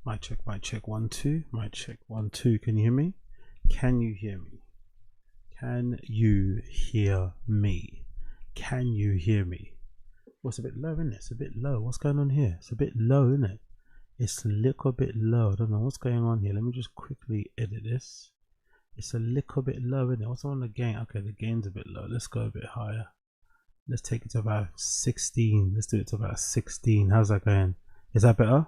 Mic check, 1 2. Mic check, 1 2. Can you hear me? Can you hear me? Can you hear me? Can you hear me? Well, it's a bit low, isn't it? It's a bit low. What's going on here? It's a bit low, isn't it? It's a little bit low. I don't know what's going on here. Let me just quickly edit this. It's a little bit low, isn't it? What's on the gain? Okay, the gain's a bit low. Let's go a bit higher. Let's take it to about 16. Let's do it to about 16. How's that going? Is that better?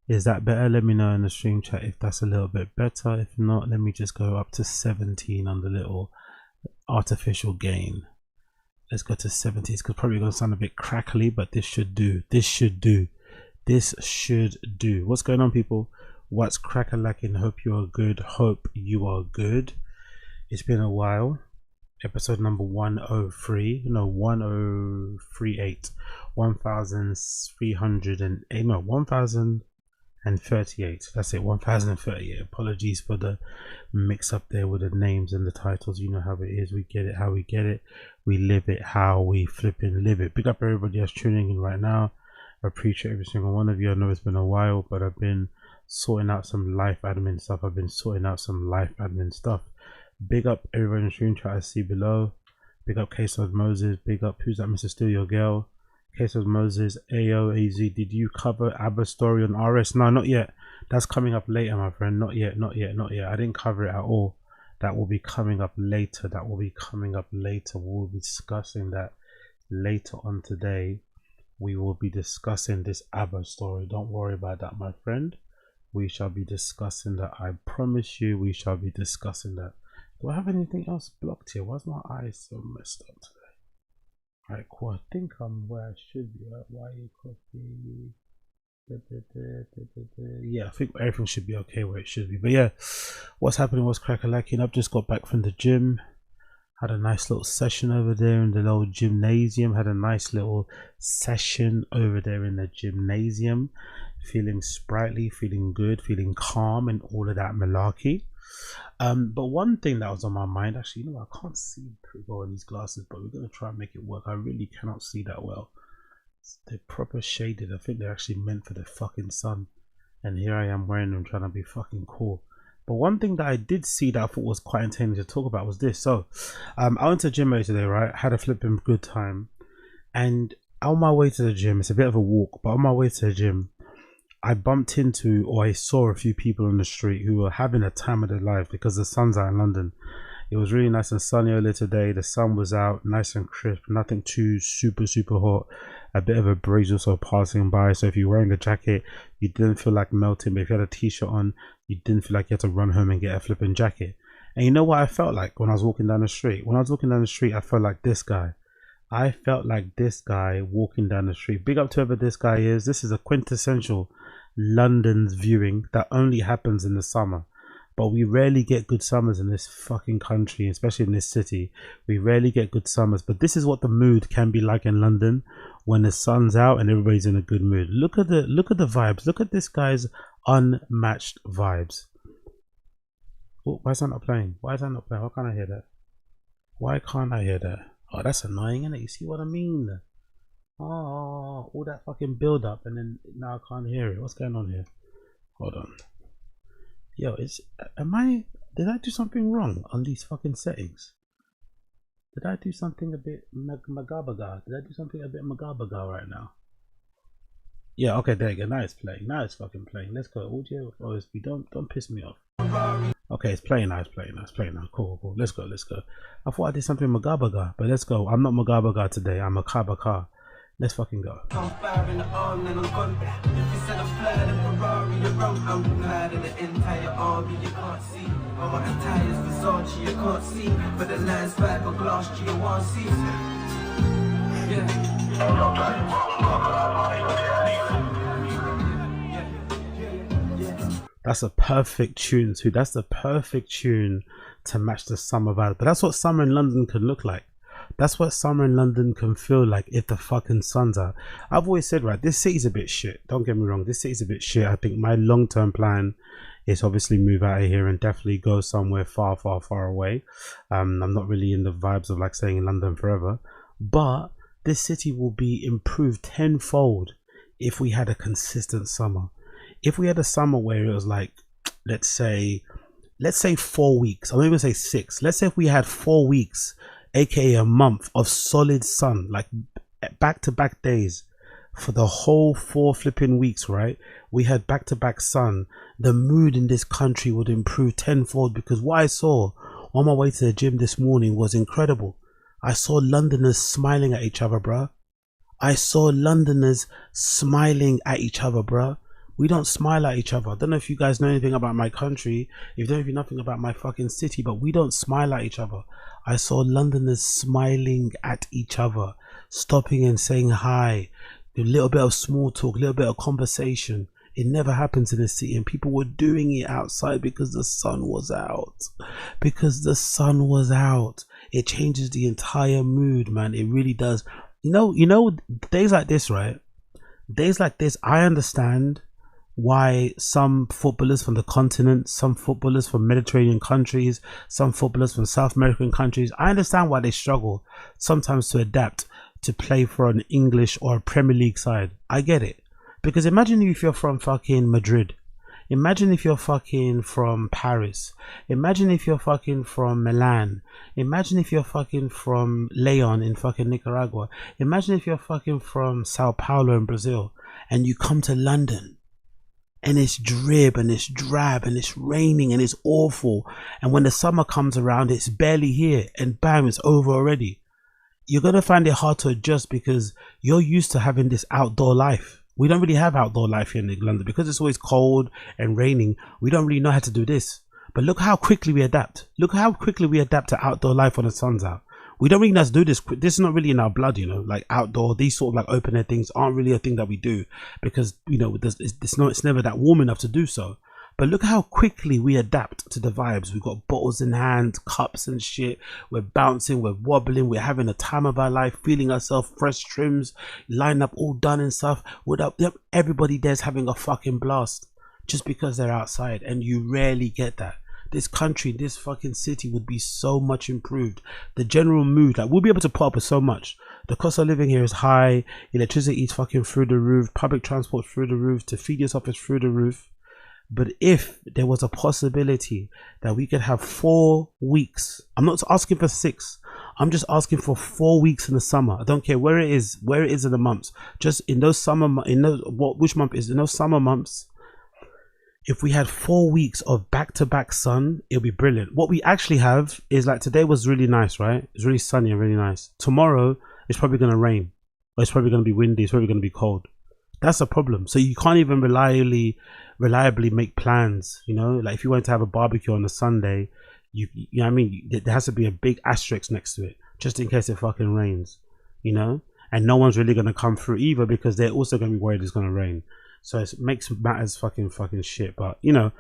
Is that better? Let me know in the stream chat if that's a little bit better. If not, let me just go up to 17 on the little artificial gain. Let's go to 70. It's probably going to sound a bit crackly, but this should do. This should do. This should do. What's going on, people? What's crack-a-lacking? Hope you are good. Hope you are good. It's been a while. Episode number 103. No, 1038. 1308. No, 1038. That's it. 1038. Apologies for the mix up there with the names and the titles. You know how it is. We get it how we get it. We live it how we flipping live it. Big up everybody that's tuning in right now. I appreciate every single one of you. I know it's been a while, but I've been sorting out some life admin stuff. Big up everyone in the stream chat I see below. Big up Quesos Moses. Big up, who's that, Mr. Steal Your Girl? Quesos Moses. AOAZ. Did you cover ABBA's story on RS? No, not yet. That's coming up later, my friend. Not yet. I didn't cover it at all. That will be coming up later. We'll be discussing that later on today. We will be discussing this ABBA story. Don't worry about that, my friend. We shall be discussing that. I promise you, we shall be discussing that. Do I have anything else blocked here? Why's my eyes so messed up today? Alright, cool. I think I'm where I should be. Why you copy? Yeah, I think everything should be okay where it should be. But yeah, what's happening? What's crack-a-lacking? I've just got back from the gym. Had a nice little session over there in the little gymnasium. Feeling sprightly, feeling good, feeling calm, and all of that malarkey. But one thing that was on my mind, actually, you know, I can't see pretty well in these glasses, but we're gonna try and make it work. I really cannot see that well. They're proper shaded. I think they're actually meant for the fucking sun, and here I am wearing them, trying to be fucking cool. But one thing that I did see that I thought was quite entertaining to talk about was this. So, I went to the gym today, right? Had a flipping good time, and on my way to the gym, it's a bit of a walk, but on my way to the gym, I bumped into, or I saw a few people on the street who were having a time of their life because the sun's out in London. It was really nice and sunny earlier today. The sun was out, nice and crisp, nothing too super hot. A bit of a breeze also passing by. So if you're wearing a jacket, you didn't feel like melting. But if you had a t-shirt on, you didn't feel like you had to run home and get a flipping jacket. And you know what I felt like when I was walking down the street? When I was walking down the street, I felt like this guy. Walking down the street. Big up to whoever this guy is. This is a quintessential London's viewing that only happens in the summer. But we rarely get good summers in this fucking country, especially in this city. We rarely get good summers. But this is what the mood can be like in London when the sun's out and everybody's in a good mood. Look at the vibes. Look at this guy's unmatched vibes. Oh, why is that not playing? Why can't I hear that? Oh, that's annoying, isn't it? You see what I mean? Oh, all that fucking build up and then now I can't hear it. What's going on here? Hold on. Yo, did I do something wrong on these fucking settings? Did I do something a bit magabaga? Right now? Yeah, okay, there you go. Now it's playing. Now it's fucking playing. Let's go. Audio OSB. Don't piss me off. Okay, it's playing now. Cool. Let's go. I thought I did something magabaga, but let's go. I'm not magabaga today. I'm a kabaka. Let's fucking go. That's a perfect tune too. That's the perfect tune to match the summer vibe. But that's what summer in London can look like. That's what summer in London can feel like if the fucking sun's out. I've always said, right, this city's a bit shit. Don't get me wrong, this city's a bit shit. I think my long-term plan is obviously move out of here and definitely go somewhere far away. I'm not really in the vibes of like staying in London forever. But this city will be improved tenfold if we had a consistent summer. if we had a summer where it was like, let's say 4 weeks, I'm not even say 6, let's say if we had 4 weeks, aka a month of solid sun, like back-to-back days for the whole 4 flipping weeks, right? We had back-to-back sun, the mood in this country would improve tenfold, because what I saw on my way to the gym this morning was incredible. I saw Londoners smiling at each other, bruh. I saw Londoners smiling at each other, bruh. We don't smile at each other. I don't know if you guys know anything about my country, if you don't know nothing about my fucking city, but we don't smile at each other. I saw Londoners smiling at each other, stopping and saying hi, a little bit of small talk, a little bit of conversation. It never happens in the city, and people were doing it outside because the sun was out. Because the sun was out. It changes the entire mood, man. It really does. You know, days like this, right? Days like this, I understand why some footballers from the continent, some footballers from Mediterranean countries, some footballers from South American countries, I understand why they struggle sometimes to adapt to play for an English or a Premier League side. I get it. Because imagine if you're from fucking Madrid. Imagine if you're fucking from Paris. Imagine if you're fucking from Milan. Imagine if you're fucking from Leon in fucking Nicaragua. Imagine if you're fucking from Sao Paulo in Brazil, and you come to London and it's drib and it's drab and it's raining and it's awful, and when the summer comes around it's barely here, and bam, it's over already. You're gonna find it hard to adjust because you're used to having this outdoor life. We don't really have outdoor life here in London because it's always cold and raining. We don't really know how to do this. But look how quickly we adapt. Look how quickly we adapt to outdoor life when the sun's out. We don't really know how to do this. This is not really in our blood, you know, like outdoor, these sort of like open air things aren't really a thing that we do because, you know, it's never that warm enough to do so. But look how quickly we adapt to the vibes. We've got bottles in hand, cups and shit. We're bouncing, we're wobbling, we're having a time of our life, feeling ourselves, fresh trims, line up all done and stuff. Everybody there's having a fucking blast just because they're outside, and you rarely get that. This country, this fucking city would be so much improved. The general mood, like, we'll be able to put up with so much. The cost of living here is high, electricity is fucking through the roof, public transport through the roof, to feed yourself is through the roof. But if there was a possibility that we could have 4 weeks, I'm not asking for 6, I'm just asking for 4 weeks in the summer. I don't care where it is in the months. Just in those summer, which month is in those summer months. If we had 4 weeks of back-to-back sun, it'll be brilliant. What we actually have is, like, today was really nice, right? It's really sunny and really nice. Tomorrow it's probably gonna rain, or it's probably gonna be windy. It's probably gonna be cold. That's a problem. So you can't even reliably make plans, you know. Like if you want to have a barbecue on a Sunday, you know what I mean, there has to be a big asterisk next to it just in case it fucking rains, you know. And no one's really going to come through either because they're also going to be worried it's going to rain. So it makes matters fucking shit. But you know,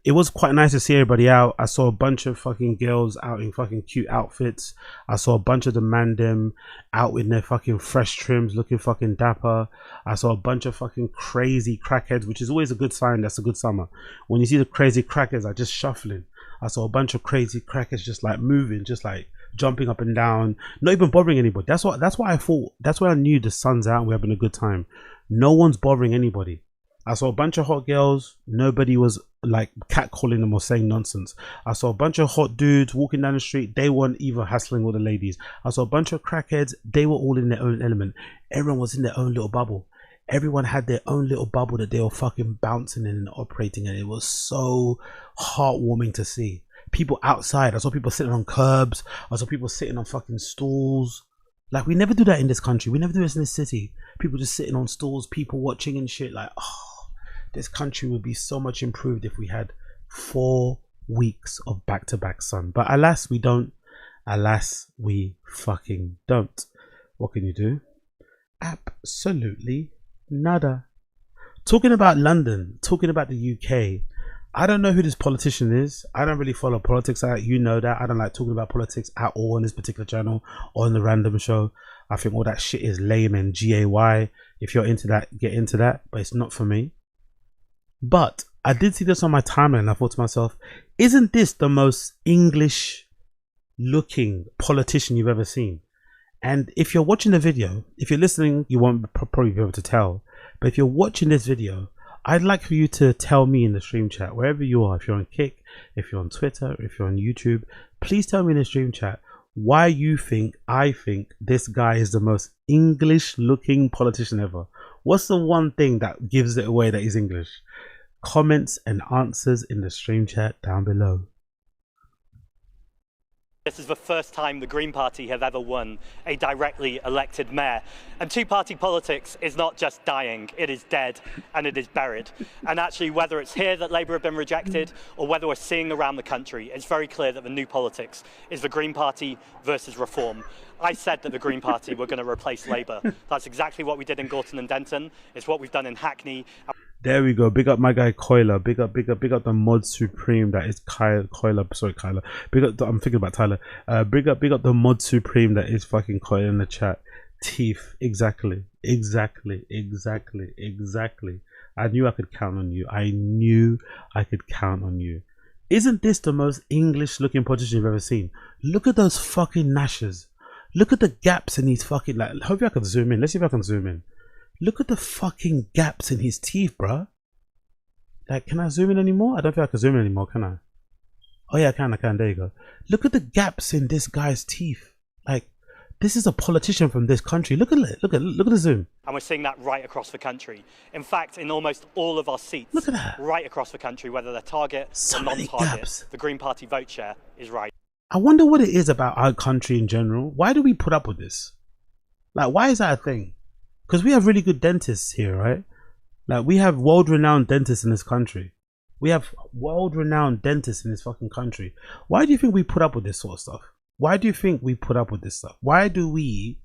it was quite nice to see everybody out. I saw a bunch of fucking girls out in fucking cute outfits. I saw a bunch of the mandem out with their fucking fresh trims looking fucking dapper. I saw a bunch of fucking crazy crackheads, which is always a good sign. That's a good summer. When you see the crazy crackheads are just shuffling. I saw a bunch of crazy crackheads just like moving, just like jumping up and down, not even bothering anybody. That's what I thought. That's why I knew the sun's out and we're having a good time. No one's bothering anybody. I saw a bunch of hot girls. Nobody was like catcalling them or saying nonsense. I saw a bunch of hot dudes walking down the street. They weren't even hassling all the ladies. I saw a bunch of crackheads. They were all in their own element. Everyone was in their own little bubble. Everyone had their own little bubble that they were fucking bouncing in and operating in. It was so heartwarming to see. People outside. I saw people sitting on curbs. I saw people sitting on fucking stools. Like, we never do that in this country. We never do this in this city. People just sitting on stools, people watching and shit. Like, oh, this country would be so much improved if we had 4 weeks of back-to-back sun. But alas, we don't. Alas, we fucking don't. What can you do? Absolutely nada. Talking about London, talking about the UK, I don't know who this politician is. I don't really follow politics. You know that. I don't like talking about politics at all on this particular channel or on the random show. I think all that shit is lame and GAY. If you're into that, get into that. But it's not for me. But I did see this on my timeline and I thought to myself, isn't this the most English looking politician you've ever seen? And if you're watching the video, if you're listening, you won't probably be able to tell. But if you're watching this video, I'd like for you to tell me in the stream chat, wherever you are, if you're on Kick, if you're on Twitter, if you're on YouTube, please tell me in the stream chat why I think this guy is the most English looking politician ever. What's the one thing that gives it away that he's English? Comments and answers in the stream chat down below. This is the first time the Green Party have ever won a directly elected mayor. And two-party politics is not just dying, it is dead and it is buried. And actually, whether it's here that Labour have been rejected or whether we're seeing around the country, it's very clear that the new politics is the Green Party versus Reform. I said that the Green Party were going to replace Labour. That's exactly what we did in Gorton and Denton. It's what we've done in Hackney. There we go. Big up my guy Koila. Big up the mod supreme that is Koila. Sorry, Kyla. Big up. I'm thinking about Tyler. Big up the mod supreme that is fucking Koila in the chat. Teeth. Exactly. I knew I could count on you. Isn't this the most English looking politician you've ever seen? Look at those fucking gnashes. Look at the gaps in his fucking, like, hopefully I can zoom in. Let's see if I can zoom in. Look at the fucking gaps in his teeth, bruh. Like, can I zoom in anymore? I don't think I can zoom in anymore, can I? Oh yeah, I can. There you go. Look at the gaps in this guy's teeth. Like, this is a politician from this country. Look at it. Look at the zoom. And we're seeing that right across the country. In fact, in almost all of our seats, look at that. Right across the country, whether they're target or non-target, the Green Party vote share is right. I wonder what it is about our country in general. Why do we put up with this? Like, why is that a thing? Because we have really good dentists here, right? Like, we have world-renowned dentists in this country. We have world-renowned dentists in this fucking country. Why do you think we put up with this sort of stuff? Why do you think we put up with this stuff? Why do we,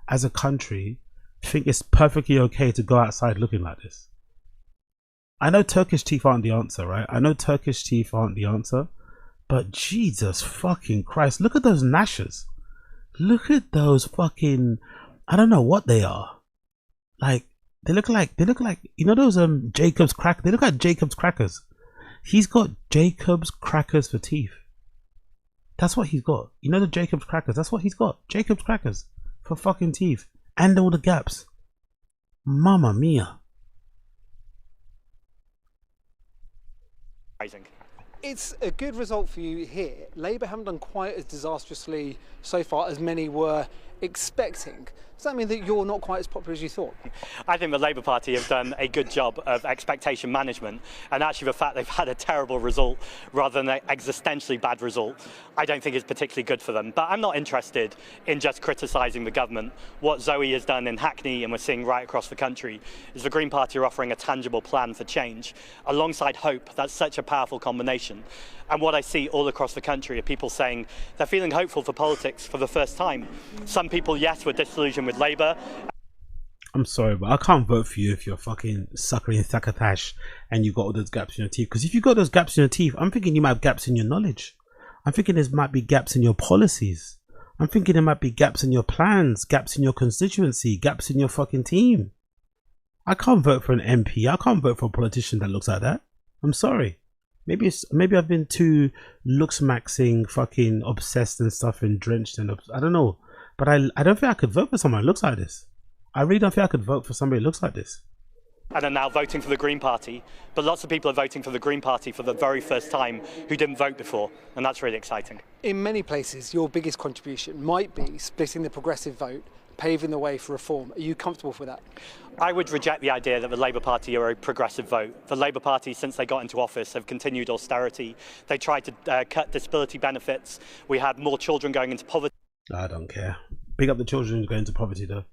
as a country, think it's perfectly okay to go outside looking like this? I know Turkish teeth aren't the answer, right? But Jesus fucking Christ, look at those gnashes. Look at those fucking, I don't know what they are. Like, they look like, you know those Jacob's crack, they look like Jacob's crackers. He's got Jacob's crackers for teeth. That's what he's got. You know the Jacob's crackers, that's what he's got. Jacob's crackers for fucking teeth. And all the gaps. Mamma mia. It's a good result for you here. Labour haven't done quite as disastrously so far as many were expecting. Does that mean that you're not quite as popular as you thought? I think the Labour Party have done a good job of expectation management, and actually the fact they've had a terrible result rather than an existentially bad result, I don't think is particularly good for them. But I'm not interested in just criticising the government. What Zoe has done in Hackney, and we're seeing right across the country, is the Green Party are offering a tangible plan for change alongside hope. That's such a powerful combination. And what I see all across the country are people saying they're feeling hopeful for politics for the first time. Some people, yes, were disillusioned with Labour. I'm sorry, but I can't vote for you if you're fucking suckering thakatash and you got all those gaps in your teeth. Because if you got those gaps in your teeth, I'm thinking you might have gaps in your knowledge. I'm thinking there might be gaps in your policies. I'm thinking there might be gaps in your plans, gaps in your constituency, gaps in your fucking team. I can't vote for an MP. I can't vote for a politician that looks like that. I'm sorry. Maybe I've been too looks maxing, fucking obsessed and stuff and drenched and I don't know. But I don't think I could vote for someone who looks like this. I really don't think I could vote for somebody who looks like this. And are now voting for the Green Party, but lots of people are voting for the Green Party for the very first time who didn't vote before, and that's really exciting. In many places, your biggest contribution might be splitting the progressive vote, paving the way for reform. Are you comfortable with that? I would reject the idea that the Labour Party are a progressive vote. The Labour Party, since they got into office, have continued austerity. They tried to cut disability benefits. We had more children going into poverty. I don't care. Big up the children going into poverty, though.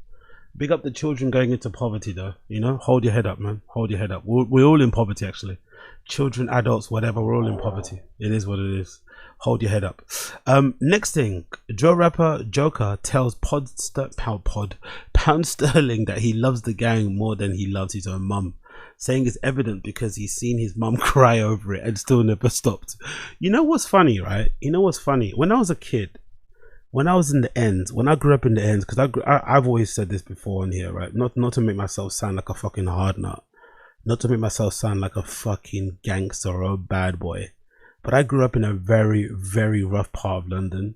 Big up the children going into poverty, though. You know, hold your head up, man. Hold your head up. We're all in poverty, actually. Children, adults, whatever. We're all in poverty. It is what it is. Hold your head up. Next thing, Joe rapper Jooka tells Pound Sterling that he loves the gang more than he loves his own mum, saying it's evident because he's seen his mum cry over it and still never stopped. You know what's funny, right? You know what's funny? When I was a kid, when I was in the ends, when I grew up in the ends, because I've always said this before on here, right? Not to make myself sound like a fucking hard nut, not to make myself sound like a fucking gangster or a bad boy. But I grew up in a very, very rough part of London.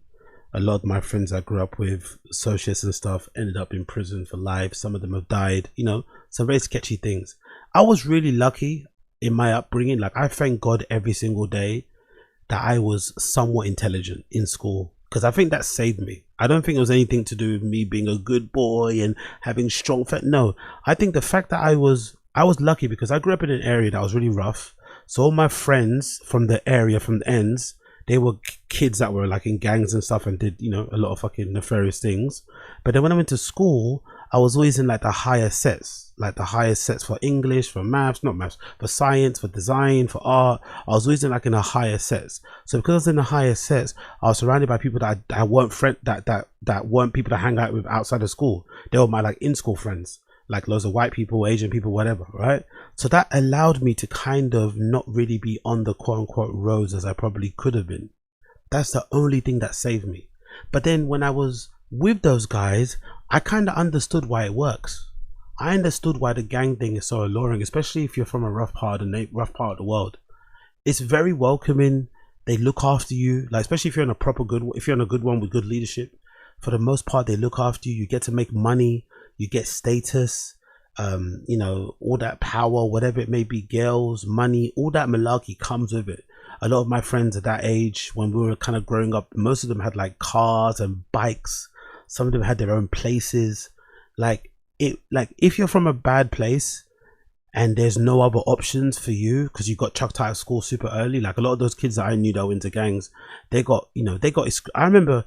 A lot of my friends I grew up with, associates and stuff, ended up in prison for life. Some of them have died, you know, some very sketchy things. I was really lucky in my upbringing. Like, I thank God every single day that I was somewhat intelligent in school, because I think that saved me. I don't think it was anything to do with me being a good boy and having strong no, I think the fact that I was lucky because I grew up in an area that was really rough. So all my friends from the area, from the ends, they were kids that were like in gangs and stuff and did, you know, a lot of fucking nefarious things. But then when I went to school, I was always in like the higher sets, for English, for maths, not maths, for science, for design, for art. I was always in like in the higher sets. So because I was in the higher sets, I was surrounded by people that weren't people to hang out with outside of school. They were my like in school friends, like loads of white people, Asian people, whatever, right? So that allowed me to kind of not really be on the quote unquote roads as I probably could have been. That's the only thing that saved me. But then when I was with those guys, I kind of understood why it works. I understood why the gang thing is so alluring, especially if you're from a rough part of the world. It's very welcoming. They look after you, like especially if you're in a good one with good leadership. For the most part, they look after you. You get to make money. You get status. You know, all that power, whatever it may be, girls, money, all that malarkey comes with it. A lot of my friends at that age, when we were kind of growing up, most of them had like cars and bikes. Some of them had their own places. Like if you're from a bad place and there's no other options for you because you got chucked out of school super early, like a lot of those kids that I knew that were into gangs, I remember,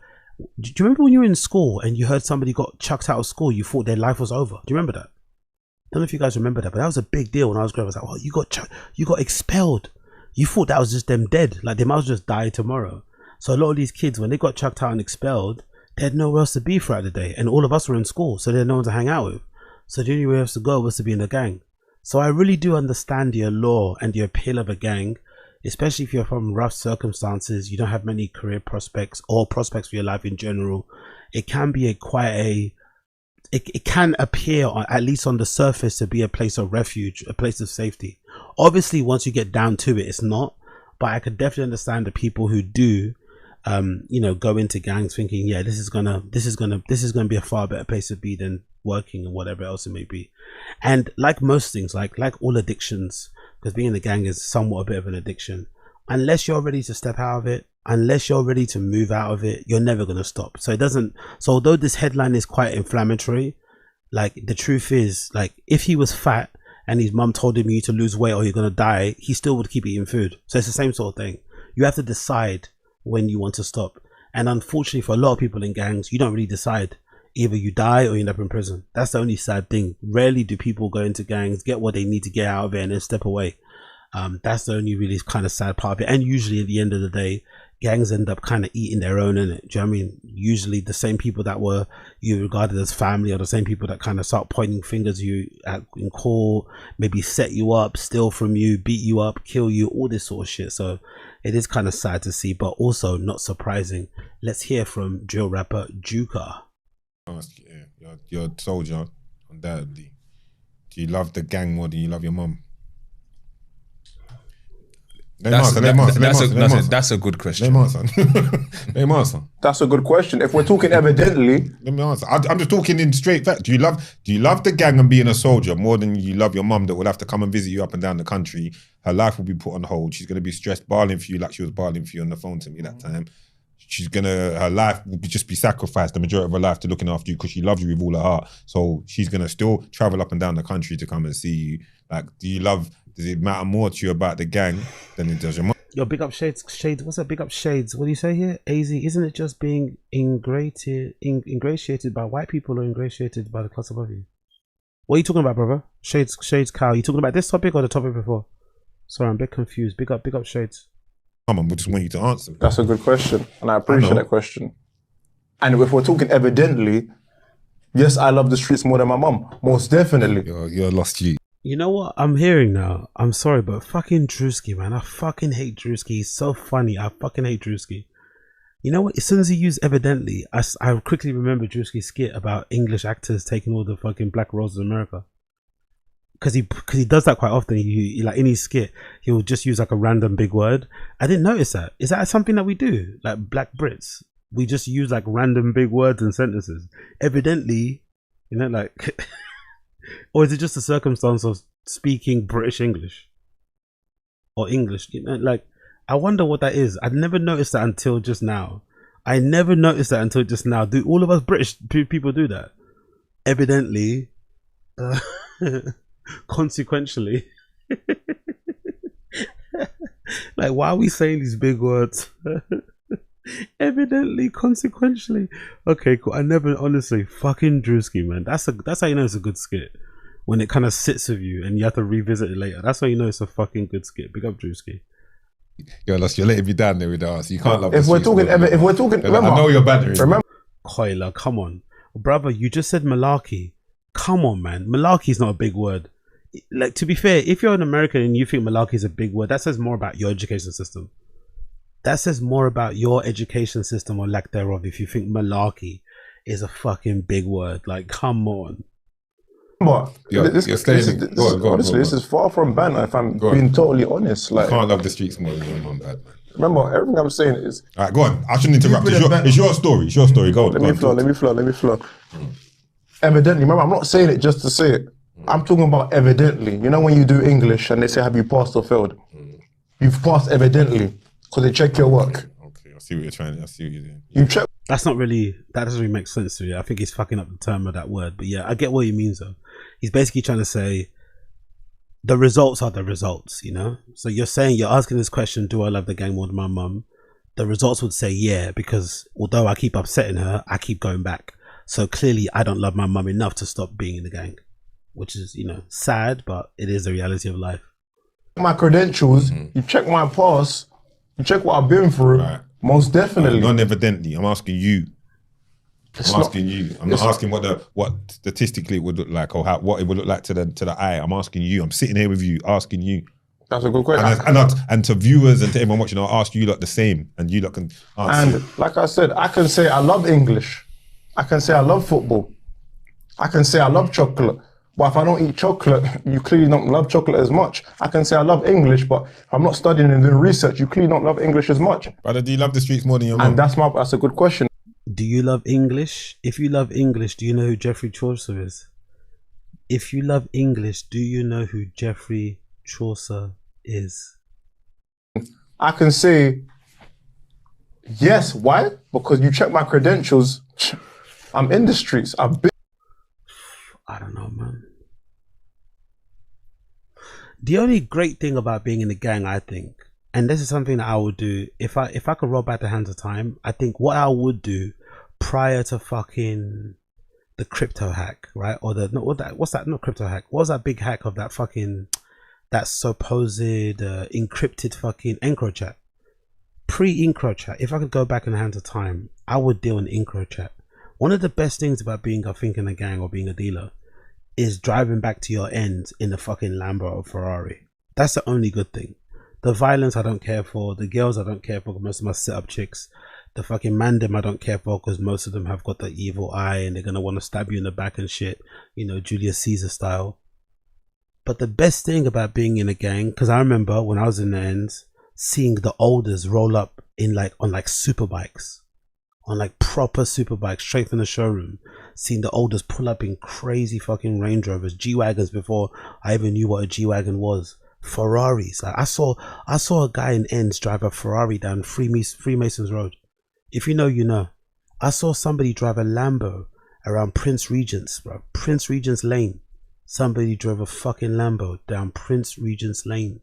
do you remember when you were in school and you heard somebody got chucked out of school, you thought their life was over? Do you remember that? I don't know if you guys remember that, but that was a big deal when I was growing up. I was like, oh, you got expelled. You thought that was just them dead, like they might as well just die tomorrow. So a lot of these kids, when they got chucked out and expelled, they had nowhere else to be throughout the day, and all of us were in school, so they had no one to hang out with. So the only way else to go was to be in a gang. So I really do understand the allure and the appeal of a gang, especially if you're from rough circumstances, you don't have many career prospects or prospects for your life in general. It can be it can appear, at least on the surface, to be a place of refuge, a place of safety. Obviously, once you get down to it, it's not. But I could definitely understand the people who do, go into gangs thinking, yeah, this is gonna be a far better place to be than working and whatever else it may be. And like most things, like all addictions, because being in a gang is somewhat a bit of an addiction, unless you're ready to step out of it, unless you're ready to move out of it, you're never going to stop. So although this headline is quite inflammatory, like the truth is, like if he was fat and his mum told him you need to lose weight or you're going to die, he still would keep eating food. So it's the same sort of thing. You have to decide when you want to stop. And unfortunately for a lot of people in gangs, you don't really decide. Either you die or you end up in prison. That's the only sad thing. Rarely do people go into gangs, get what they need to get out of it, and then step away. That's the only really kind of sad part of it. And usually at the end of the day, gangs end up kind of eating their own, innit? Do you know what I mean? Usually the same people that were you regarded as family are the same people that kind of start pointing fingers at you in court, maybe set you up, steal from you, beat you up, kill you, all this sort of shit. So it is kind of sad to see, but also not surprising. Let's hear from drill rapper Jooka. Yeah, you're a soldier, undoubtedly. Do you love the gang more than you love your mum? That's a good question. Let me answer. That's a good question. If we're talking evidently, let me answer. I'm just talking in straight fact. Do you love the gang and being a soldier more than you love your mum that will have to come and visit you up and down the country? Her life will be put on hold. She's going to be stressed, bawling for you like she was bawling for you on the phone to me that time. Her life will just be sacrificed, the majority of her life, to looking after you because she loves you with all her heart. So she's going to still travel up and down the country to come and see you. Like, does it matter more to you about the gang than it does your mom? Yo, big up Shades. What's that? Big up Shades. What do you say here? AZ, isn't it just being ingratiated by white people or ingratiated by the class above you? What are you talking about, brother? Shades Cow. You talking about this topic or the topic before? Sorry, I'm a bit confused. Big up Shades. Come on, we just want you to answer. That's a good question, and I appreciate that question. And if we're talking evidently, yes, I love the streets more than my mum. Most definitely. You're lost, G. You know what I'm hearing now? I'm sorry, but fucking Drewski, man. I fucking hate Drewski. He's so funny. I fucking hate Drewski. You know what? As soon as he used evidently, I quickly remember Drewski's skit about English actors taking all the fucking black roles in America. Because he does that quite often. He like in his skit, he'll just use like a random big word. I didn't notice that. Is that something that we do? Like black Brits, we just use like random big words and sentences. Evidently, you know, like Or is it just a circumstance of speaking British English? Or English? You know, like, I wonder what that is. I'd never noticed that until just now. Do all of us British people do that? Evidently, consequentially. Like, why are we saying these big words? Evidently, consequentially. Okay, cool. I never, honestly, fucking Drewski, man. That's how you know it's a good skit. When it kind of sits with you and you have to revisit it later. That's how you know it's a fucking good skit. Big up Drewski. Yo, Lost, you're letting me down there with us. You can't love if we're talking, remember, I know you're bantering. Remember, Koila, come on. Brother, you just said malarkey. Come on, man. Malarkey is not a big word. Like, to be fair, if you're an American and you think malarkey is a big word, that says more about your education system. That says more about your education system or lack thereof if you think malarkey is a fucking big word. Like, come on. This is far from banter, if I'm being totally honest. Like, you can't love the streets more than your mum, bad man. Remember, everything I'm saying is... Alright, go on. I shouldn't interrupt. It's your story. Go on. Let me flow. Evidently, remember, I'm not saying it just to say it. I'm talking about evidently. You know when you do English and they say, have you passed or failed? You've passed evidently, because they check your work. Okay, I see what you're doing. You check... That doesn't really make sense to you. I think he's fucking up the term of that word. But yeah, I get what he means though. He's basically trying to say the results are the results, you know? So you're asking this question, do I love the gang more than my mum? The results would say yeah, because although I keep upsetting her, I keep going back. So clearly I don't love my mum enough to stop being in the gang, which is, you know, sad, but it is the reality of life. My credentials, you check my past, you check what I've been through, right. Most definitely. Non-evidently, I'm asking you. I'm not asking what statistically it would look like or what it would look like to the eye. I'm asking you. I'm sitting here with you, asking you. That's a good question. And to viewers and to everyone watching, I'll ask you lot the same, and you lot can answer. And like I said, I can say I love English. I can say I love football. I can say I love chocolate. But if I don't eat chocolate, you clearly don't love chocolate as much. I can say I love English, but if I'm not studying and doing research, you clearly don't love English as much. Brother, do you love the streets more than your mum? And that's a good question. Do you love English? If you love English, do you know who Geoffrey Chaucer is? If you love English, do you know who Geoffrey Chaucer is? I can say yes. Why? Because you check my credentials. I'm in the streets. I've been. I don't know, man. The only great thing about being in the gang, I think, and this is something that I would do if I could roll back the hands of time. I think what I would do prior to fucking the crypto hack, right? Or what's that? Not crypto hack. What was that big hack of that supposed encrypted fucking EncroChat? Pre-EncroChat. If I could go back in the hands of time, I would deal in EncroChat. One of the best things about being, I think, in a gang or being a dealer is driving back to your end in a fucking Lambo or Ferrari. That's the only good thing. The violence I don't care for. The girls I don't care for because most of my sit-up chicks. The fucking mandem I don't care for because most of them have got the evil eye and they're going to want to stab you in the back and shit. You know, Julius Caesar style. But the best thing about being in a gang, because I remember when I was in the ends, seeing the olders roll up on super bikes. On like proper super bikes straight from the showroom, seeing the olders pull up in crazy fucking Range Rovers, G-Wagons before I even knew what a G-Wagon was, Ferraris. Like I saw a guy in ends drive a Ferrari down Freemasons Road. If you know, you know. I saw somebody drive a Lambo around Prince Regent's, bro. Prince Regent's Lane. Somebody drove a fucking Lambo down Prince Regent's Lane.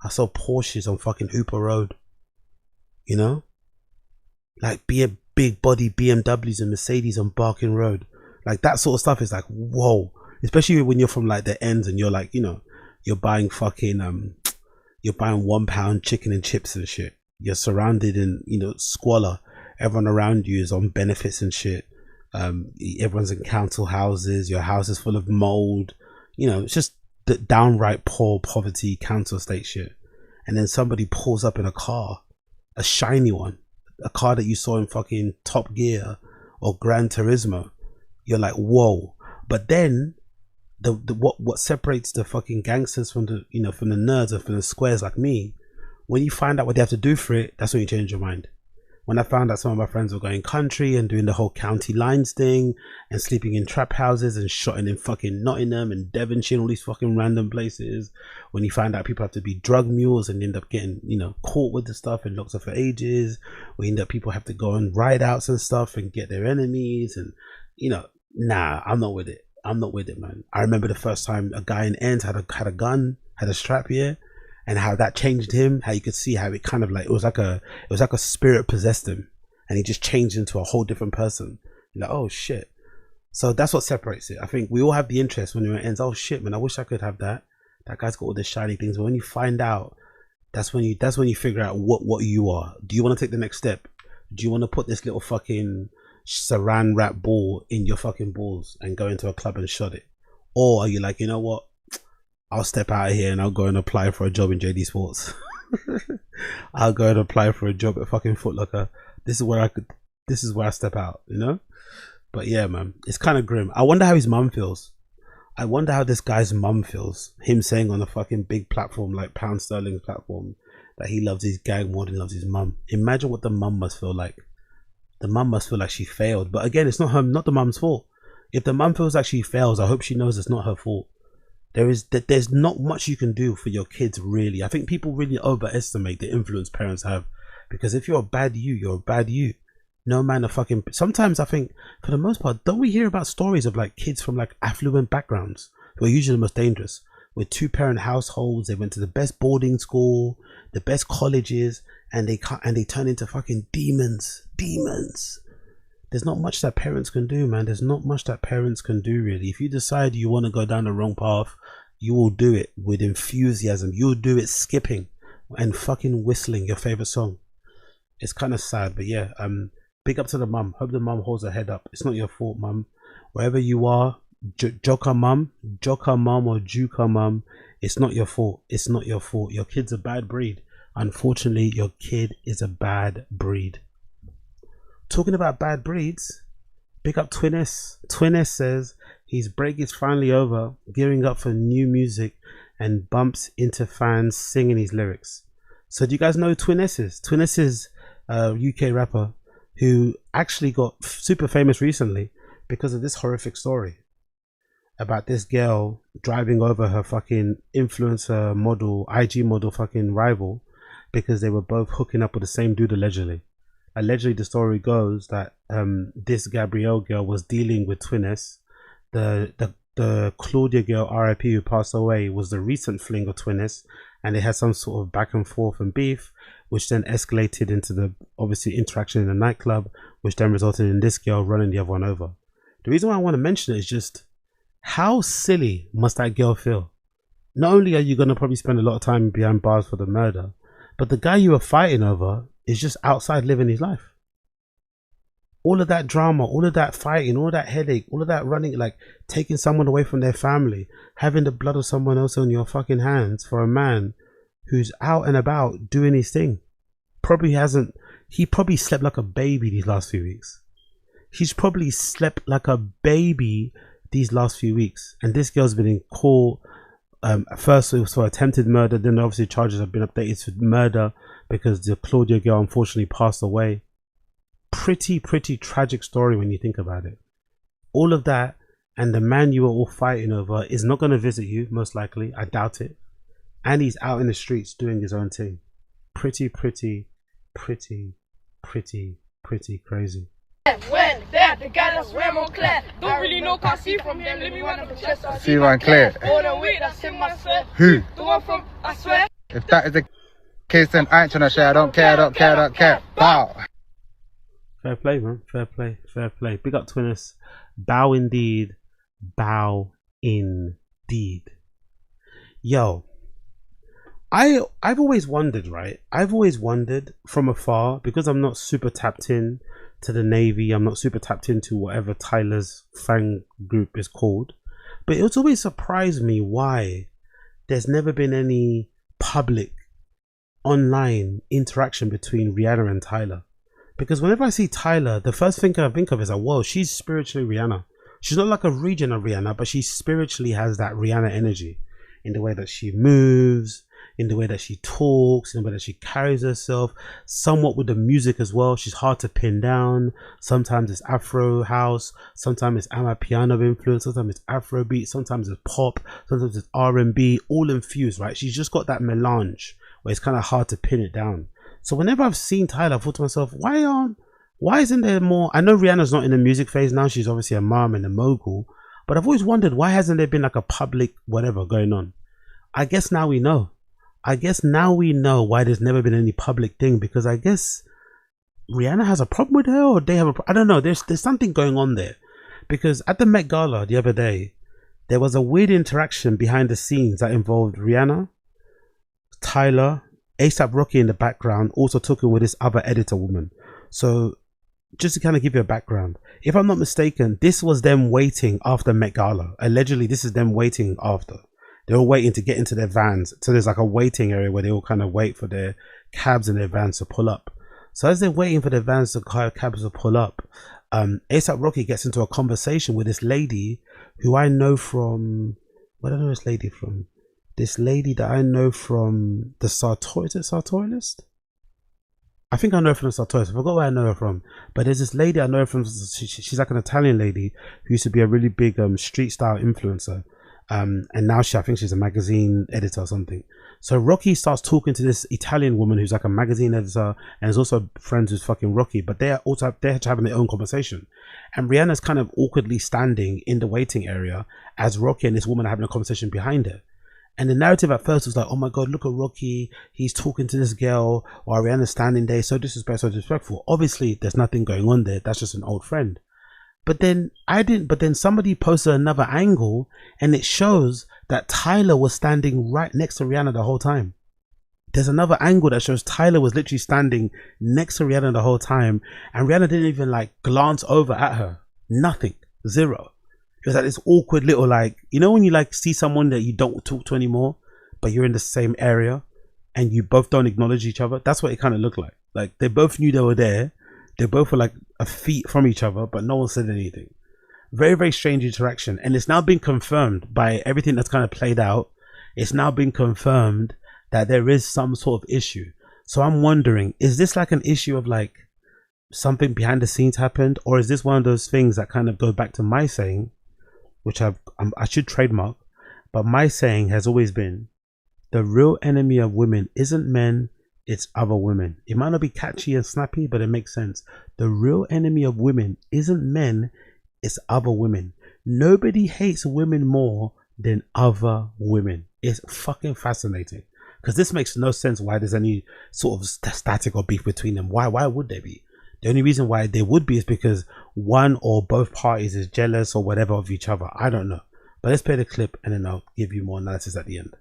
I saw Porsches on fucking Hooper Road. You know? Like be a big body BMWs and Mercedes on Barking Road. Like that sort of stuff is like, whoa. Especially when you're from like the ends and you're like, you know, you're buying fucking, you're buying £1 chicken and chips and shit. You're surrounded in, you know, squalor. Everyone around you is on benefits and shit. Everyone's in council houses. Your house is full of mold. You know, it's just the downright poor poverty council estate shit. And then somebody pulls up in a car, a shiny one. A car that you saw in fucking Top Gear or Gran Turismo, you're like, whoa. But then what separates the fucking gangsters from the, you know, from the nerds or from the squares like me, when you find out what they have to do for it, that's when you change your mind. When I found out some of my friends were going country and doing the whole county lines thing and sleeping in trap houses and shotting in fucking Nottingham and Devonshire and all these fucking random places. When you find out people have to be drug mules and end up getting, you know, caught with the stuff and locked up for ages. We end up people have to go on ride outs and stuff and get their enemies and, you know, nah, I'm not with it. I'm not with it, man. I remember the first time a guy in Ends had a gun, had a strap here, and how that changed him, how you could see how it kind of like, it was like a spirit possessed him and he just changed into a whole different person. You're like, oh shit. So that's what separates it. I think we all have the interest when we're at Ends. Oh shit, man, I wish I could have that. That guy's got all the shiny things. But when you find out, that's when you figure out what you are. Do you want to take the next step? Do you want to put this little fucking saran wrap ball in your fucking balls and go into a club and shot it? Or are you like, you know what? I'll step out of here and I'll go and apply for a job in JD Sports. I'll go and apply for a job at fucking Foot Locker. This is where I step out, you know? But yeah, man, it's kind of grim. I wonder how his mum feels. I wonder how this guy's mum feels. Him saying on a fucking big platform like Pound Sterling's platform that he loves his gang more than he loves his mum. Imagine what the mum must feel like. The mum must feel like she failed. But again, it's not the mum's fault. If the mum feels like she fails, I hope she knows it's not her fault. There's not much you can do for your kids, really. I think people really overestimate the influence parents have, because if you're a bad you're a bad you. No man a fucking. Sometimes I think, for the most part, don't we hear about stories of like kids from like affluent backgrounds who are usually the most dangerous, with 2-parent households? They went to the best boarding school, the best colleges, and they turn into fucking demons. There's not much that parents can do, man. There's not much that parents can do, really. If you decide you want to go down the wrong path, you will do it with enthusiasm. You'll do it skipping and fucking whistling your favorite song. It's kind of sad, but yeah, big up to the mum. Hope the mum holds her head up. It's not your fault, mum. Wherever you are, Jooka mum or Jooka mum, it's not your fault. It's not your fault. Your kid's a bad breed. Unfortunately, your kid is a bad breed. Talking about bad breeds, big up Twiness. Twiness says his break is finally over, gearing up for new music, and bumps into fans singing his lyrics. So do you guys know who Twiness is? Twiness is a UK rapper who actually got super famous recently because of this horrific story about this girl driving over her fucking influencer model, IG model fucking rival, because they were both hooking up with the same dude allegedly. Allegedly, the story goes that this Gabrielle girl was dealing with Twiness. The Klaudia girl, RIP, who passed away, was the recent fling of Twiness, and they had some sort of back and forth and beef, which then escalated into the obviously interaction in a nightclub, which then resulted in this girl running the other one over. The reason why I want to mention it is just how silly must that girl feel? Not only are you going to probably spend a lot of time behind bars for the murder, but the guy you were fighting over is just outside living his life. All of that drama, all of that fighting, all of that headache, all of that running, like taking someone away from their family, having the blood of someone else on your fucking hands for a man who's out and about doing his thing. He probably slept like a baby these last few weeks. He's probably slept like a baby these last few weeks. And this girl's been in court. First it was for attempted murder, then obviously charges have been updated to murder because the Klaudia girl unfortunately passed away. Pretty tragic story when you think about it. All of that, and the man you were all fighting over is not going to visit you, most likely. I doubt it. And he's out in the streets doing his own thing. Pretty crazy. When that the guy that's Remo clear, don't really know, can't see from him. Let me run up the chest. See one clear. All the way that's in my sweat. Who? The one from I swear. If that is the case, then I ain't trying to share. I don't care. Bow. Fair play, man. Fair play. Big up Twiness. Bow indeed. Yo, I've always wondered, right? I've always wondered from afar, because I'm not super tapped in to the Navy. I'm not super tapped into whatever Tyla's fan group is called. But it's always surprised me why there's never been any public online interaction between Rihanna and Tyla. Because whenever I see Tyla, the first thing I think of is like, whoa, she's spiritually Rihanna. She's not like a region of Rihanna, but she spiritually has that Rihanna energy in the way that she moves, in the way that she talks, in the way that she carries herself, somewhat with the music as well. She's hard to pin down. Sometimes it's Afro house, sometimes it's Amapiano influence, sometimes it's Afrobeat, sometimes it's pop, sometimes it's R&B, all infused, right? She's just got that melange where it's kind of hard to pin it down. So whenever I've seen Tyla, I thought to myself, why isn't there more? I know Rihanna's not in the music phase now. She's obviously a mom and a mogul. But I've always wondered, why hasn't there been like a public whatever going on? I guess now we know. I guess now we know why there's never been any public thing. Because I guess Rihanna has a problem with her, or they have I don't know. There's something going on there. Because at the Met Gala the other day, there was a weird interaction behind the scenes that involved Rihanna, Tyla, ASAP Rocky in the background, also talking with this other editor woman. So just to kind of give you a background, if I'm not mistaken, this was them waiting after Met Gala. Allegedly, this is them waiting after. They were waiting to get into their vans. So there's like a waiting area where they all kind of wait for their cabs and their vans to pull up. So as they're waiting for their vans to cabs to pull up, ASAP Rocky gets into a conversation with this lady who I know from, where do I know this lady from? This lady that I know from the Sartorialist? List? I think I know her from the Sartorialist. I forgot where I know her from. But there's this lady I know her from. She's like an Italian lady who used to be a really big street style influencer. And now I think she's a magazine editor or something. So Rocky starts talking to this Italian woman who's like a magazine editor and is also friends with fucking Rocky. But they're having their own conversation. And Rihanna's kind of awkwardly standing in the waiting area as Rocky and this woman are having a conversation behind her. And the narrative at first was like, oh my God, look at Rocky. He's talking to this girl while Rihanna's standing there. So disrespectful. Obviously, there's nothing going on there. That's just an old friend. But then somebody posted another angle and it shows that Tyla was standing right next to Rihanna the whole time. There's another angle that shows Tyla was literally standing next to Rihanna the whole time. And Rihanna didn't even like glance over at her. Nothing. Zero. It was like this awkward little like, you know when you like see someone that you don't talk to anymore, but you're in the same area and you both don't acknowledge each other? That's what it kind of looked like. Like they both knew they were there. They both were like a feet from each other, but no one said anything. Very, very strange interaction. And it's now been confirmed by everything that's kind of played out. It's now been confirmed that there is some sort of issue. So I'm wondering, is this like an issue of like something behind the scenes happened? Or is this one of those things that kind of go back to my saying, which I should trademark, but my saying has always been, the real enemy of women isn't men, it's other women. It might not be catchy and snappy, but it makes sense. The real enemy of women isn't men, it's other women. Nobody hates women more than other women. It's fucking fascinating. Because this makes no sense why there's any sort of static or beef between them. Why would there be? The only reason why they would be is because one or both parties is jealous or whatever of each other. I don't know. But let's play the clip and then I'll give you more analysis at the end.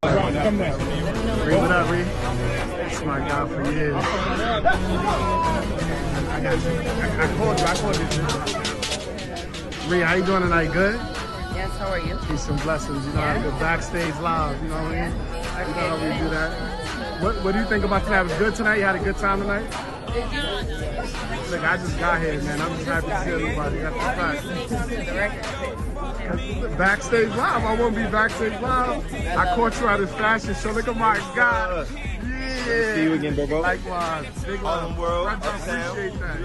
Ree, what up, Ree? That's my guy for years. I got you. I called you. Ree, how you doing tonight? Good? Yes, how are you? Peace and blessings. You know how to go backstage live, you know what I mean? You know how we do that. What do you think about tonight? It was good tonight? You had a good time tonight? Look, I just got here, man. I'm just happy to see everybody. That's the fact. Backstage live. I won't be backstage live. I caught you at this fashion show. Look at my God. Yeah. See you again, bro. Likewise. Big love. World, I appreciate that, man.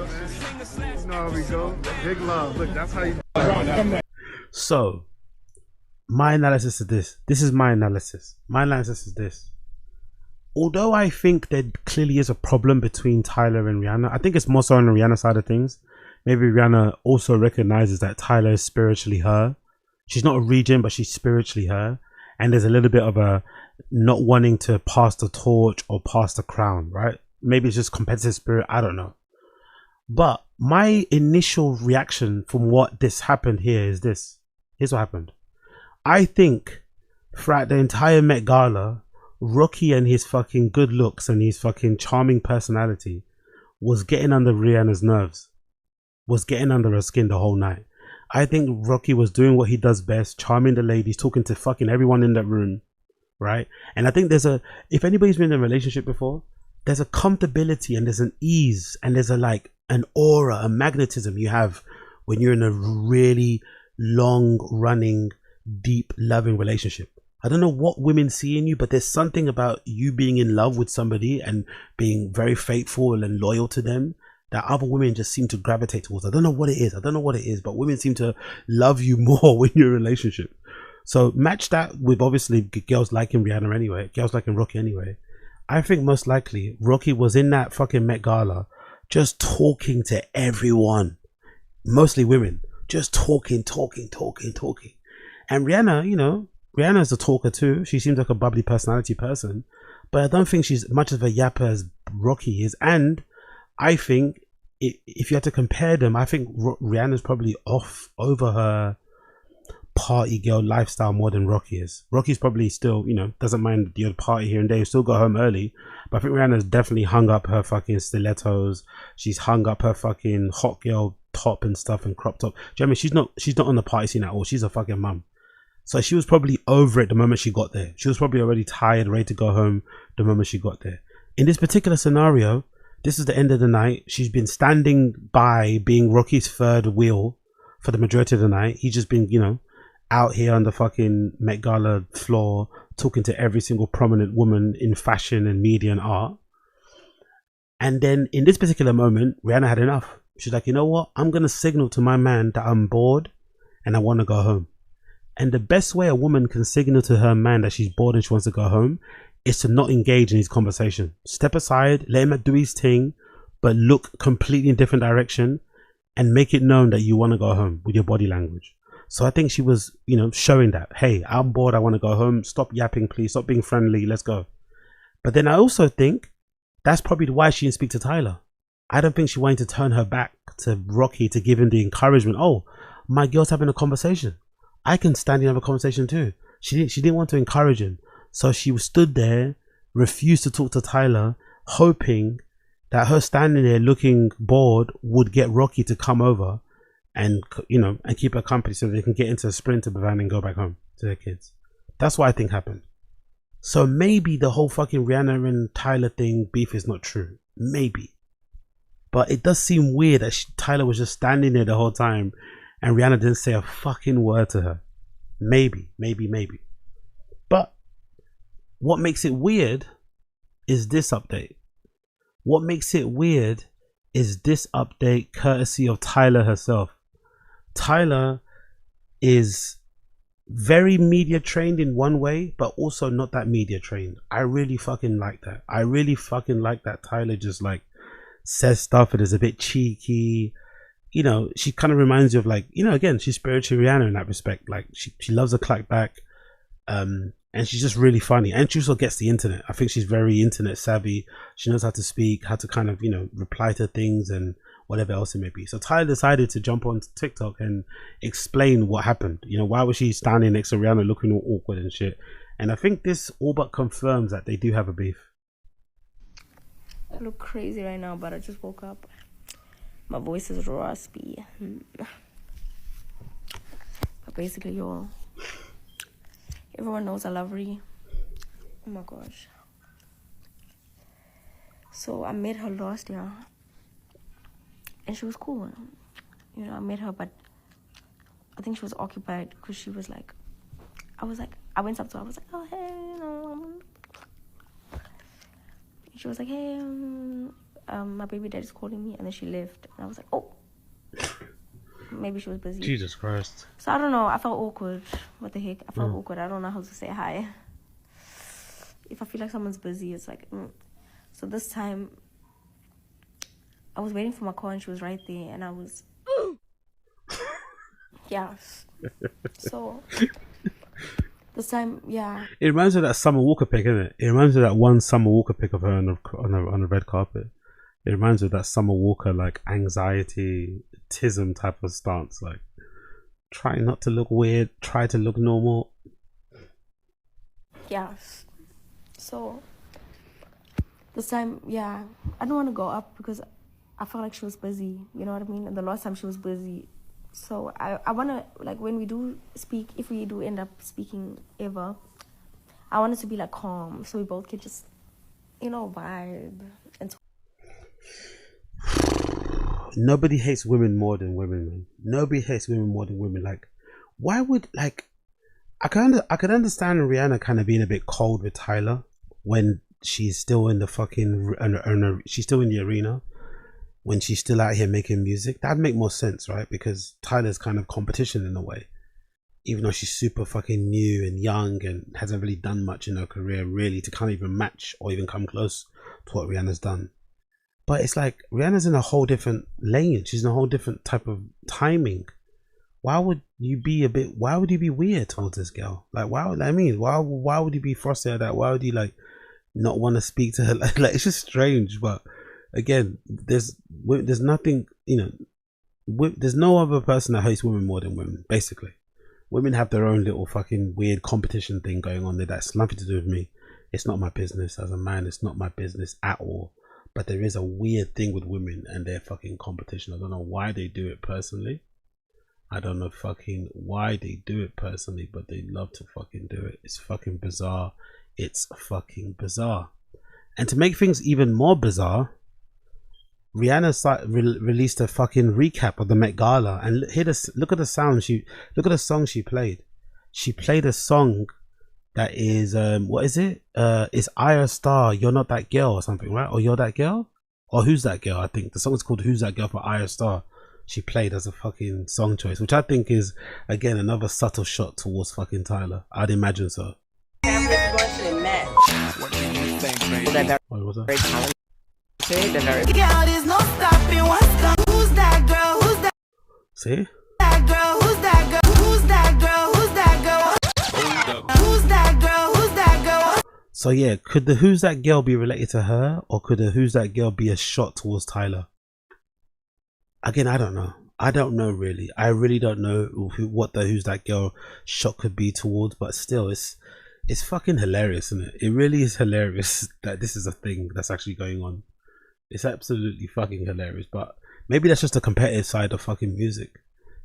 You know how we go. Big love. Look, that's how you do. So, my analysis is this. This is my analysis. My analysis is this. Although I think there clearly is a problem between Tyla and Rihanna, I think it's more so on the Rihanna side of things. Maybe Rihanna also recognizes that Tyla is spiritually her. She's not a regent, but she's spiritually her. And there's a little bit of a not wanting to pass the torch or pass the crown, right? Maybe it's just competitive spirit. I don't know. But my initial reaction from what this happened here is this. Here's what happened. I think throughout the entire Met Gala, Rocky and his fucking good looks and his fucking charming personality was getting under Rihanna's nerves, was getting under her skin the whole night. I think Rocky was doing what he does best, charming the ladies, talking to fucking everyone in that room, right? And I think if anybody's been in a relationship before, there's a comfortability and there's an ease and there's an aura, a magnetism you have when you're in a really long running, deep, loving relationship. I don't know what women see in you, but there's something about you being in love with somebody and being very faithful and loyal to them that other women just seem to gravitate towards. I don't know what it is. But women seem to love you more when you're in a relationship. So match that with obviously girls liking Rihanna anyway, girls liking Rocky anyway. I think most likely Rocky was in that fucking Met Gala just talking to everyone, mostly women, just talking. And Rihanna, you know, Rihanna's a talker too. She seems like a bubbly personality person, but I don't think she's much of a yapper as Rocky is. And I think if you had to compare them, I think Rihanna's probably over her party girl lifestyle more than Rocky is. Rocky's probably still, you know, doesn't mind the odd party here and there, still go home early, but I think Rihanna's definitely hung up her fucking stilettos. She's hung up her fucking hot girl top and stuff and crop top. Do you know what I mean? She's not on the party scene at all. She's a fucking mum. So she was probably over it the moment she got there. She was probably already tired, ready to go home the moment she got there. In this particular scenario, this is the end of the night. She's been standing by being Rocky's third wheel for the majority of the night. He's just been, you know, out here on the fucking Met Gala floor talking to every single prominent woman in fashion and media and art. And then in this particular moment, Rihanna had enough. She's like, you know what? I'm going to signal to my man that I'm bored and I want to go home. And the best way a woman can signal to her man that she's bored and she wants to go home is to not engage in his conversation. Step aside, let him do his thing, but look completely in a different direction and make it known that you want to go home with your body language. So I think she was, you know, showing that, hey, I'm bored, I want to go home. Stop yapping, please. Stop being friendly. Let's go. But then I also think that's probably why she didn't speak to Tyla. I don't think she wanted to turn her back to Rocky to give him the encouragement. Oh, my girl's having a conversation. I can stand and have a conversation too. She didn't want to encourage him. So she stood there, refused to talk to Tyla, hoping that her standing there looking bored would get Rocky to come over and, you know, and keep her company so they can get into a sprinter van and go back home to their kids. That's what I think happened. So maybe the whole fucking Rihanna and Tyla thing beef is not true. Maybe. But it does seem weird that Tyla was just standing there the whole time and Rihanna didn't say a fucking word to her. Maybe. But what makes it weird is this update. What makes it weird is this update courtesy of Tyla herself. Tyla is very media trained in one way, but also not that media trained. I really fucking like that. I really fucking like that Tyla just like says stuff that is a bit cheeky. You know, she kind of reminds you of like, you know, again, she's spiritual Rihanna in that respect. Like she loves a clackback, and she's just really funny. And she also gets the internet. I think she's very internet savvy. She knows how to speak, how to kind of, you know, reply to things and whatever else it may be. So Tyla decided to jump on TikTok and explain what happened. You know, why was she standing next to Rihanna looking all awkward and shit? And I think this all but confirms that they do have a beef. I look crazy right now, but I just woke up. My voice is raspy. But basically, y'all, everyone knows I love Rhi. Oh my gosh. So I met her last year. And she was cool. You know, I met her, but I think she was occupied because she was like, I went up to her, I was like, oh, hey, you know. She was like, hey, my baby daddy's calling me. And then she left. And I was like, oh. Maybe she was busy. Jesus Christ. So I don't know. I felt awkward. What the heck? I felt awkward. I don't know how to say hi. If I feel like someone's busy, it's like, So this time, I was waiting for my car and she was right there. And I was, yeah. So this time, yeah. It reminds me of that Summer Walker pic, isn't it? It reminds me of that one Summer Walker pic of her on the red carpet. It reminds me of that Summer Walker like anxiety-tism type of stance, like try not to look weird, try to look normal. Yeah. So this time, yeah, I don't want to go up because I felt like she was busy. You know what I mean? And the last time she was busy. So I want to, like, when we do speak, if we do end up speaking ever, I want it to be like calm so we both can just, you know, vibe and talk. Nobody hates women more than women, man. Nobody hates women more than women. Like, why would, like, I could understand Rihanna kind of being a bit cold with Tyla when she's still in the fucking she's still in the arena, when she's still out here making music. That'd make more sense, right? Because Tyla's kind of competition in a way, even though she's super fucking new and young and hasn't really done much in her career really to kind of even match or even come close to what Rihanna's done. But it's like Rihanna's in a whole different lane. She's in a whole different type of timing. Why would you be weird towards this girl? Like, why would you be frosty at that? Why would you like not want to speak to her? Like it's just strange. But again, there's nothing, there's no other person that hates women more than women, basically. Women have their own little fucking weird competition thing going on there that's nothing to do with me. It's not my business. As a man, it's not my business at all. But there is a weird thing with women and their fucking competition. I don't know why they do it personally. I don't know fucking why they do it personally, but they love to fucking do it. It's fucking bizarre. It's fucking bizarre. And to make things even more bizarre, Rihanna released a fucking recap of the Met Gala, and look at the song she played. She played a song that is what is it? It's Aya Star, You're Not That Girl or something, right? Or You're That Girl? Or Who's That Girl? I think the song is called Who's That Girl for Aya Star. She played as a fucking song choice, which I think is again another subtle shot towards fucking Tyla. I'd imagine so. What do you think, baby? What was that? Girl, there's no stopping. Who's that girl? Who's that? See? That girl? Who's that girl? Who's that girl? Who's that girl? Who's that girl? Who's that girl? So yeah, could the Who's That Girl be related to her, or could the Who's That Girl be a shot towards Tyla? Again, I don't know. I don't know really. I really don't know what the Who's That Girl shot could be towards, but still, it's fucking hilarious, isn't it? It really is hilarious that this is a thing that's actually going on. It's absolutely fucking hilarious, but maybe that's just the competitive side of fucking music.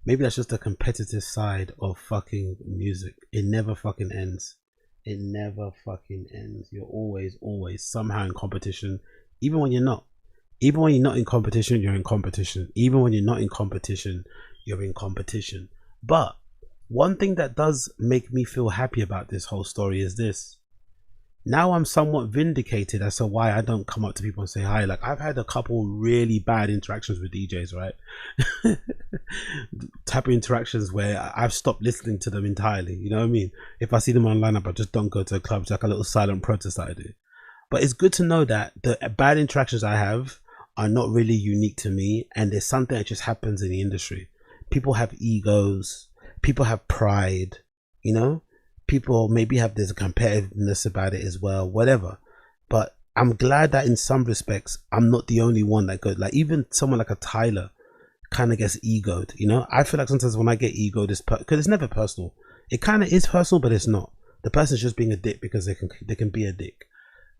Maybe that's just the competitive side of fucking music. It never fucking ends. It never fucking ends. You're always somehow in competition, even when you're not. Even when you're not in competition, you're in competition. Even when you're not in competition, you're in competition. But one thing that does make me feel happy about this whole story is this. Now I'm somewhat vindicated as to why I don't come up to people and say hi. Like, I've had a couple really bad interactions with DJs, right? Type of interactions where I've stopped listening to them entirely. You know what I mean? If I see them on lineup, I just don't go to a club. It's like a little silent protest that I do. But it's good to know that the bad interactions I have are not really unique to me, and there's something that just happens in the industry. People have egos, people have pride, people maybe have this competitiveness about it as well, whatever. But I'm glad that in some respects I'm not the only one that goes, like, even someone like a Tyla kind of gets egoed. I feel like sometimes when I get egoed, it's because it's never personal. It kind of is personal, but it's not. The person's just being a dick because they can be a dick.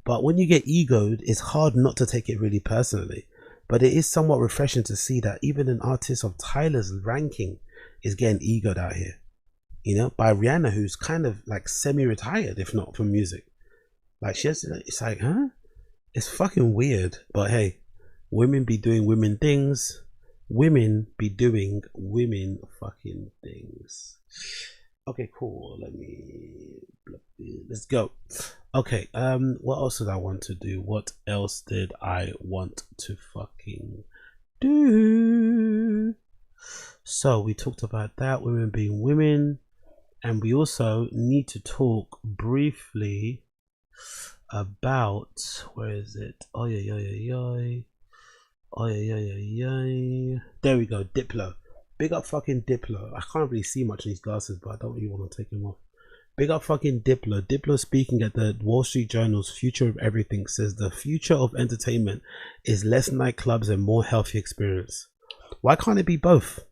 But when you get egoed, it's hard not to take it really personally. But it is somewhat refreshing to see that even an artist of Tyla's ranking is getting egoed out here, by Rihanna, who's kind of like semi-retired, if not from music. Like, it's like, huh? It's fucking weird. But hey, women be doing women things. Women be doing women fucking things. Okay, cool. Let's go. Okay, what else did I want to do? What else did I want to fucking do? So we talked about that, women being women, and we also need to talk briefly about, where is it? Oh yeah. There we go, Diplo. Big up fucking Diplo. I can't really see much in these glasses, but I don't really want to take them off. Big up fucking Diplo. Diplo, speaking at the Wall Street Journal's Future of Everything, says the future of entertainment is less nightclubs and more healthy experience. Why can't it be both?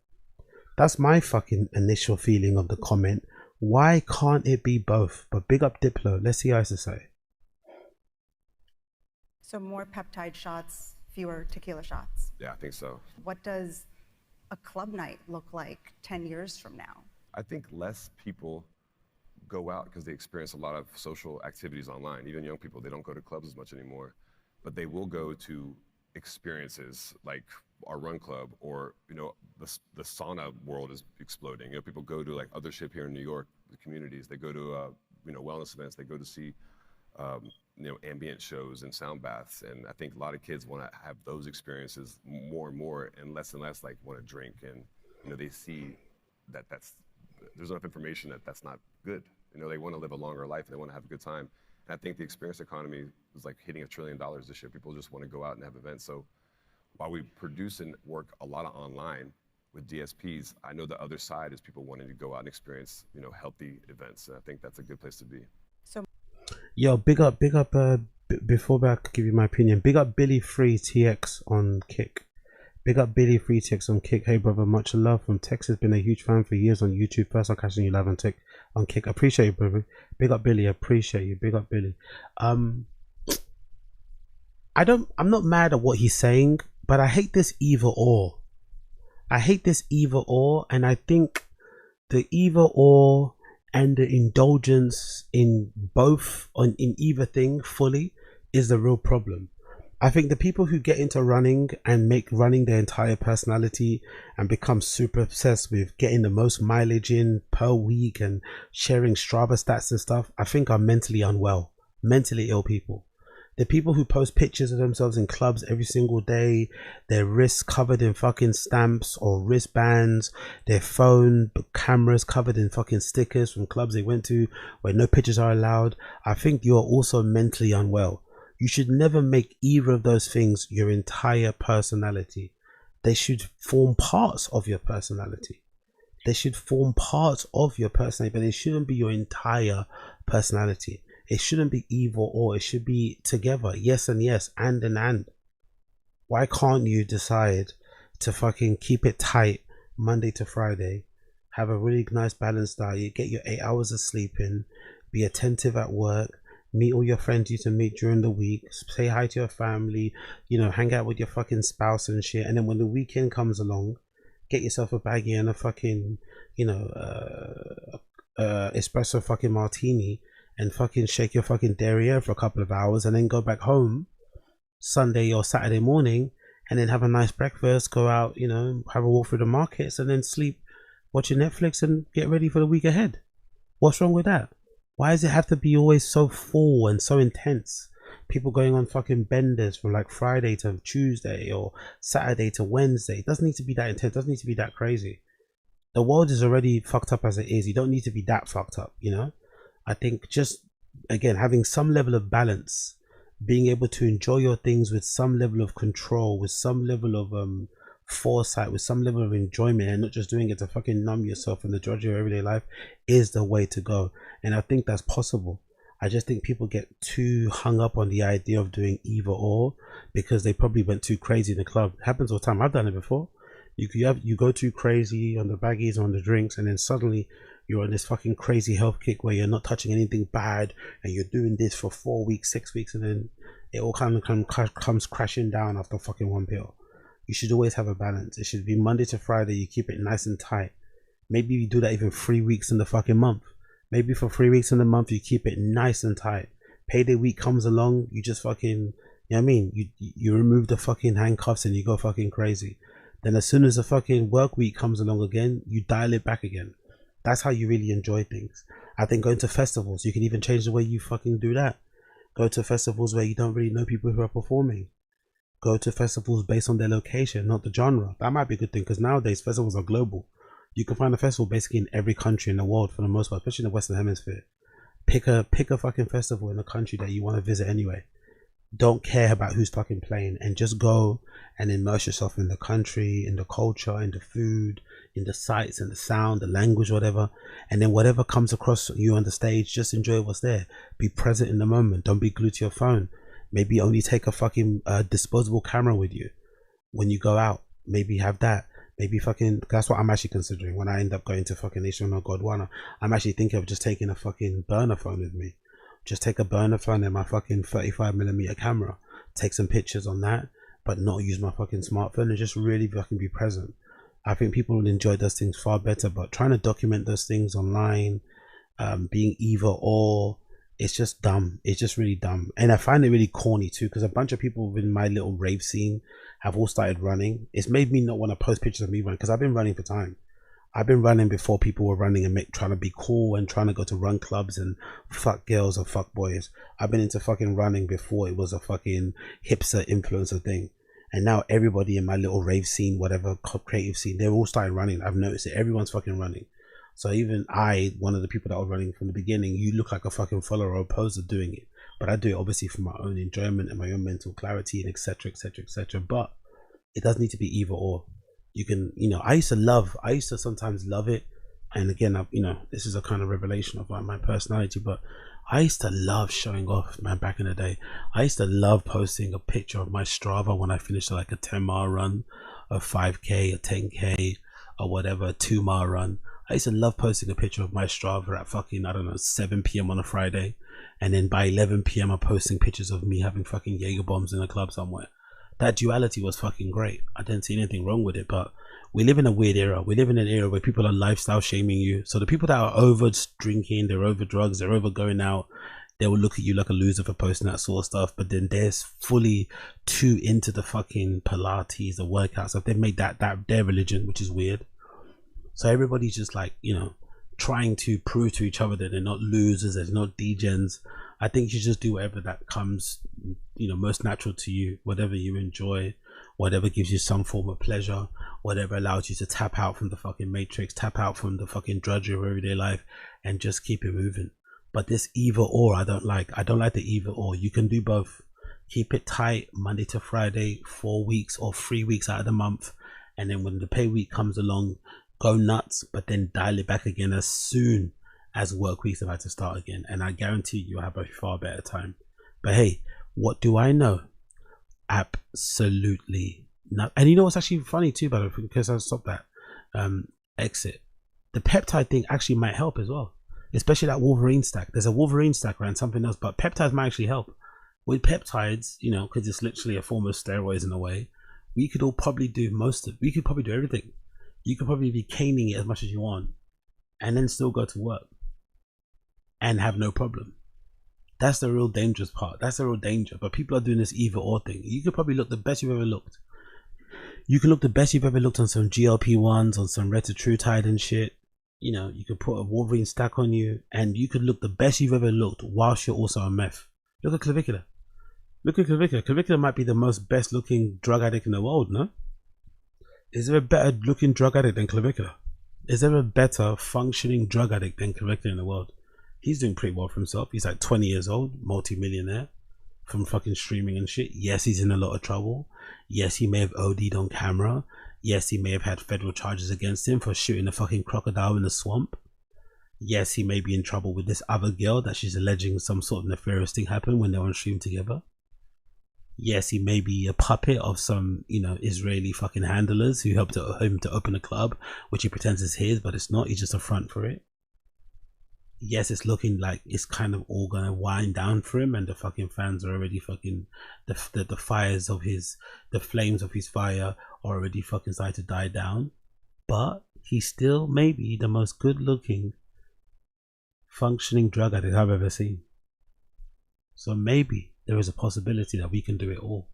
That's my fucking initial feeling of the comment. Why can't it be both? But big up Diplo. Let's see how it's to say. So more peptide shots, fewer tequila shots. Yeah, I think so. What does a club night look like 10 years from now? I think less people go out because they experience a lot of social activities online. Even young people, they don't go to clubs as much anymore, but they will go to experiences like our run club, or the sauna world is exploding. People go to like other shit here in New York, the communities. They go to wellness events. They go to see ambient shows and sound baths. And I think a lot of kids want to have those experiences more and more, and less like want to drink. And they see that there's enough information that's not good. They want to live a longer life and they want to have a good time. And I think the experience economy is like hitting $1 trillion this year. People just want to go out and have events. So while we produce and work a lot of online with DSPs, I know the other side is people wanting to go out and experience, healthy events. And I think that's a good place to be. Yo, big up, before I give you my opinion, big up Billy Free TX on Kick. Big up Billy Free TX on Kick. Hey brother, much love from Texas. Been a huge fan for years on YouTube. First I'm catching you live on Kick. Appreciate you, brother. Big up Billy, appreciate you. Big up Billy. I'm not mad at what he's saying, but I hate this either or. I hate this either or, and I think the either or and the indulgence in both, in either thing fully, is the real problem. I think the people who get into running and make running their entire personality and become super obsessed with getting the most mileage in per week and sharing Strava stats and stuff, I think are mentally unwell, mentally ill people. The people who post pictures of themselves in clubs every single day, their wrists covered in fucking stamps or wristbands, their phone cameras covered in fucking stickers from clubs they went to where no pictures are allowed, I think you're also mentally unwell. You should never make either of those things your entire personality. They should form parts of your personality. They should form parts of your personality, but they shouldn't be your entire personality. It shouldn't be either or. It should be together. Yes and yes, and. Why can't you decide to fucking keep it tight Monday to Friday, have a really nice balanced diet, get your 8 hours of sleep in, be attentive at work, meet all your friends you used to meet during the week, say hi to your family, hang out with your fucking spouse and shit, and then when the weekend comes along, get yourself a baggie and a fucking, espresso fucking martini, and fucking shake your fucking derriere for a couple of hours, and then go back home Sunday or Saturday morning, and then have a nice breakfast, go out, have a walk through the markets, and then sleep, watch your Netflix, and get ready for the week ahead. What's wrong with that? Why does it have to be always so full and so intense? People going on fucking benders from like Friday to Tuesday or Saturday to Wednesday. It doesn't need to be that intense. It doesn't need to be that crazy. The world is already fucked up as it is. You don't need to be that fucked up, I think just, again, having some level of balance, being able to enjoy your things with some level of control, with some level of foresight, with some level of enjoyment, and not just doing it to fucking numb yourself from the drudge of your everyday life, is the way to go. And I think that's possible. I just think people get too hung up on the idea of doing either or because they probably went too crazy in the club. It happens all the time. I've done it before. You go too crazy on the baggies or on the drinks, and then suddenly you're on this fucking crazy health kick where you're not touching anything bad, and you're doing this for 4 weeks, 6 weeks, and then it all kind of comes crashing down after fucking one pill. You should always have a balance. It should be Monday to Friday. You keep it nice and tight. Maybe you do that even 3 weeks in the fucking month. Maybe for 3 weeks in the month you keep it nice and tight. Payday week comes along, you just fucking, you remove the fucking handcuffs and you go fucking crazy. Then as soon as the fucking work week comes along again, you dial it back again. That's how you really enjoy things. I think going to festivals, you can even change the way you fucking do that. Go to festivals where you don't really know people who are performing. Go to festivals based on their location, not the genre. That might be a good thing because nowadays festivals are global. You can find a festival basically in every country in the world for the most part, especially in the Western Hemisphere. Pick a fucking festival in a country that you want to visit anyway. Don't care about who's fucking playing, and just go and immerse yourself in the country, in the culture, in the food, in the sights and the sound, the language, whatever. And then whatever comes across you on the stage, just enjoy what's there. Be present in the moment. Don't be glued to your phone. Maybe only take a fucking disposable camera with you when you go out. Maybe have that. Maybe fucking, that's what I'm actually considering when I end up going to fucking Nation or Godwana. I'm actually thinking of just taking a fucking burner phone with me. Just take a burner phone and my fucking 35mm camera. Take some pictures on that, but not use my fucking smartphone, and just really fucking be present. I think people will enjoy those things far better, but trying to document those things online, being either or, it's just dumb. It's just really dumb. And I find it really corny too, because a bunch of people within my little rave scene have all started running. It's made me not want to post pictures of me running, because I've been running for time. I've been running before people were running and trying to be cool and trying to go to run clubs and fuck girls or fuck boys. I've been into fucking running before it was a fucking hipster influencer thing. And now everybody in my little rave scene, whatever creative scene, they're all starting running. I've noticed it. Everyone's fucking running. So even I, one of the people that was running from the beginning, you look like a fucking follower or opposer doing it. But I do it obviously for my own enjoyment and my own mental clarity and etc, etc, etc. But it does need to be either or. You can, you know, I used to sometimes love it. And again, you know, this is a kind of revelation of my personality, but I used to love showing off, man, back in the day. I used to love posting a picture of my Strava when I finished like a 10-mile run, a 5K, a 10K, or whatever, a 2-mile run. I used to love posting a picture of my Strava at fucking, I don't know, 7 p.m. on a Friday. And then by 11 p.m. I'm posting pictures of me having fucking Jaeger bombs in a club somewhere. That duality was fucking great. I didn't see anything wrong with it, but we live in a weird era. We live in an era where people are lifestyle shaming you. So the people that are over drinking, they're over drugs, they're over going out, they will look at you like a loser for posting that sort of stuff. But then they're fully too into the fucking Pilates, the workout stuff. They've made that their religion, which is weird. So everybody's just like, you know, trying to prove to each other that they're not losers, they're not degens. I think you just do whatever that comes, you know, most natural to you, whatever you enjoy, whatever gives you some form of pleasure, whatever allows you to tap out from the fucking matrix, tap out from the fucking drudgery of everyday life, and just keep it moving. But this either or, I don't like the either or. You can do both. Keep it tight Monday to Friday, 4 weeks or 3 weeks out of the month, and then when the pay week comes along, go nuts, but then dial it back again as soon as work weeks about to start again, and I guarantee you'll have a far better time. But hey, what do I know? Absolutely not. And you know what's actually funny too, by the way, because I stopped that exit, the peptide thing actually might help as well, especially that Wolverine stack. There's a Wolverine stack around something else, but peptides might actually help. With peptides, you know, because it's literally a form of steroids in a way, we could all probably do we could probably do everything. You could probably be caning it as much as you want and then still go to work and have no problem. That's the real dangerous part. That's the real danger. But people are doing this either or thing. You could probably look the best you've ever looked. You can look the best you've ever looked on some GLP-1s, on some retatrutide and shit. You know, you could put a Wolverine stack on you and you could look the best you've ever looked whilst you're also on meth. Look at Clavicular. Look at Clavicular. Clavicular might be the most best looking drug addict in the world, no? Is there a better looking drug addict than Clavicular? Is there a better functioning drug addict than Clavicular in the world? He's doing pretty well for himself. He's like 20 years old, multi-millionaire from fucking streaming and shit. Yes, he's in a lot of trouble. Yes, he may have OD'd on camera. Yes, he may have had federal charges against him for shooting a fucking crocodile in the swamp. Yes, he may be in trouble with this other girl that she's alleging some sort of nefarious thing happened when they're on stream together. Yes, he may be a puppet of some, you know, Israeli fucking handlers who helped him to open a club, which he pretends is his, but it's not. He's just a front for it. Yes, it's looking like it's kind of all gonna wind down for him, and the fucking fans are already fucking the fires of the flames of his fire are already fucking starting to die down. But he's still maybe the most good-looking functioning drug addict I've ever seen. So maybe there is a possibility that we can do it all.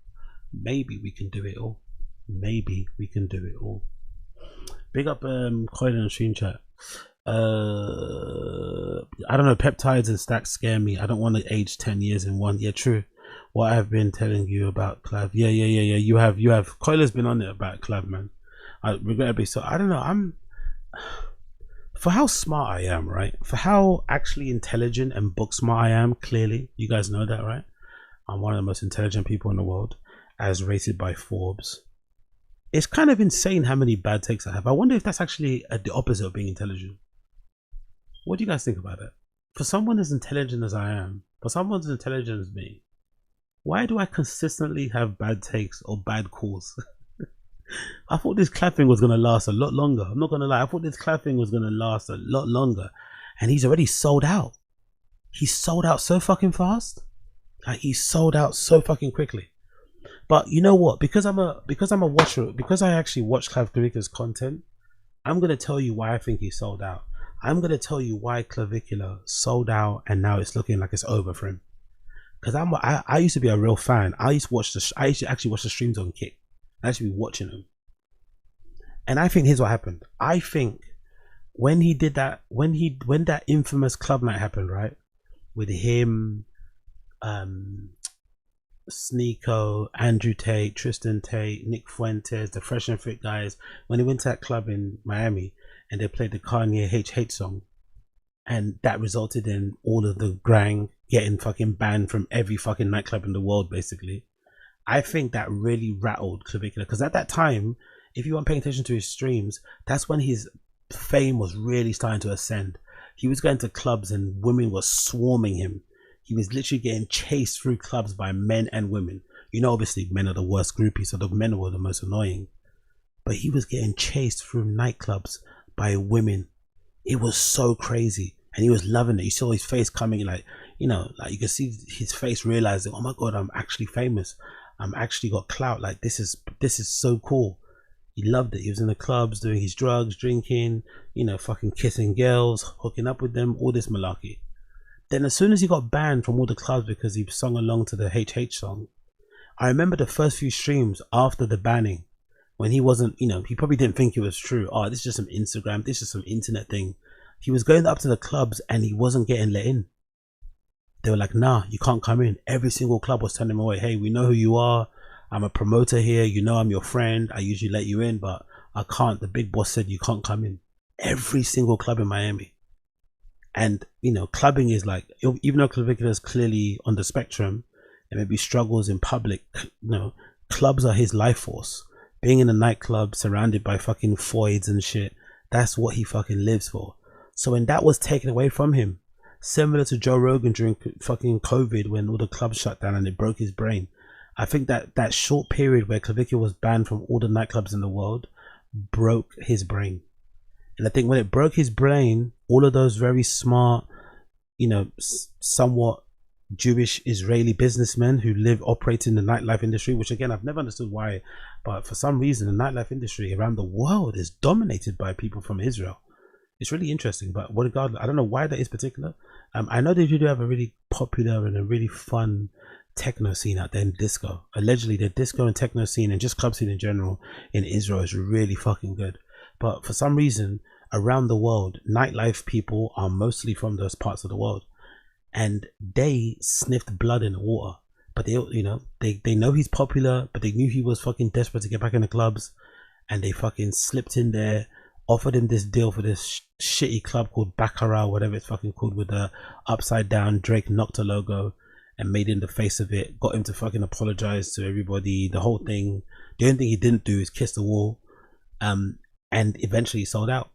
Maybe we can do it all. Maybe we can do it all. Big up Coil and stream chat. I don't know, peptides and stacks scare me. I don't want to age 10 years in one. Yeah, true. What I've been telling you about Clav. Yeah. You have. Coiler's been on it about Clav, man. Regrettably so. I don't know. For how smart I am, right? For how actually intelligent and book smart I am, clearly. You guys know that, right? I'm one of the most intelligent people in the world, as rated by Forbes. It's kind of insane how many bad takes I have. I wonder if that's actually the opposite of being intelligent. What do you guys think about it? For someone as intelligent as I am, for someone as intelligent as me, why do I consistently have bad takes or bad calls? I thought this clapping was going to last a lot longer. I'm not going to lie. I thought this clapping was going to last a lot longer. And he's already sold out. He's sold out so fucking fast. Like, he's sold out so fucking quickly. But you know what? Because I'm a watcher, because I actually watch Clavicula's content, I'm going to tell you why I think he sold out. I'm going to tell you why Clavicular sold out and now it's looking like it's over for him. Because I used to be a real fan. I used to actually watch the streams on Kick. I used to be watching them. And I think here's what happened. I think when he did that, when that infamous club night happened, right, with him, Sneako, Andrew Tate, Tristan Tate, Nick Fuentes, the Fresh and Fit guys, when he went to that club in Miami and they played the Kanye HH song, and that resulted in all of the gang getting fucking banned from every fucking nightclub in the world, basically. I think that really rattled Clavicular, because at that time, if you weren't paying attention to his streams, that's when his fame was really starting to ascend. He was going to clubs and women were swarming him. He was literally getting chased through clubs by men and women. You know, obviously men are the worst groupies, so the men were the most annoying. But he was getting chased through nightclubs by women. It was so crazy, and he was loving it. You saw his face coming, like, you know, like you could see his face realizing, oh my god, I'm actually famous. I'm actually got clout. Like this is so cool. He loved it. He was in the clubs doing his drugs, drinking, you know, fucking kissing girls, hooking up with them, all this malarkey. Then as soon as he got banned from all the clubs because he sung along to the HH song, I remember the first few streams after the banning, when he wasn't, you know, he probably didn't think it was true. Oh, this is just some Instagram, this is some internet thing. He was going up to the clubs and he wasn't getting let in. They were like, nah, you can't come in. Every single club was telling him away. Hey, we know who you are. I'm a promoter here. You know I'm your friend. I usually let you in, but I can't. The big boss said you can't come in. Every single club in Miami. And, you know, clubbing is like, even though Clavicular is clearly on the spectrum and maybe struggles in public, you know, clubs are his life force. Being in a nightclub surrounded by fucking foids and shit, that's what he fucking lives for. So when that was taken away from him, similar to Joe Rogan during fucking COVID when all the clubs shut down and it broke his brain, I think that short period where Clavicular was banned from all the nightclubs in the world broke his brain. And I think when it broke his brain, all of those very smart, you know, somewhat Jewish Israeli businessmen who operate in the nightlife industry, which again, I've never understood why, but for some reason, the nightlife industry around the world is dominated by people from Israel. It's really interesting, but regardless, I don't know why that is particular. I know they do have a really popular and a really fun techno scene out there in disco. Allegedly, the disco and techno scene and just club scene in general in Israel is really fucking good. But for some reason, around the world, nightlife people are mostly from those parts of the world, and they sniffed blood in the water. But they, you know, they know he's popular, but they knew he was fucking desperate to get back in the clubs, and they fucking slipped in there, offered him this deal for this shitty club called Baccarat, whatever it's fucking called, with the upside down Drake Nocta logo, and made him the face of it, got him to fucking apologize to everybody, the whole thing. The only thing he didn't do is kiss the wall, and eventually he sold out.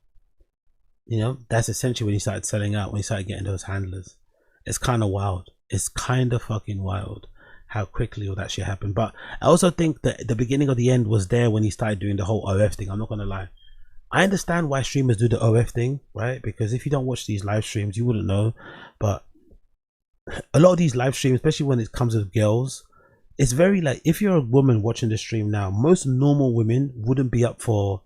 You know, that's essentially when he started selling out, when he started getting those handlers. It's kind of wild. It's kind of fucking wild how quickly all that shit happened. But I also think that the beginning of the end was there when he started doing the whole OF thing. I'm not gonna lie. I understand why streamers do the OF thing, right? Because if you don't watch these live streams, you wouldn't know. But a lot of these live streams, especially when it comes with girls, it's very like, if you're a woman watching the stream now, most normal women wouldn't be up for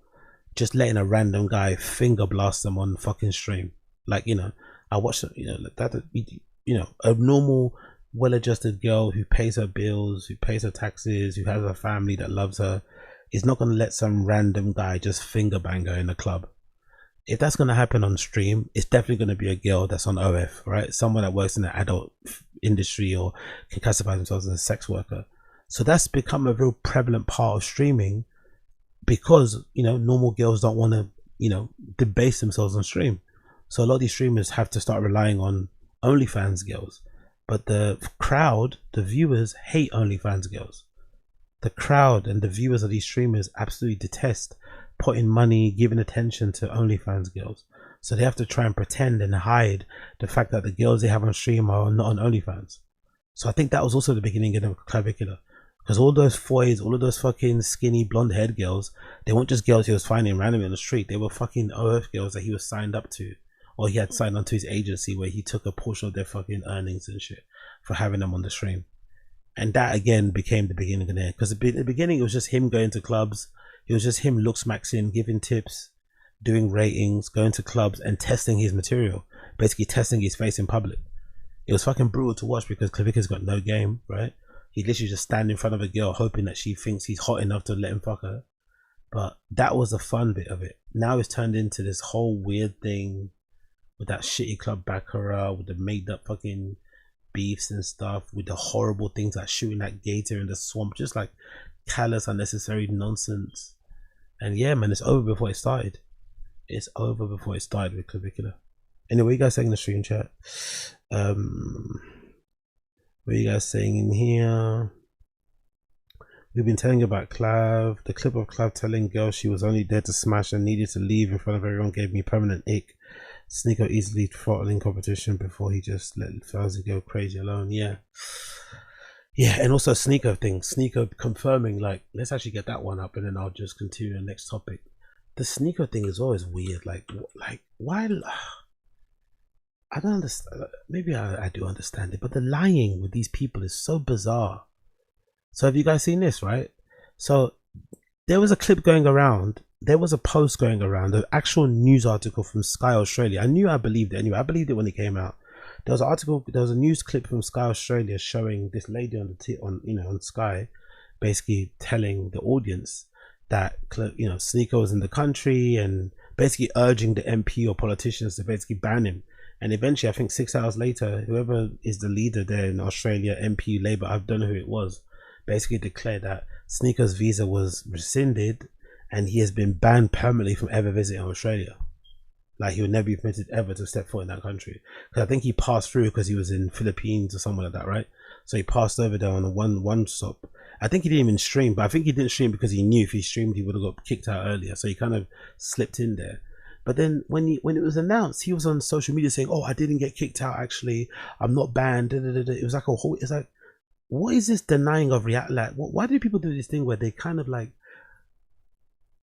just letting a random guy finger blast them on fucking stream. Like, you know, I watched, you know, that, you know, a normal, well-adjusted girl who pays her bills, who pays her taxes, who has a family that loves her, is not going to let some random guy just finger bang her in the club. If that's going to happen on stream, it's definitely going to be a girl that's on OF, right? Someone that works in the adult industry or can classify themselves as a sex worker. So that's become a real prevalent part of streaming, because, you know, normal girls don't want to, you know, debase themselves on stream. So a lot of these streamers have to start relying on OnlyFans girls. But the crowd, the viewers, hate OnlyFans girls. The crowd and the viewers of these streamers absolutely detest putting money, giving attention to OnlyFans girls. So they have to try and pretend and hide the fact that the girls they have on stream are not on OnlyFans. So I think that was also the beginning of the Clavicular. Because all those foys, all of those fucking skinny blonde haired girls, they weren't just girls he was finding randomly on the street. They were fucking OF girls that he was signed up to, or he had signed onto his agency, where he took a portion of their fucking earnings and shit for having them on the stream. And that again became the beginning of there. Because at the beginning it was just him going to clubs. It was just him looksmaxing, giving tips, doing ratings, going to clubs and testing his material. Basically testing his face in public. It was fucking brutal to watch because Clavicula's got no game, right? He literally just stand in front of a girl hoping that she thinks he's hot enough to let him fuck her. But that was the fun bit of it. Now it's turned into this whole weird thing with that shitty club baccarat, with the made up fucking beefs and stuff, with the horrible things like shooting that gator in the swamp, just like callous, unnecessary nonsense. And yeah, man, it's over before it started. It's over before it started with Clavicular. Anyway, you guys saying in the stream chat? What are you guys saying in here? We've been telling you about Clav. The clip of Clav telling girls she was only there to smash and needed to leave in front of everyone gave me permanent ick. Sneako easily throttling competition before he just let Fauzi go crazy alone. Yeah. Yeah, and also Sneako thing. Sneako confirming, like, let's actually get that one up and then I'll just continue the next topic. The Sneako thing is always weird. Like why? I don't understand. Maybe I do understand it, but the lying with these people is so bizarre. So have you guys seen this, right? So there was a clip going around. There was a post going around, an actual news article from Sky Australia. I believed it anyway. I believed it when it came out. There was an article, there was a news clip from Sky Australia showing this lady on Sky, basically telling the audience that, you know, Sneako was in the country and basically urging the MP or politicians to basically ban him. And eventually, I think 6 hours later, whoever is the leader there in Australia, MP, Labour, I don't know who it was, basically declared that Sneako's visa was rescinded and he has been banned permanently from ever visiting Australia. Like, he would never be permitted ever to step foot in that country. Because I think he passed through because he was in Philippines or somewhere like that, right? So he passed over there on a one stop. I think he didn't even stream, but I think he didn't stream because he knew if he streamed, he would have got kicked out earlier. So he kind of slipped in there. But then when it was announced, he was on social media saying, "Oh, I didn't get kicked out. Actually, I'm not banned." It was like a whole. It's like, what is this denying of reality? Like, why do people do this thing where they kind of like?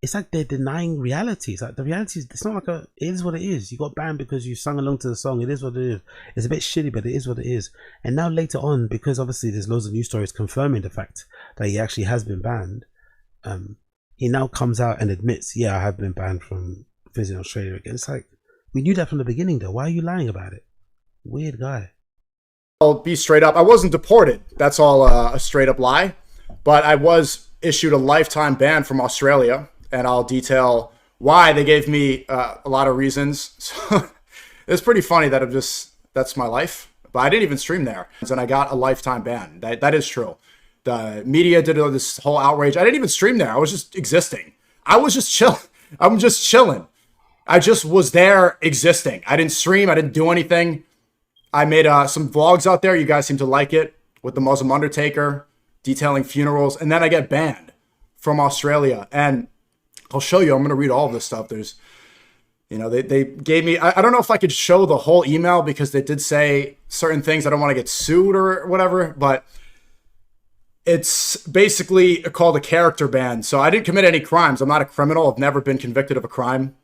It's like they're denying reality. It's like the reality is. It's not like it is what it is. You got banned because you sung along to the song. It is what it is. It's a bit shitty, but it is what it is. And now later on, because obviously there's loads of news stories confirming the fact that he actually has been banned. He now comes out and admits, "Yeah, I have been banned from visiting Australia again." It's like, we knew that from the beginning though. Why are you lying about it? Weird guy. I'll be straight up. I wasn't deported. That's all a straight up lie. But I was issued a lifetime ban from Australia, and I'll detail why. They gave me a lot of reasons. So it's pretty funny that that's my life. But I didn't even stream there. And I got a lifetime ban. That is true. The media did this whole outrage. I didn't even stream there. I was just existing. I was just chill. I'm just chilling. I just was there existing. I didn't stream. I didn't do anything. I made some vlogs out there. You guys seem to like it, with the Muslim Undertaker, detailing funerals. And then I get banned from Australia. And I'll show you. I'm going to read all of this stuff. There's, you know, they gave me, I don't know if I could show the whole email because they did say certain things. I don't want to get sued or whatever, but it's basically called a character ban. So I didn't commit any crimes. I'm not a criminal. I've never been convicted of a crime.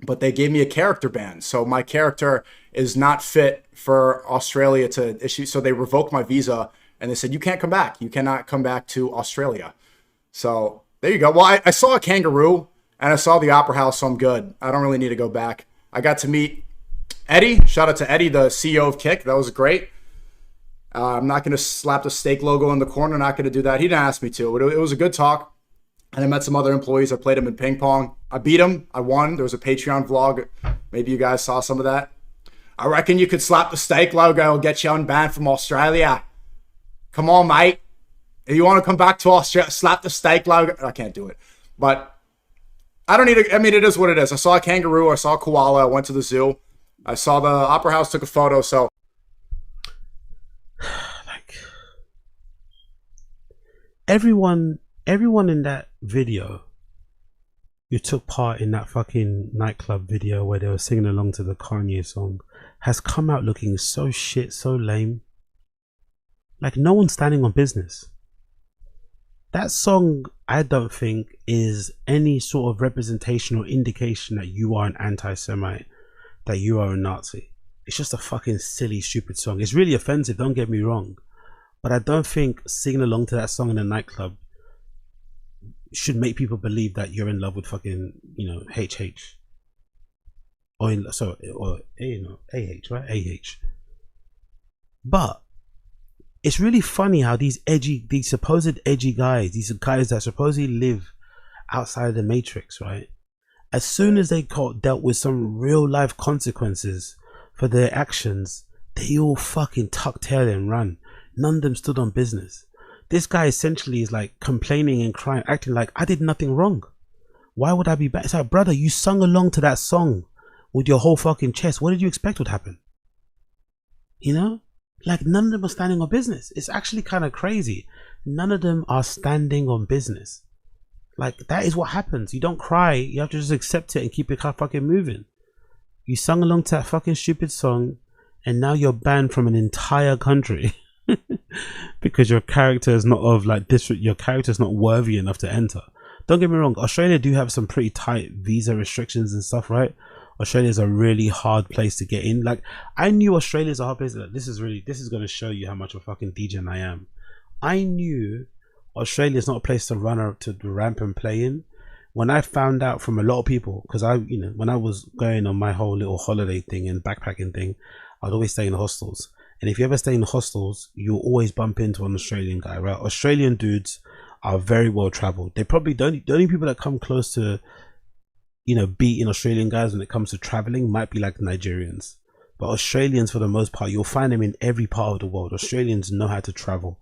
But they gave me a character ban. So my character is not fit for Australia to issue. So they revoked my visa and they said, "You can't come back. You cannot come back to Australia." So there you go. Well, I saw a kangaroo and I saw the Opera House, so I'm good. I don't really need to go back. I got to meet Eddie. Shout out to Eddie, the CEO of Kick. That was great. I'm not going to slap the steak logo in the corner. Not going to do that. He didn't ask me to. But it was a good talk. And I met some other employees. I played them in ping pong. I beat them. I won. There was a Patreon vlog. Maybe you guys saw some of that. I reckon you could slap the steak logo and get you unbanned from Australia. Come on, mate. If you want to come back to Australia, slap the steak logo. I can't do it. But I don't need to. I mean, it is what it is. I saw a kangaroo. I saw a koala. I went to the zoo. I saw the Opera House, took a photo. So, like, everyone in that video who took part in that fucking nightclub video where they were singing along to the Kanye song has come out looking so shit, so lame. Like, no one's standing on business. That song, I don't think, is any sort of representation or indication that you are an anti-Semite, that you are a Nazi. It's just a fucking silly, stupid song. It's really offensive, don't get me wrong. But I don't think singing along to that song in a nightclub should make people believe that you're in love with fucking, you know, HH. Or AH, right? AH. But it's really funny how these supposed edgy guys, these guys that supposedly live outside of the matrix, right? As soon as they got dealt with some real life consequences for their actions, they all fucking tucked tail and run. None of them stood on business. This guy essentially is like complaining and crying, acting like I did nothing wrong. Why would I be bad? It's like, brother, you sung along to that song with your whole fucking chest. What did you expect would happen? You know? Like, none of them are standing on business. It's actually kind of crazy. None of them are standing on business. Like, that is what happens. You don't cry. You have to just accept it and keep it fucking moving. You sung along to that fucking stupid song, and now you're banned from an entire country because your character is not of like this. Your character is not worthy enough to enter. Don't get me wrong. Australia do have some pretty tight visa restrictions and stuff, right? Australia is a really hard place to get in. Like, I knew Australia is a hard place. Like, this is going to show you how much of a fucking DJ I am. I knew Australia is not a place to run up to the ramp and play in. When I found out from a lot of people, because when I was going on my whole little holiday thing and backpacking thing, I'd always stay in hostels. And if you ever stay in hostels, you'll always bump into an Australian guy, right? Australian dudes are very well traveled. They probably don't. The only people that come close to, beating Australian guys when it comes to traveling might be like Nigerians. But Australians, for the most part, you'll find them in every part of the world. Australians know how to travel.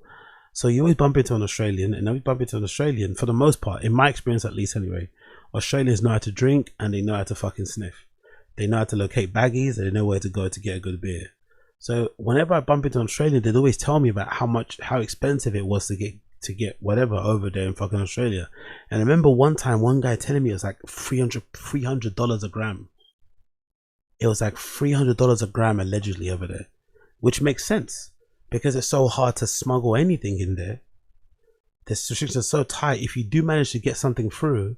So you always bump into an Australian, and always bump into an Australian, for the most part, in my experience at least anyway. Australians know how to drink, and they know how to fucking sniff. They know how to locate baggies, and they know where to go to get a good beer. So whenever I bump into an Australian, they'd always tell me about how expensive it was to get whatever over there in fucking Australia. And I remember one time, one guy telling me it was like $300 a gram. It was like $300 a gram allegedly over there, which makes sense because it's so hard to smuggle anything in there. The restrictions are so tight. If you do manage to get something through,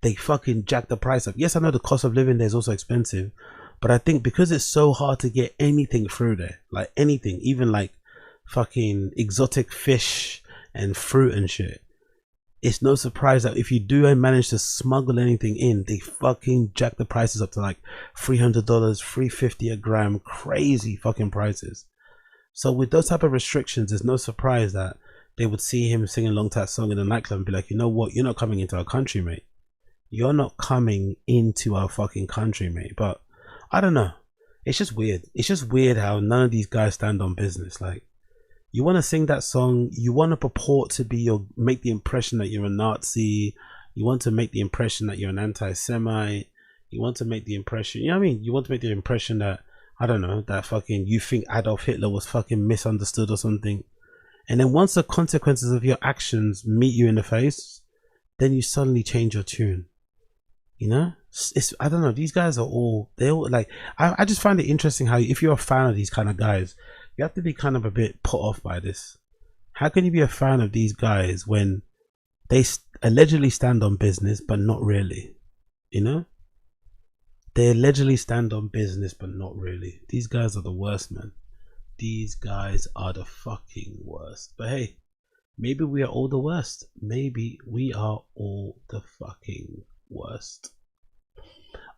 they fucking jack the price up. Yes, I know the cost of living there is also expensive, but I think because it's so hard to get anything through there, like anything, even like fucking exotic fish and fruit and shit, it's no surprise that if you do manage to smuggle anything in, they fucking jack the prices up to like $300, $350 a gram, crazy fucking prices. So with those type of restrictions, it's no surprise that they would see him singing along to that song in the nightclub and be like, you know what, you're not coming into our country, mate. You're not coming into our fucking country, mate. But I don't know. It's just weird. It's just weird how none of these guys stand on business. Like, you want to sing that song, you want to purport to be make the impression that you're a Nazi, you want to make the impression that you're an anti-Semite, you want to make the impression, you know what I mean? You want to make the impression that, I don't know, that fucking you think Adolf Hitler was fucking misunderstood or something. And then once the consequences of your actions meet you in the face, then you suddenly change your tune. You know? It's I don't know, these guys are all, they're all like, I just find it interesting how if you're a fan of these kind of guys, you have to be kind of a bit put off by this. How can you be a fan of these guys when they allegedly stand on business but not really? You know? They allegedly stand on business but not really. These guys are the worst, man. These guys are the fucking worst. But hey, maybe we are all the worst. Maybe we are all the fucking worst.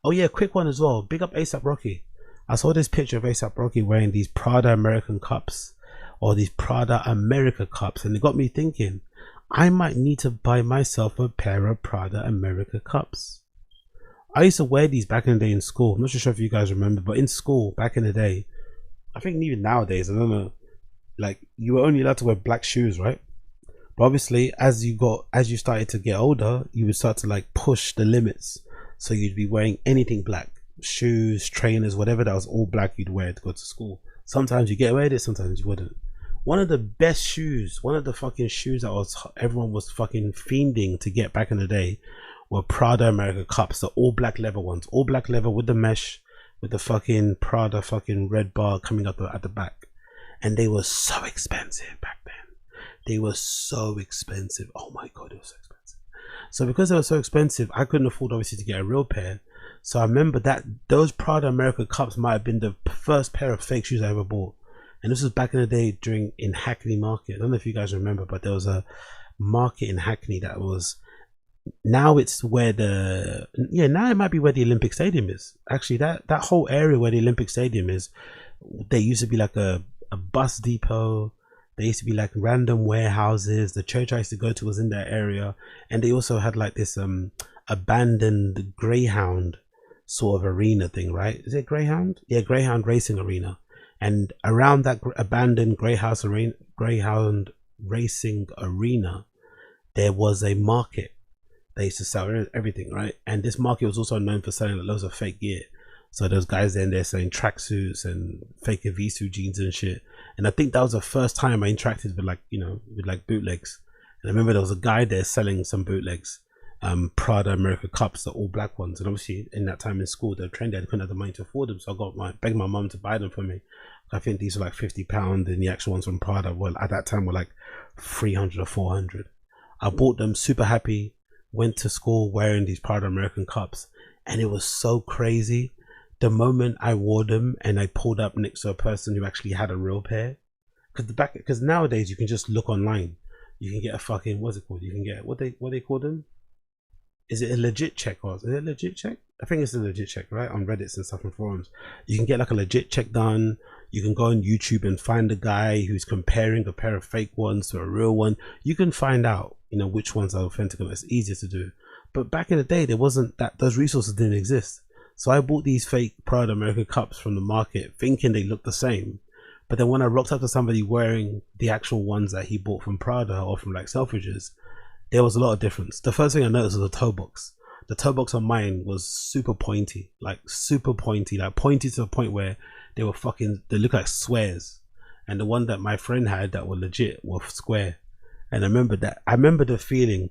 Oh yeah, quick one as well. Big up ASAP Rocky. I saw this picture of ASAP Rocky wearing these Prada American Cups, or these Prada America Cups, and it got me thinking, I might need to buy myself a pair of Prada America Cups. I used to wear these back in the day in school. I'm not sure if you guys remember, but in school back in the day, I think even nowadays, I don't know, like you were only allowed to wear black shoes, right? But obviously, as you started to get older, you would start to like push the limits. So you'd be wearing anything black. Shoes, trainers, whatever that was all black, you'd wear to go to school. Sometimes you get away with it, sometimes you wouldn't. One of the best shoes, one of the fucking shoes that everyone was fucking fiending to get back in the day were Prada America Cups, the all black leather ones. All black leather with the mesh, with the fucking Prada fucking red bar coming up at the back. And they were so expensive back then. They were so expensive. Oh my god, they were so expensive. So because they were so expensive, I couldn't afford obviously to get a real pair. So I remember that those Prada America Cups might have been the first pair of fake shoes I ever bought. And this was back in the day in Hackney Market. I don't know if you guys remember, but there was a market in Hackney that was, now it's where now it might be where the Olympic Stadium is. Actually, that whole area where the Olympic Stadium is, there used to be like a bus depot. There used to be like random warehouses. The church I used to go to was in that area, and they also had like this abandoned Greyhound sort of arena thing, right? Is it Greyhound? Yeah, Greyhound racing arena. And around that abandoned Greyhound racing arena, there was a market. They used to sell everything, right? And this market was also known for selling loads of fake gear. So those guys in there selling tracksuits and fake V-suit jeans and shit. And I think that was the first time I interacted with like bootlegs. And I remember there was a guy there selling some bootlegs, Prada America Cups, the all black ones. And obviously in that time in school, they were trendy. I couldn't have the money to afford them, so I begged my mum to buy them for me. I think these were like £50, and the actual ones from Prada, well, at that time were like 300 or 400. I bought them, super happy. Went to school wearing these Prada American Cups, and it was so crazy. The moment I wore them and I pulled up next to a person who actually had a real pair, because nowadays you can just look online. You can get a fucking, what's it called? You can get what they call them? Is it a legit check, or is it a legit check? I think it's a legit check, right? On Reddit and stuff and forums, you can get like a legit check done. You can go on YouTube and find a guy who's comparing a pair of fake ones to a real one. You can find out, you know, which ones are authentic, and it's easier to do. But back in the day, there wasn't that; those resources didn't exist. So I bought these fake Prada America Cups from the market, thinking they looked the same. But then when I rocked up to somebody wearing the actual ones that he bought from Prada or from like Selfridges, there was a lot of difference. The first thing I noticed was the toe box. The toe box on mine was super pointy, like pointy to the point where they look like squares. And the one that my friend had that were legit were square. And I remember the feeling.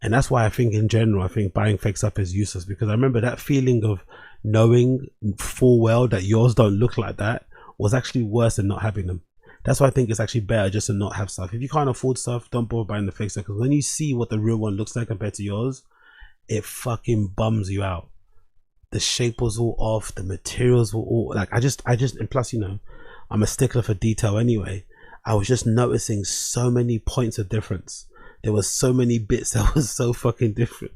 And that's why I think in general, I think buying fake stuff is useless, because I remember that feeling of knowing full well that yours don't look like that was actually worse than not having them. That's why I think it's actually better just to not have stuff. If you can't afford stuff, don't bother buying the fake stuff, because when you see what the real one looks like compared to yours, it fucking bums you out. The shape was all off, the materials were all like, and plus, you know, I'm a stickler for detail anyway. I was just noticing so many points of difference. There was so many bits that was so fucking different.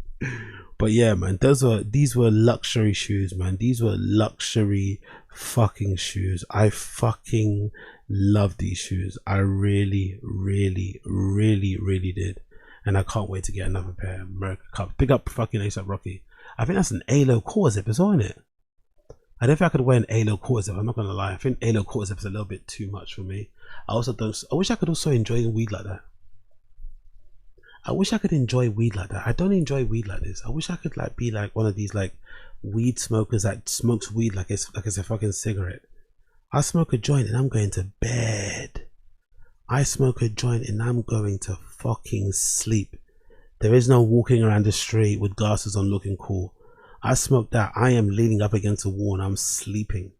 But yeah, man, these were luxury shoes, man. These were luxury fucking shoes. I fucking love these shoes. I really, really, really, really did. And I can't wait to get another pair of America Cups. Big up fucking ASAP Rocky. I think that's an A-Lo core zip as well, isn't it? I don't think I could wear an A-Lo core zip. I'm not gonna lie. I think A-Lo core zip is a little bit too much for me. I wish I could also enjoy weed like that. I wish I could enjoy weed like that. I don't enjoy weed like this. I wish I could like be like one of these like weed smokers that smokes weed like it's a fucking cigarette. I smoke a joint and I'm going to bed. I smoke a joint and I'm going to fucking sleep. There is no walking around the street with glasses on looking cool. I smoke that. I am leaning up against a wall and I'm sleeping.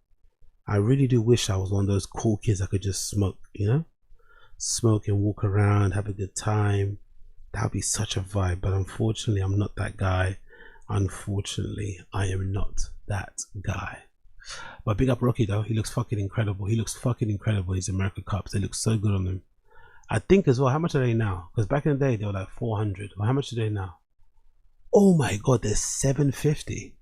I really do wish I was one of those cool kids that could just smoke, you know? Smoke and walk around, have a good time. That would be such a vibe, but unfortunately I'm not that guy. Unfortunately, I am not that guy. But big up Rocky though, he looks fucking incredible. He looks fucking incredible. These America Cups, they look so good on them. I think as well, how much are they now? Because back in the day they were like 400. Well, how much are they now? Oh my god, they're 750.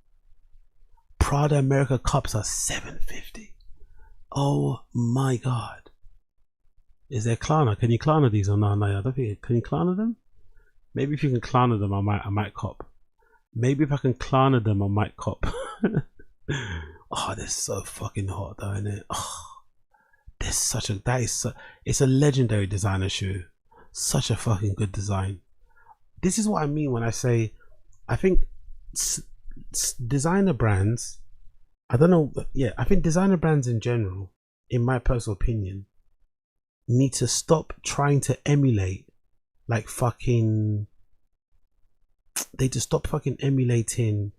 Prada America Cups are 750. Oh my god. Is there Klarna? Can you Klarna these or no? No, I don't think. Can you Klarna them? Maybe if you can Klarna them, I might cop. Maybe if I can Klarna them, I might cop. Oh, they're so fucking hot though, isn't it? Oh, it's a legendary designer shoe. Such a fucking good design. This is what I mean when I say, I think designer brands, I don't know, yeah, I think designer brands in general, in my personal opinion, need to stop trying to emulate like fucking, they just stop fucking emulating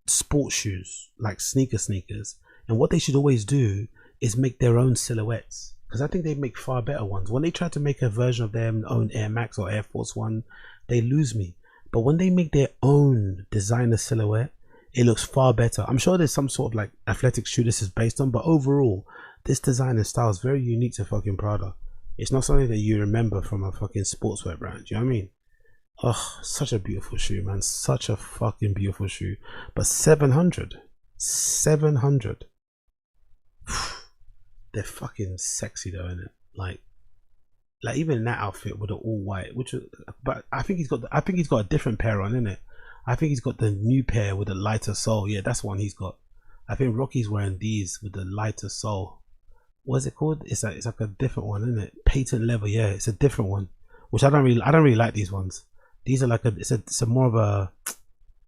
sports shoes like sneakers, and what they should always do is make their own silhouettes, because I think they make far better ones. When they try to make a version of their own Air Max or Air Force One, they lose me. But when they make their own designer silhouette, it looks far better. I'm sure there's some sort of like athletic shoe this is based on, but overall this design and style is very unique to fucking Prada. It's not something that you remember from a fucking sportswear brand. You know what I mean? Oh, such a beautiful shoe, man. Such a fucking beautiful shoe. But 700. They're fucking sexy though, innit? Like, Like even in that outfit with the all white, but I think he's got a different pair on, isn't it? I think he's got the new pair with the lighter sole. Yeah, that's the one he's got. I think Rocky's wearing these with the lighter sole. What's it called? It's like a different one, isn't it? Patent leather. Yeah, it's a different one, which I don't really like these ones. These are like it's a more of a,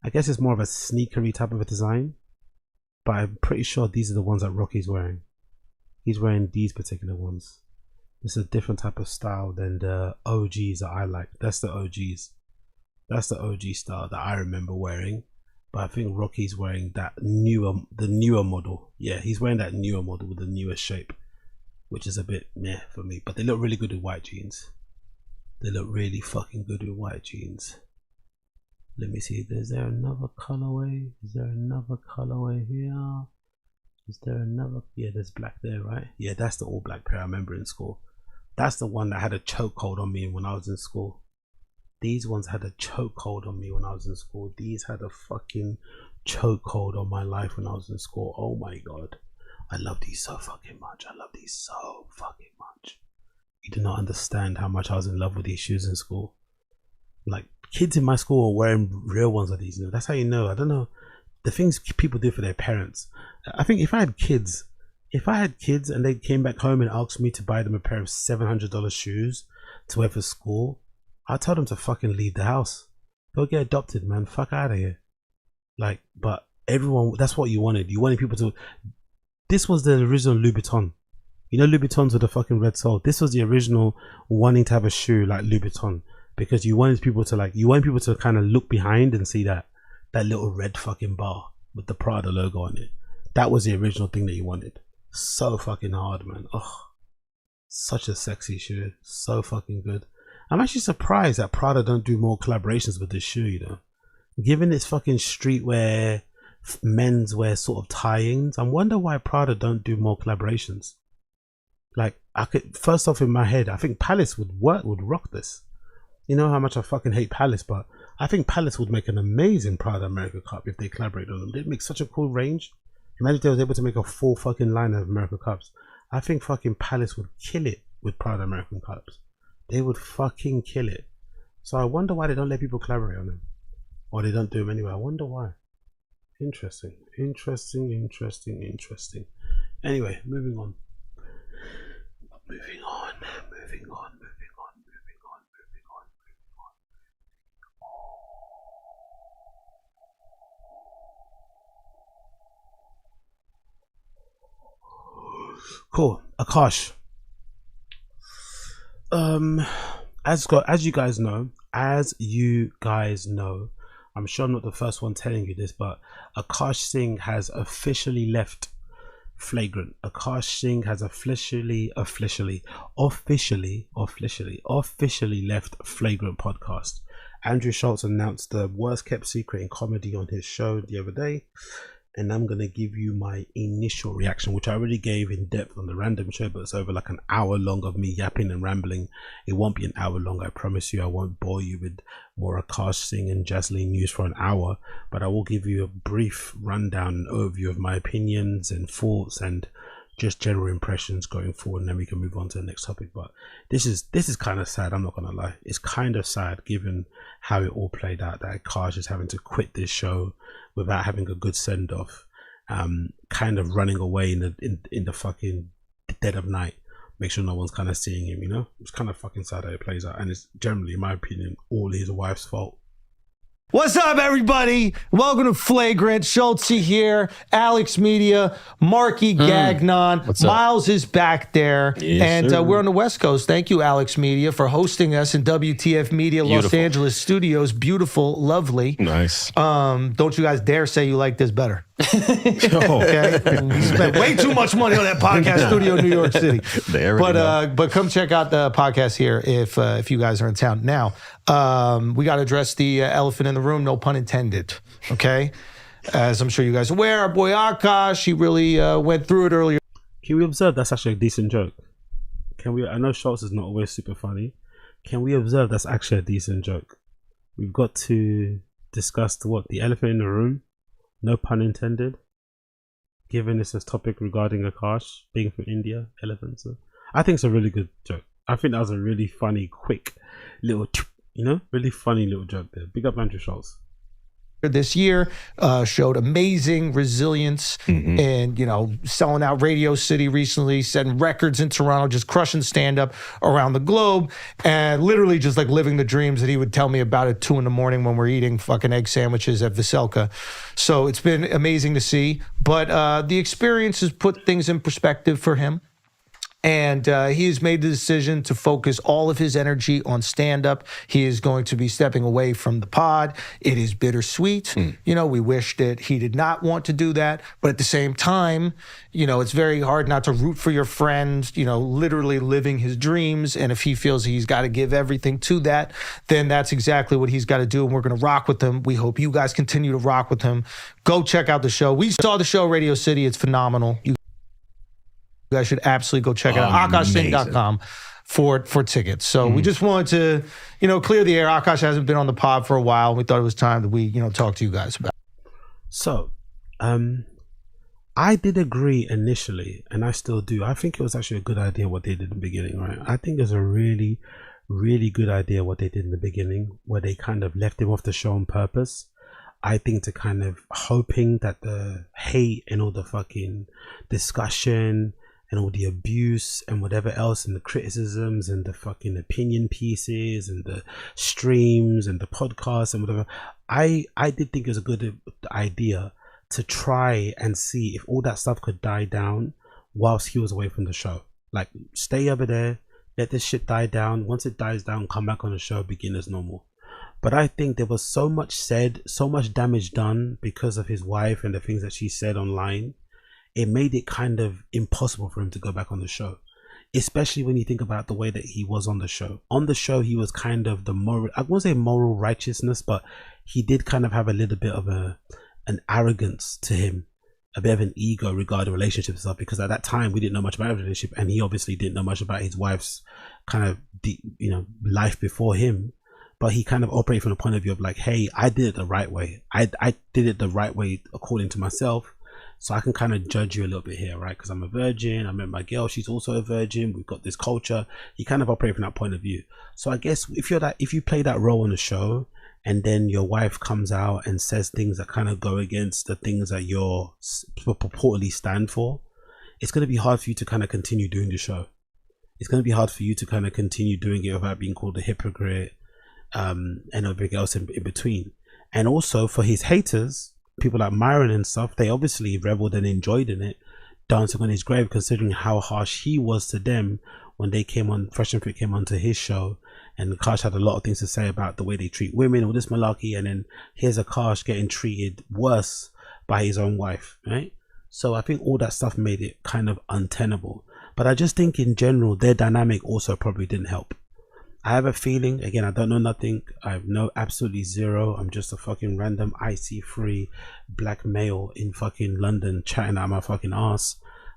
I guess it's more of a sneakery type of a design, but I'm pretty sure these are the ones that Rocky's wearing. He's wearing these particular ones. It's a different type of style than the OGs that I like. That's the OGs. That's the OG style that I remember wearing. But I think Rocky's wearing the newer model. Yeah, he's wearing that newer model with the newer shape, which is a bit meh for me. But they look really good with white jeans. They look really fucking good with white jeans. Let me see. Is there another colorway? Is there another colorway here? Is there another? Yeah, there's black there, right? Yeah, that's the all black pair I remember in school. That's the one that had a chokehold on me when I was in school. These ones had a chokehold on me when I was in school. These had a fucking chokehold on my life when I was in school. Oh my god. I love these so fucking much. I love these so fucking much. You do not understand how much I was in love with these shoes in school. Like, kids in my school were wearing real ones of these. You know? That's how you know. I don't know. The things people do for their parents. I think if I had kids and they came back home and asked me to buy them a pair of $700 shoes to wear for school, I'd tell them to fucking leave the house. Go get adopted, man. Fuck out of here. Like, but everyone, that's what you wanted. You wanted people to. This was the original Louboutin. You know Louboutins with the fucking red sole. This was the original wanting to have a shoe like Louboutin, because you wanted people to kind of look behind and see that little red fucking bar with the Prada logo on it. That was the original thing that you wanted. So fucking hard, man. Oh, such a sexy shoe. So fucking good. I'm actually surprised that Prada don't do more collaborations with this shoe, you know. Given its fucking streetwear, menswear sort of tie-ins, I wonder why Prada don't do more collaborations. Like, I could, first off in my head, I think Palace would rock this. You know how much I fucking hate Palace, but I think Palace would make an amazing Prada America Cup if they collaborate on them. They'd make such a cool range. Imagine if they was able to make a full fucking line of America Cups. I think fucking Palace would kill it with Prada American Cups. They would fucking kill it. So I wonder why they don't let people collaborate on them. Or they don't do them anyway. I wonder why. Interesting. Anyway, moving on. Cool. Akaash. As you guys know, I'm sure I'm not the first one telling you this, but Akaash Singh has officially left Flagrant. Akaash Singh has officially left Flagrant podcast. Andrew Schulz announced the worst kept secret in comedy on his show the other day, and I'm gonna give you my initial reaction, which I already gave in depth on the random show, but it's over like an hour long of me yapping and rambling. It won't be an hour long, I promise you. I won't bore you with more Akaash Singh and Jasleen news for an hour, but I will give you a brief rundown and overview of my opinions and thoughts and just general impressions going forward, and then we can move on to the next topic. But this is kind of sad, I'm not gonna lie. It's kind of sad given how it all played out, that Akaash is having to quit this show without having a good send-off, kind of running away in the fucking dead of night, make sure no one's kind of seeing him, you know. It's kind of fucking sad how it plays out, and it's generally, in my opinion, all his wife's fault. What's up, everybody? Welcome to Flagrant. Schultz here, Alex Media, Marky Gagnon. Miles is back there. Yes, and we're on the West Coast. Thank you, Alex Media, for hosting us in WTF Media Los Angeles studios. Beautiful, lovely. Nice. Don't you guys dare say you like this better. Okay? We spent way too much money on that podcast studio in New York City. But come check out the podcast here if you guys are in town. Now, we got to address the elephant in the room, no pun intended. Okay? As I'm sure you guys are aware, our boy Akaash, he really went through it earlier. Can we observe that's actually a decent joke? I know Schultz is not always super funny. Can we observe that's actually a decent joke? We've got to discuss the elephant in the room. No pun intended. Given this as topic regarding Akaash being from India, elephants. I think it's a really good joke. I think that was a really funny, quick little, really funny little joke there. Big up Andrew Schulz. This year showed amazing resilience and, selling out Radio City recently, setting records in Toronto, just crushing stand-up around the globe, and literally just like living the dreams that he would tell me about at 2 a.m. when we're eating fucking egg sandwiches at Veselka. So it's been amazing to see, but the experience has put things in perspective for him. And he has made the decision to focus all of his energy on stand-up. He is going to be stepping away from the pod. It is bittersweet. We wish that he did not want to do that. But at the same time, it's very hard not to root for your friend, literally living his dreams. And if he feels he's got to give everything to that, then that's exactly what he's got to do. And we're going to rock with him. We hope you guys continue to rock with him. Go check out the show. We saw the show, Radio City. It's phenomenal. You guys should absolutely go check it out. AkaashSingh.com for tickets. So we just wanted to, clear the air. Akaash hasn't been on the pod for a while. We thought it was time that we, talk to you guys about it. So, I did agree initially, and I still do. I think it was actually a good idea what they did in the beginning, right? I think it's a really, really good idea what they did in the beginning, where they kind of left him off the show on purpose. I think to kind of hoping that the hate and all the fucking discussion and all the abuse and whatever else and the criticisms and the fucking opinion pieces and the streams and the podcasts and whatever, I did think it was a good idea to try and see if all that stuff could die down whilst he was away from the show. Like, stay over there, let this shit die down. Once it dies down, come back on the show, begin as normal. But I think there was so much said, so much damage done because of his wife and the things that she said online. It made it kind of impossible for him to go back on the show, especially when you think about the way that he was on the show. On the show, he was kind of the moral, I won't say moral righteousness, but he did kind of have a little bit of an arrogance to him, a bit of an ego regarding relationships and stuff, because at that time we didn't know much about the relationship, and he obviously didn't know much about his wife's kind of life before him. But he kind of operated from the point of view of like, hey, I did it the right way. I did it the right way according to myself. So I can kind of judge you a little bit here, right? Because I'm a virgin. I met my girl. She's also a virgin. We've got this culture. You kind of operate from that point of view. So I guess if you play that role on the show, and then your wife comes out and says things that kind of go against the things that you're purportedly stand for, it's going to be hard for you to kind of continue doing the show. It's going to be hard for you to kind of continue doing it without being called a hypocrite, and everything else in between. And also for his haters, people like Myron and stuff, they obviously reveled and enjoyed in it, dancing on his grave, considering how harsh he was to them when they came on, Fresh and Fit came onto his show, and Akaash had a lot of things to say about the way they treat women, all this malarkey, and then here's Akaash getting treated worse by his own wife, right? So I think all that stuff made it kind of untenable. But I just think in general, their dynamic also probably didn't help. I have a feeling, again, I don't know nothing. I know absolutely zero. I'm just a fucking random IC3 black male in fucking London chatting out my fucking ass.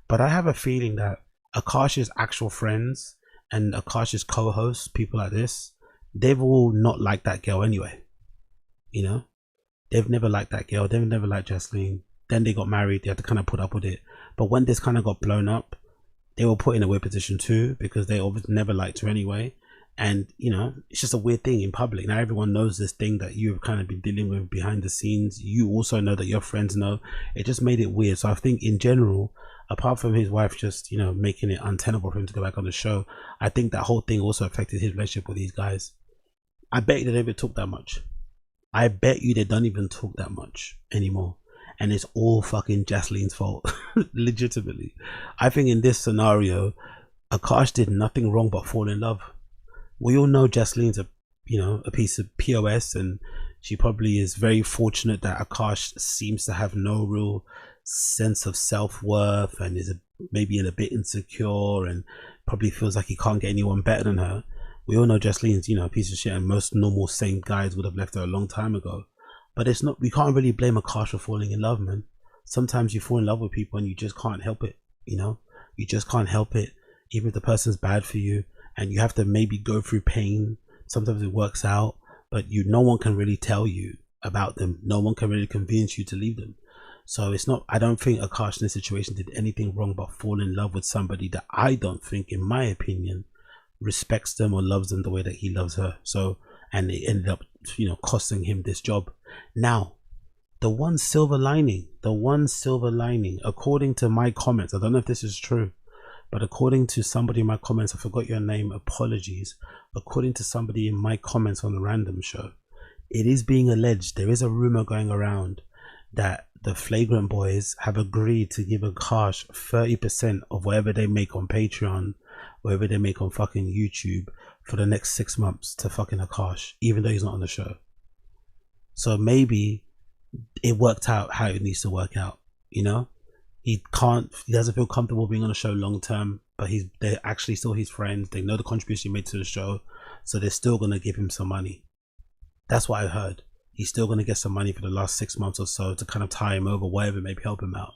But I have a feeling that Akaash's actual friends and Akaash's co-hosts, people like this, they've all not liked that girl anyway. They've never liked that girl. They've never liked Jasleen. Then they got married. They had to kind of put up with it. But when this kind of got blown up, they were put in a weird position too, because they obviously never liked her anyway. And it's just a weird thing in public. Now everyone knows this thing that you've kind of been dealing with behind the scenes. You also know that your friends know. It just made it weird. So I think in general, apart from his wife just making it untenable for him to go back on the show, I think that whole thing also affected his relationship with these guys. I bet you they don't even talk that much. I bet you they don't even talk that much anymore. And it's all fucking Jasleen's fault. Legitimately. I think in this scenario, Akaash did nothing wrong but fall in love. We all know Jasleen's a piece of POS, and she probably is very fortunate that Akaash seems to have no real sense of self-worth and is maybe a bit insecure and probably feels like he can't get anyone better than her. We all know Jasleen's a piece of shit, and most normal sane guys would have left her a long time ago. But it's not, we can't really blame Akaash for falling in love, man. Sometimes you fall in love with people and you just can't help it, you just can't help it, even if the person's bad for you. And you have to maybe go through pain. Sometimes it works out, but no one can really tell you about them. No one can really convince you to leave them. So it's not, I don't think Akaash in this situation did anything wrong but fall in love with somebody that I don't think, in my opinion, respects them or loves them the way that he loves her. So, and it ended up, you know, costing him this job. Now, the one silver lining, according to my comments, I don't know if this is true, but according to somebody in my comments, I forgot your name, apologies. According to somebody in my comments on the random show, it is being alleged, there is a rumor going around that the Flagrant boys have agreed to give Akaash 30% of whatever they make on Patreon, whatever they make on fucking YouTube for the next 6 months to fucking Akaash, even though he's not on the show. So maybe it worked out how it needs to work out, you know? He doesn't feel comfortable being on the show long term, but they're actually still his friends. They know the contribution he made to the show, so they're still gonna give him some money. That's what I heard. He's still gonna get some money for the last 6 months or so to kind of tie him over, whatever, maybe help him out,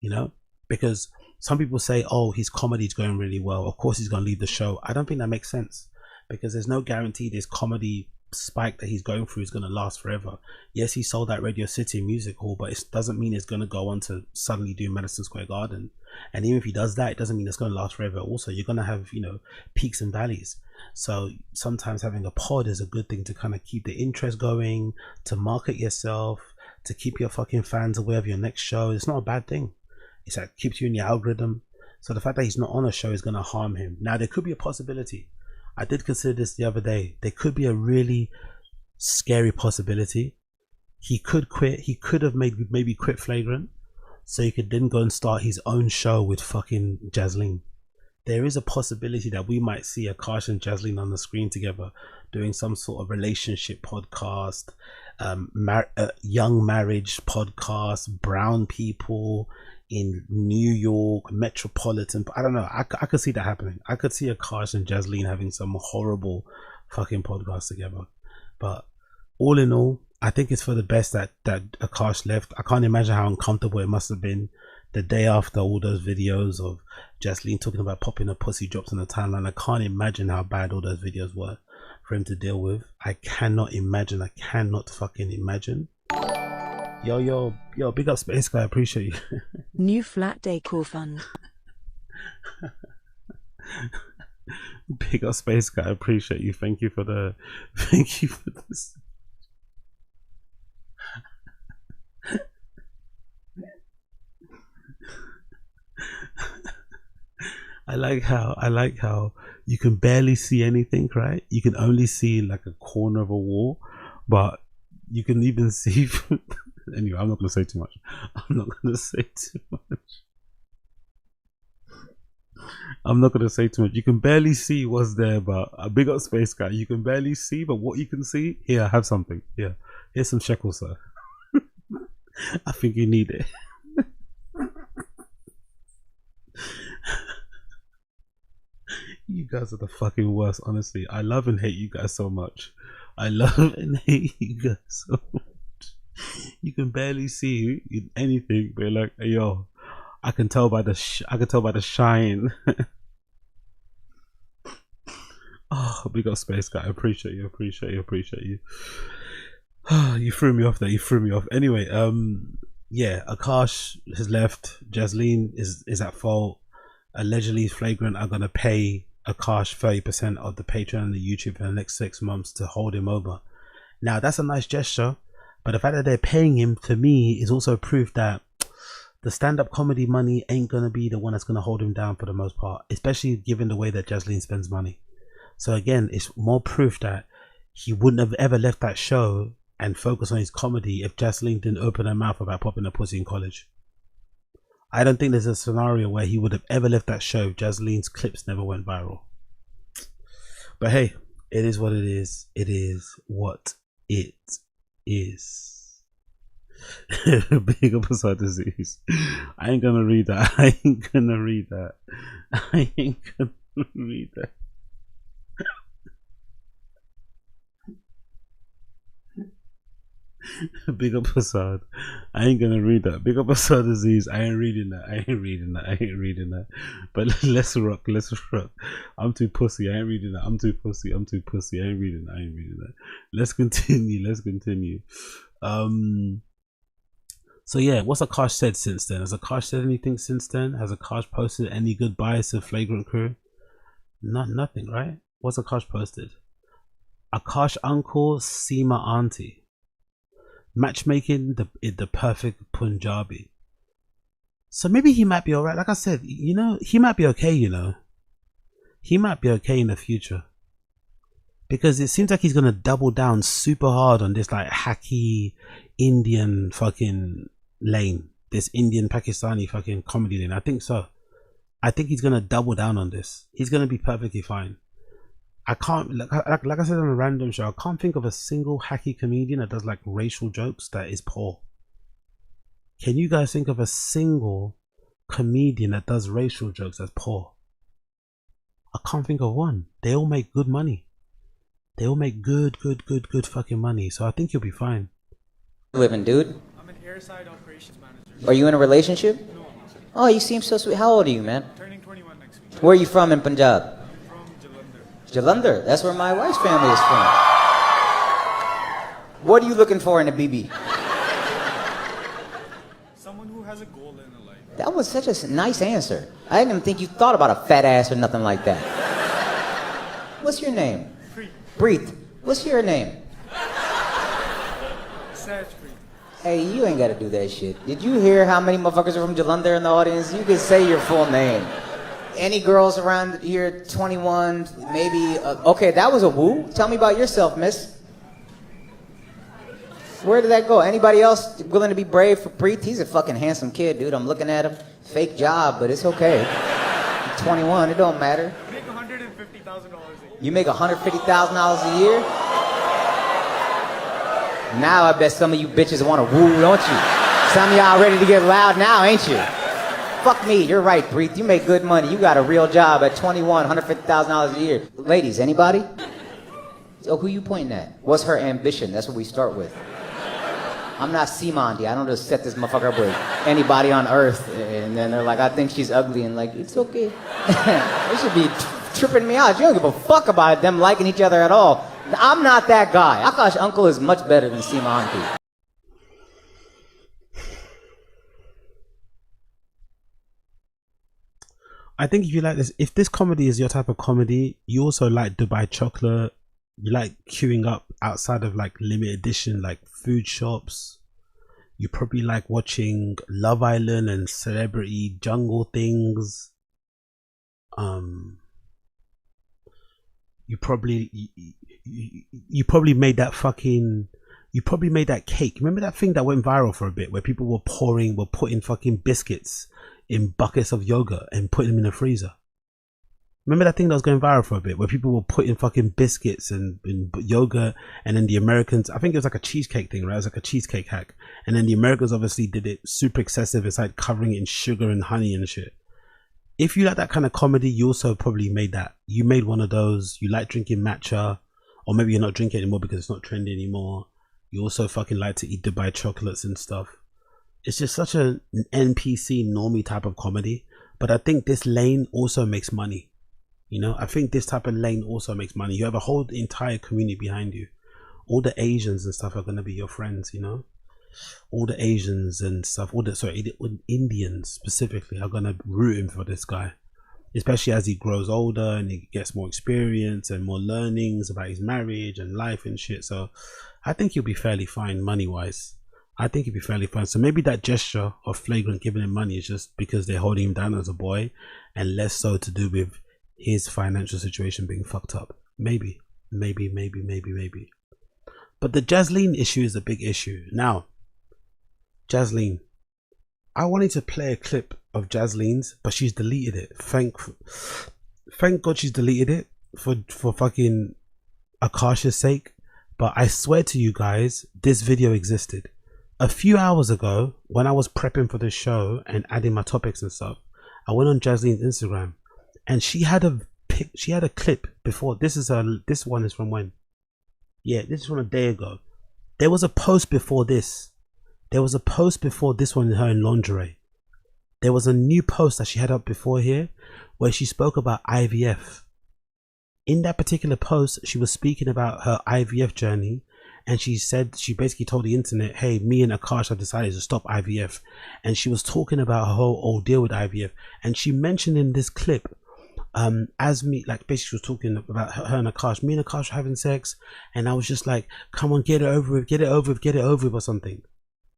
you know? Because some people say, oh, his comedy's going really well, of course he's gonna leave the show. I don't think that makes sense, because there's no guarantee this comedy spike that he's going through is going to last forever. Yes, he sold that Radio City Music Hall, but it doesn't mean it's going to go on to suddenly do Madison Square Garden. And even if he does that, it doesn't mean it's going to last forever. Also, you're going to have, you know, peaks and valleys. So sometimes having a pod is a good thing to kind of keep the interest going, to market yourself, to keep your fucking fans aware of your next show. It's not a bad thing. It's like keeps you in the algorithm. So the fact that he's not on a show is going to harm him. Now, there could be a possibility. I did consider this the other day. There could be a really scary possibility. He could quit. He could have maybe quit Flagrant, so he could then go and start his own show with fucking Jasleen. There is a possibility that we might see Akaash and Jasleen on the screen together doing some sort of relationship podcast, young marriage podcast, brown people in New York, metropolitan. I don't know. I could see that happening. I could see Akaash and Jasleen having some horrible fucking podcast together. But all in all, I think it's for the best that Akaash left. I can't imagine how uncomfortable it must have been the day after all those videos of Jasleen talking about popping her pussy drops on the timeline. I can't imagine how bad all those videos were for him to deal with. I cannot imagine. I cannot fucking imagine. Yo, big up Space Guy, I appreciate you. New flat decor fund. Big up Space Guy, I appreciate you. Thank you for this. I like how you can barely see anything, right? You can only see like a corner of a wall, but you can even see anyway, I'm not going to say too much. You can barely see what's there, but a big up Space Guy. You can barely see, but what you can see, here, have something. Yeah, here's some shekels, sir. I think you need it. You guys are the fucking worst, honestly. I love and hate you guys so much. I love and hate you guys so much. You can barely see anything, but like, hey, yo, I can tell by the shine. Oh, big up Space Guy. I appreciate you. You threw me off there. Anyway, yeah, Akaash has left. Jasleen is at fault. Allegedly, Flagrant are gonna pay Akaash 30% of the Patreon and the YouTube for the next 6 months to hold him over. Now, that's a nice gesture, but the fact that they're paying him, to me, is also proof that the stand-up comedy money ain't gonna be the one that's gonna hold him down for the most part, especially given the way that Jasleen spends money. So again, it's more proof that he wouldn't have ever left that show and focused on his comedy if Jasleen didn't open her mouth about popping a pussy in college. I don't think there's a scenario where he would have ever left that show if Jasleen's clips never went viral. But hey, it is what it is. It is what it is. Big up aside disease. I ain't gonna read that. Big up Assad. I ain't gonna read that. Big up Assad disease. I ain't reading that. But let's rock. I'm too pussy. I ain't reading that. I'm too pussy. I ain't reading that. Let's continue. So yeah, what's Akaash said since then? Has Akaash said anything since then? Has Akaash posted any goodbyes to Flagrant crew? Nothing, right? What's Akaash posted? Akaash uncle, Seema auntie. Matchmaking the perfect Punjabi. So maybe he might be alright. Like I said, you know, he might be okay, you know. He might be okay in the future. Because it seems like he's gonna double down super hard on this like hacky Indian fucking lane. This Indian Pakistani fucking comedy lane. I think so. I think he's gonna double down on this. He's gonna be perfectly fine. I can't, like I said on a random show, I can't think of a single hacky comedian that does like racial jokes that is poor. Can you guys think of a single comedian that does racial jokes that's poor? I can't think of one. They all make good money. They all make good fucking money. So I think you'll be fine. Living, dude? I'm an airside operations manager. Are you in a relationship? No. Oh, you seem so sweet. How old are you, man? Turning 21 next week. Where are you from in Punjab? From Jalandhar. Jalandhar? That's where my wife's family is from. What are you looking for in a BB? Someone who has a goal in life. That was such a nice answer. I didn't even think you thought about a fat ass or nothing like that. What's your name? Preet. What's your name? Saj Preet. Hey, you ain't gotta do that shit. Did you hear how many motherfuckers are from Jalandhar in the audience? You can say your full name. Any girls around here, 21, maybe, okay, that was a woo. Tell me about yourself, miss. Where did that go? Anybody else willing to be brave for Preet? He's a fucking handsome kid, dude. I'm looking at him. Fake job, but it's okay. 21, it don't matter. I make $150,000 a year. You make $150,000 a year? Now I bet some of you bitches want to woo, don't you? Some of y'all ready to get loud now, ain't you? Fuck me, you're right, Preet. You make good money. You got a real job at 21, $150,000 a year. Ladies, anybody? So who you pointing at? What's her ambition? That's what we start with. I'm not Simandi. I don't just set this motherfucker up with anybody on earth. And then they're like, I think she's ugly. And like, it's okay. They should be tripping me out. You don't give a fuck about them liking each other at all. I'm not that guy. Akaash uncle is much better than Seema auntie. I think if you like this, if this comedy is your type of comedy, you also like Dubai chocolate. You like queuing up outside of like limited edition like food shops. You probably like watching Love Island and celebrity jungle things. You probably made that fucking, you probably made that cake. Remember that thing that went viral for a bit where people were putting fucking biscuits in buckets of yogurt and putting them in the freezer? Remember that thing that was going viral for a bit where people were putting fucking biscuits and yogurt, and then the Americans, I think it was like a cheesecake thing, right? It was like a cheesecake hack. And then the Americans obviously did it super excessive. It's like covering it in sugar and honey and shit. If you like that kind of comedy, you also probably made that. You made one of those. You like drinking matcha, or maybe you're not drinking it anymore because it's not trendy anymore. You also fucking like to eat Dubai chocolates and stuff. It's just such an NPC normie type of comedy. But I think this lane also makes money. You know, I think this type of lane also makes money. You have a whole entire community behind you. All the Asians and stuff are going to be your friends, you know. All the Asians and stuff, Indians specifically are going to root him for this guy. Especially as he grows older and he gets more experience and more learnings about his marriage and life and shit. So I think he'll be fairly fine money-wise. I think he'll be fairly fine. So maybe that gesture of Flagrant giving him money is just because they're holding him down as a boy, and less so to do with his financial situation being fucked up. Maybe. But the Jasleen issue is a big issue. Now, Jasleen, I wanted to play a clip of Jasleen's, but she's deleted it. Thank God she's deleted it for fucking Akaash's sake. But I swear to you guys, this video existed. A few hours ago, when I was prepping for this show and adding my topics and stuff, I went on Jasleen's Instagram, and she had a clip before. This one is from when? Yeah, this is from a day ago. There was a post before this. There was a post before this one, her in lingerie. There was a new post that she had up before here where she spoke about IVF. In that particular post, she was speaking about her IVF journey, and she basically told the internet, hey, me and Akaash have decided to stop IVF. And she was talking about her whole ordeal with IVF, and she mentioned in this clip As me, like basically she was talking about her and Akaash. Me and Akaash were having sex, and I was just like, come on, get it over with, get it over with, get it over with, or something.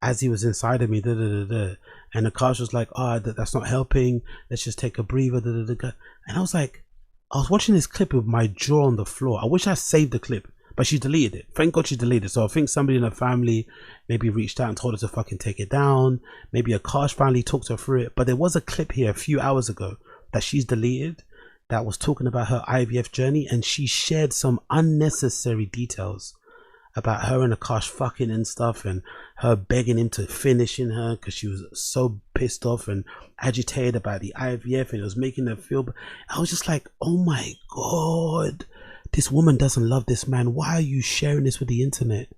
As he was inside of me, and Akaash was like, oh, that's not helping. Let's just take a breather, And I was like, I was watching this clip with my jaw on the floor. I wish I saved the clip, but she deleted it. Thank God she deleted it. So I think somebody in her family maybe reached out and told her to fucking take it down. Maybe Akaash finally talked her through it. But there was a clip here a few hours ago that she's deleted that was talking about her IVF journey, and she shared some unnecessary details about her and Akaash fucking and stuff, and her begging him to finish in her because she was so pissed off and agitated about the IVF, and it was making her feel. I was just like, oh my God, this woman doesn't love this man. Why are you sharing this with the internet?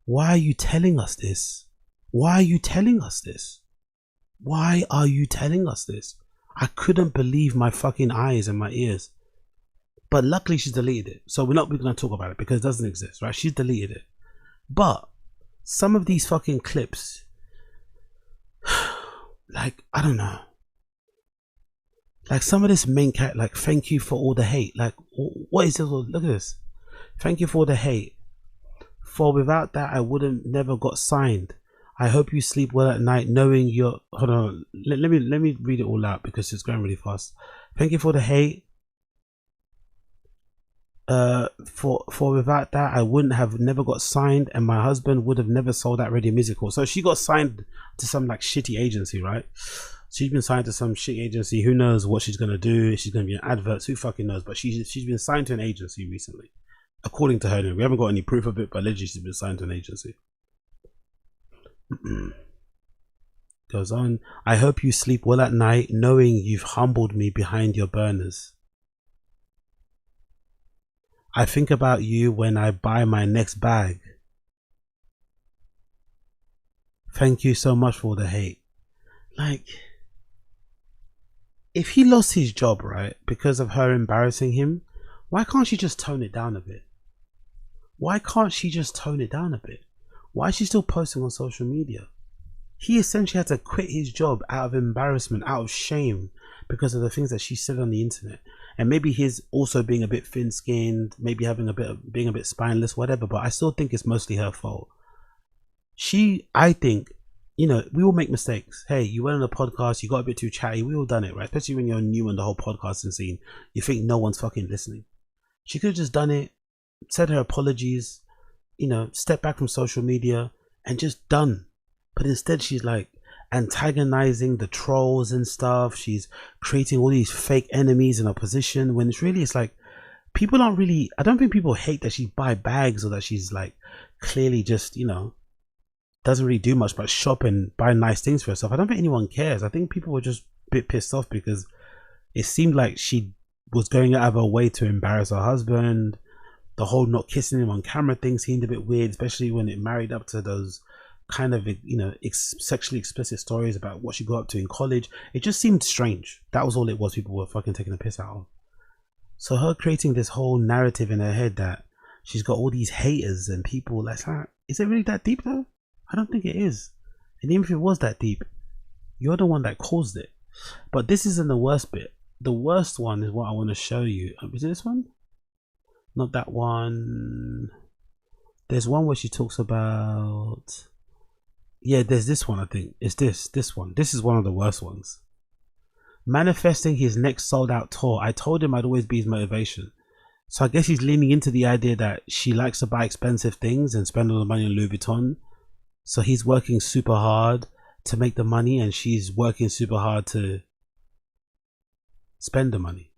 Why are you telling us this? Why are you telling us this? Why are you telling us this? I couldn't believe my fucking eyes and my ears. But luckily she's deleted it. So we're going to talk about it because it doesn't exist, right? She's deleted it. But some of these fucking clips, like, I don't know. Like some of this main cat, like, thank you for all the hate. Like, what is this? Look at this. Thank you for all the hate. For without that, I wouldn't never got signed. I hope you sleep well at night knowing you're... Hold on. Let me read it all out because it's going really fast. Thank you for the hate. For without that, I wouldn't have never got signed, and my husband would have never sold that radio music hall. So she got signed to some like shitty agency, right? She's been signed to some shitty agency. Who knows what she's gonna do? She's gonna be in adverts. Who fucking knows? But she's been signed to an agency recently, according to her. We haven't got any proof of it, but allegedly she's been signed to an agency. Goes on. I hope you sleep well at night, knowing you've humbled me behind your burners. I think about you when I buy my next bag. Thank you so much for the hate. Like, if he lost his job, right, because of her embarrassing him, why can't she just tone it down a bit? Why can't she just tone it down a bit? Why is she still posting on social media? He essentially had to quit his job out of embarrassment, out of shame, because of the things that she said on the internet. And maybe he's also being a bit thin-skinned, maybe having a bit of being a bit spineless, whatever. But I still think it's mostly her fault. I think, you know, we all make mistakes. Hey, you went on a podcast, you got a bit too chatty. We all done it, right? Especially when you're new in the whole podcasting scene, you think no one's fucking listening. She could have just done it, said her apologies, you know, step back from social media and just done. But instead, she's like antagonizing the trolls and stuff. She's creating all these fake enemies in opposition when it's like people aren't really... I don't think people hate that she buy bags or that she's like clearly just, you know, doesn't really do much but shop and buy nice things for herself. I don't think anyone cares. I think people were just a bit pissed off because it seemed like she was going out of her way to embarrass her husband. The whole not kissing him on camera thing seemed a bit weird, especially when it married up to those kind of, you know, sexually explicit stories about what she got up to in college. It just seemed strange. That was all it was. People were fucking taking a piss out of. So her creating this whole narrative in her head that she's got all these haters and people, that's like, is it really that deep though? I don't think it is. And even if it was that deep, you're the one that caused it. But this isn't the worst bit. The worst one is what I want to show you. Is it this one? Not that one. There's one where she talks about... Yeah, there's this one, I think. It's this one. This is one of the worst ones. Manifesting his next sold out tour. I told him I'd always be his motivation. So I guess he's leaning into the idea that she likes to buy expensive things and spend all the money on Louis Vuitton. So he's working super hard to make the money and she's working super hard to spend the money.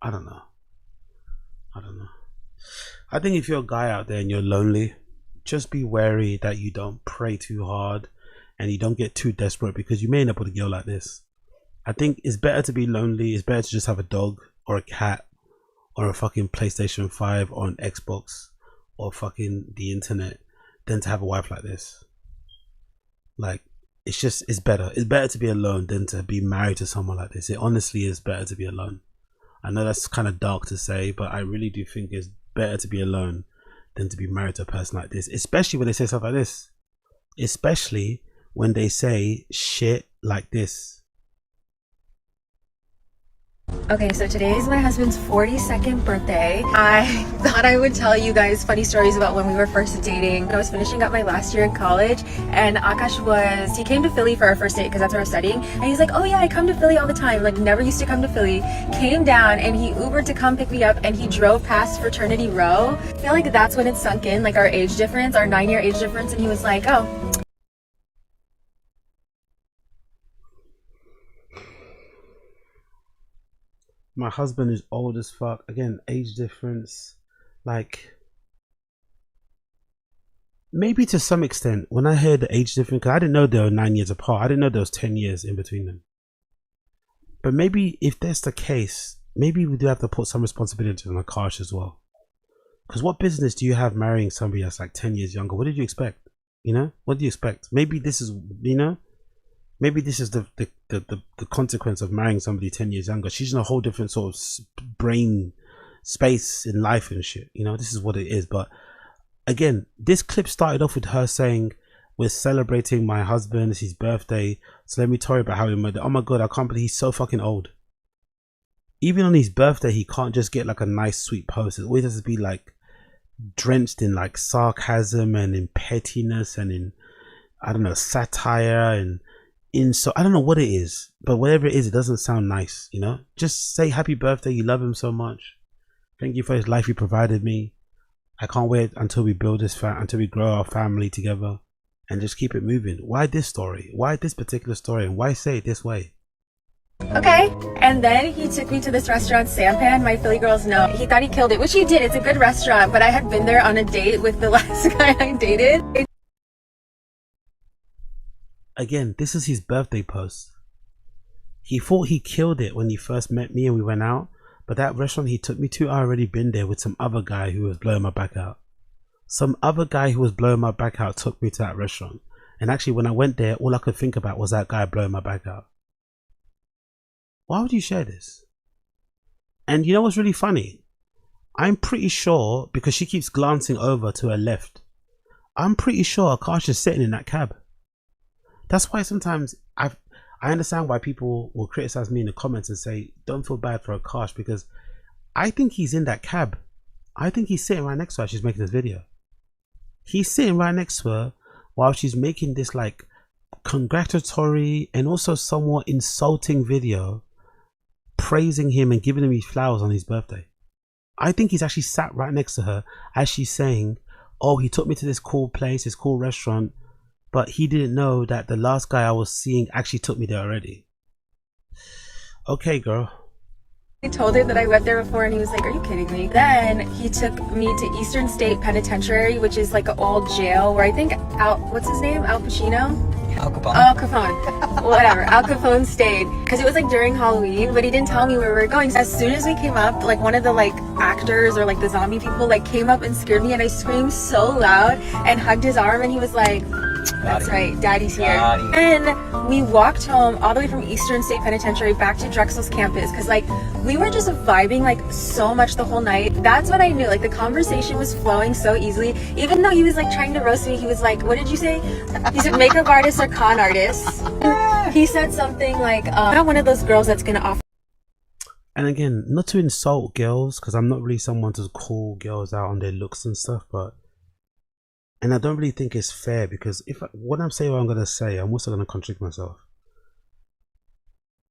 I don't know. I think if you're a guy out there and you're lonely, just be wary that you don't pray too hard and you don't get too desperate, because you may end up with a girl like this. I think it's better to be lonely. It's better to just have a dog or a cat or a fucking PlayStation 5 or an Xbox or fucking the internet than to have a wife like this. Like, it's better. It's better to be alone than to be married to someone like this. It honestly is better to be alone. I know that's kind of dark to say, but I really do think it's better to be alone than to be married to a person like this, especially when they say stuff like this. Especially when they say shit like this. Okay, so today is my husband's 42nd birthday. I thought I would tell you guys funny stories about when we were first dating. I was finishing up my last year in college, and Akaash he came to Philly for our first date because that's where I was studying. And he's like, oh yeah, I come to Philly all the time. Like, never used to come to Philly. Came down and he Ubered to come pick me up, and he drove past Fraternity Row. I feel like that's when it sunk in, like our age difference, our 9-year age difference. And he was like, oh. My husband is old as fuck. Again, age difference. Like, maybe to some extent, when I heard the age difference, because I didn't know they were 9 years apart. I didn't know there was 10 years in between them. But maybe if that's the case, maybe we do have to put some responsibility on Akaash as well. Because what business do you have marrying somebody that's like 10 years younger? What did you expect? You know? What do you expect? Maybe this is, you know? Maybe this is the consequence of marrying somebody 10 years younger. She's in a whole different sort of brain space in life and shit. You know, this is what it is. But again, this clip started off with her saying, we're celebrating my husband, it's his birthday, so let me tell you about how he made it. Oh my god, I can't believe he's so fucking old. Even on his birthday, he can't just get like a nice sweet post. It always has to be like drenched in like sarcasm and in pettiness and in, I don't know, satire and so I don't know what it is, but whatever it is, it doesn't sound nice, you know. Just say happy birthday, you love him so much, thank you for his life he provided me, I can't wait until we build this until we grow our family together, and just keep it moving. Why this story? Why this particular story? And why say it this way? Okay, and then he took me to this restaurant, Sampan. My Philly girls know. He thought he killed it, which he did. It's a good restaurant, but I had been there on a date with the last guy I dated. Again, this is his birthday post. He thought he killed it when he first met me and we went out, but that restaurant he took me to, I already been there with some other guy who was blowing my back out. Some other guy who was blowing my back out took me to that restaurant. And actually when I went there, all I could think about was that guy blowing my back out. Why would you share this? And you know what's really funny? I'm pretty sure, because she keeps glancing over to her left, I'm pretty sure Akaash is sitting in that cab. That's why sometimes I understand why people will criticize me in the comments and say, don't feel bad for Akaash, because I think he's in that cab. I think he's sitting right next to her. She's making this video. He's sitting right next to her while she's making this like congratulatory and also somewhat insulting video praising him and giving him his flowers on his birthday. I think he's actually sat right next to her as she's saying, oh, he took me to this cool place, this cool restaurant, but he didn't know that the last guy I was seeing actually took me there already. Okay, girl. I told him that I went there before and he was like, are you kidding me? Then he took me to Eastern State Penitentiary, which is like an old jail where I think what's his name? Al Pacino? Al Capone. Al Capone. Whatever. Al Capone stayed because it was like during Halloween, but he didn't tell me where we were going. So as soon as we came up, like one of the like actors or like the zombie people like came up and scared me, and I screamed so loud and hugged his arm, and he was like, that's right, Daddy's here. Daddy. And we walked home all the way from Eastern State Penitentiary back to Drexel's campus because like we were just vibing like so much the whole night. That's what I knew. Like the conversation was flowing so easily. Even though he was like trying to roast me, he was like, what did you say? He said makeup artists or con artists. He said something like, I'm not one of those girls that's gonna offer. And again, not to insult girls, because I'm not really someone to call girls out on their looks and stuff, but and I don't really think it's fair, because if what I'm saying, what I'm gonna say, I'm also gonna contradict myself.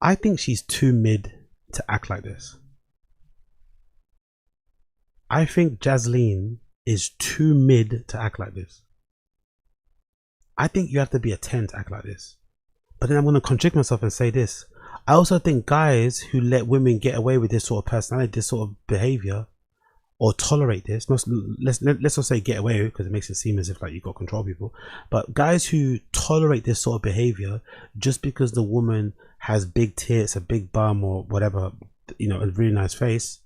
I think she's too mid to act like this. I think Jasleen is too mid to act like this. I think you have to be a 10 to act like this. But then I'm gonna contradict myself and say this. I also think guys who let women get away with this sort of personality, this sort of behavior, or tolerate this, let's not say get away with it, because it makes it seem as if like you got control people, but guys who tolerate this sort of behavior just because the woman has big tits, a big bum, or whatever, you know, a really nice face,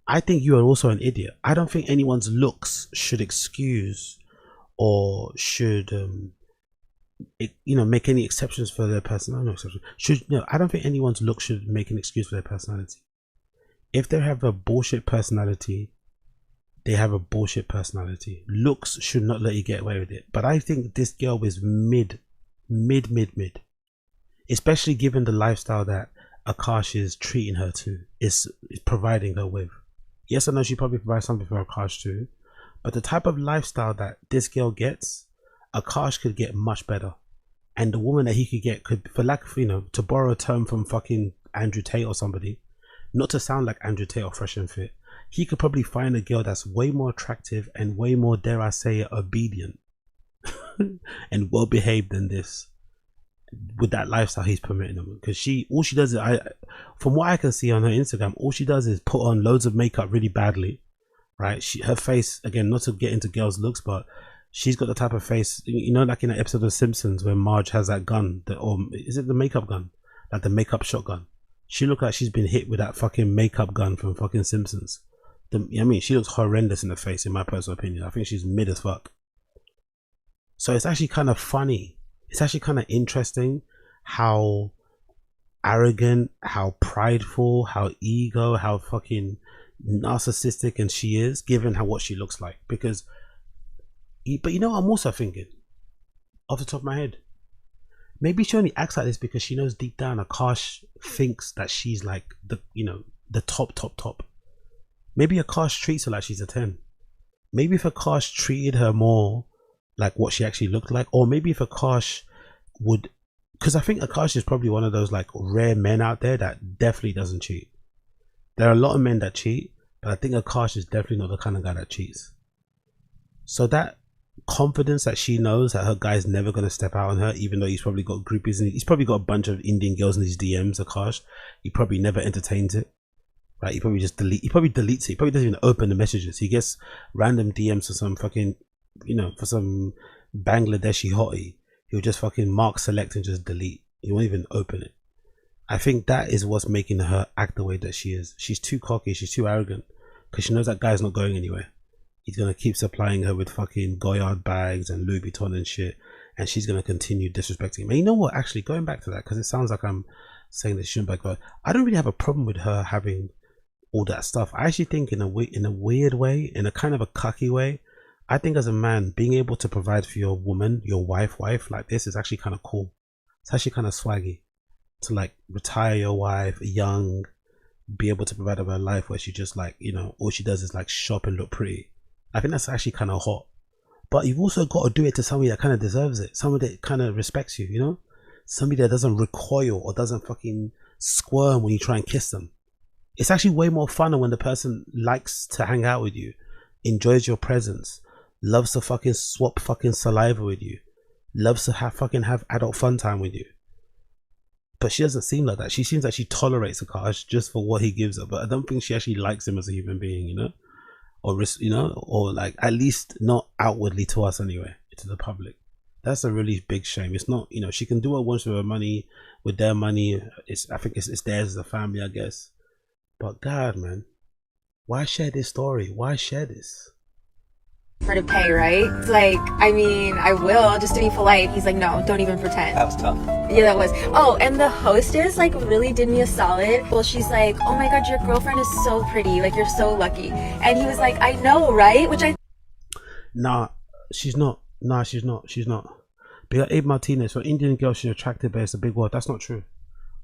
I think you are also an idiot. I don't think anyone's looks should excuse or should you know, make any exceptions for their personality. No exception. I don't think anyone's look should make an excuse for their personality. If they have a bullshit personality, they have a bullshit personality. Looks should not let you get away with it. But I think this girl is mid Mid. Especially given the lifestyle that Akaash is treating her to, is providing her with. Yes, I know she probably provides something for Akaash too, but the type of lifestyle that this girl gets, Akaash could get much better. And the woman that he could get could, for lack of, to borrow a term from fucking Andrew Tate or somebody, not to sound like Andrew Tate or Fresh and Fit, he could probably find a girl that's way more attractive and way more, dare I say it, obedient and well behaved than this, with that lifestyle he's permitting them. Because all she does is, from what I can see on her Instagram, all she does is put on loads of makeup really badly, right? Her face, again, not to get into girls' looks, but she's got the type of face, like in an episode of Simpsons where Marge has that gun, or is it the makeup gun? Like the makeup shotgun. She looks like she's been hit with that fucking makeup gun from fucking Simpsons. She looks horrendous in the face, in my personal opinion. I think she's mid as fuck. So it's actually kind of funny. It's actually kind of interesting how arrogant, how prideful, how ego, how fucking narcissistic and she is, given what she looks like. Because, but I'm also thinking, off the top of my head, maybe she only acts like this because she knows deep down Akaash thinks that she's like the top. Maybe Akaash treats her like she's a 10. Maybe if Akaash treated her more like what she actually looked like, or maybe if Akaash would, because I think Akaash is probably one of those like rare men out there that definitely doesn't cheat. There are a lot of men that cheat, but I think Akaash is definitely not the kind of guy that cheats. So that confidence that she knows that her guy's never going to step out on her, even though he's probably got groupies and he's probably got a bunch of Indian girls in his DMs, Akaash, he probably never entertains it. Right, he probably just deletes it. He probably doesn't even open the messages. He gets random DMs for some fucking, for some Bangladeshi hottie. He'll just fucking mark select and just delete. He won't even open it. I think that is what's making her act the way that she is. She's too cocky. She's too arrogant because she knows that guy's not going anywhere. He's gonna keep supplying her with fucking Goyard bags and Louis Vuitton and shit, and she's gonna continue disrespecting him. And you know what? Actually, going back to that, because it sounds like I'm saying that she shouldn't back, but I don't really have a problem with her having all that stuff. I actually think in a weird way, in a kind of a cocky way, I think as a man, being able to provide for your woman, your wife like this is actually kind of cool. It's actually kind of swaggy to like retire your wife young, be able to provide her life where she just like, all she does is like shop and look pretty. I think that's actually kind of hot. But you've also got to do it to somebody that kind of deserves it, somebody that kind of respects you, somebody that doesn't recoil or doesn't fucking squirm when you try and kiss them. It's actually way more fun when the person likes to hang out with you, enjoys your presence, loves to fucking swap fucking saliva with you, loves to have adult fun time with you. But she doesn't seem like that. She seems like she tolerates Akaash just for what he gives her, but I don't think she actually likes him as a human being, or like at least not outwardly to us anyway, to the public. That's a really big shame. It's not, she can do what wants with her money, with their money. I think it's theirs as a family, I guess. But God, man, why share this story? Why share this? For to pay, right? Like, I mean, I will, just to be polite. He's like, no, don't even pretend. That was tough. Yeah, that was. Oh, and the hostess like really did me a solid. Well, she's like, oh my God, your girlfriend is so pretty. Like, you're so lucky. And he was like, I know, right? Which I... Nah, she's not. She's not. Because Abe Martinez, for Indian girl, she's attractive, but it's a big word. That's not true.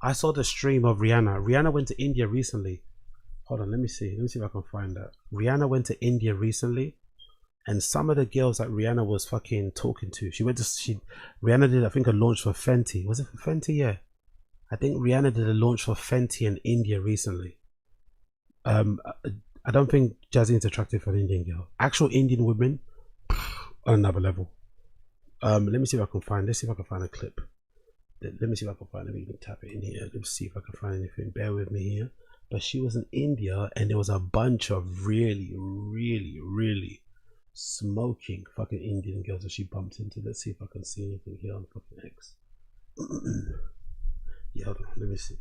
I saw the stream of Rihanna. Rihanna went to India recently. Hold on, let me see if I can find that. Rihanna went to India recently, and some of the girls that Rihanna was fucking talking to, Rihanna did, I think, a launch for Fenty. Was it for Fenty? Yeah. I think Rihanna did a launch for Fenty in India recently. I don't think Jasleen's attractive for an Indian girl. Actual Indian women, on another level. Let me see if I can find a clip. Let me see if I can find it. Let me tap it in here. Let me see if I can find anything. Bear with me here. But she was in India and there was a bunch of really, really, really smoking fucking Indian girls that she bumped into. Let's see if I can see anything here on fucking X. Yeah, hold on. Let me see.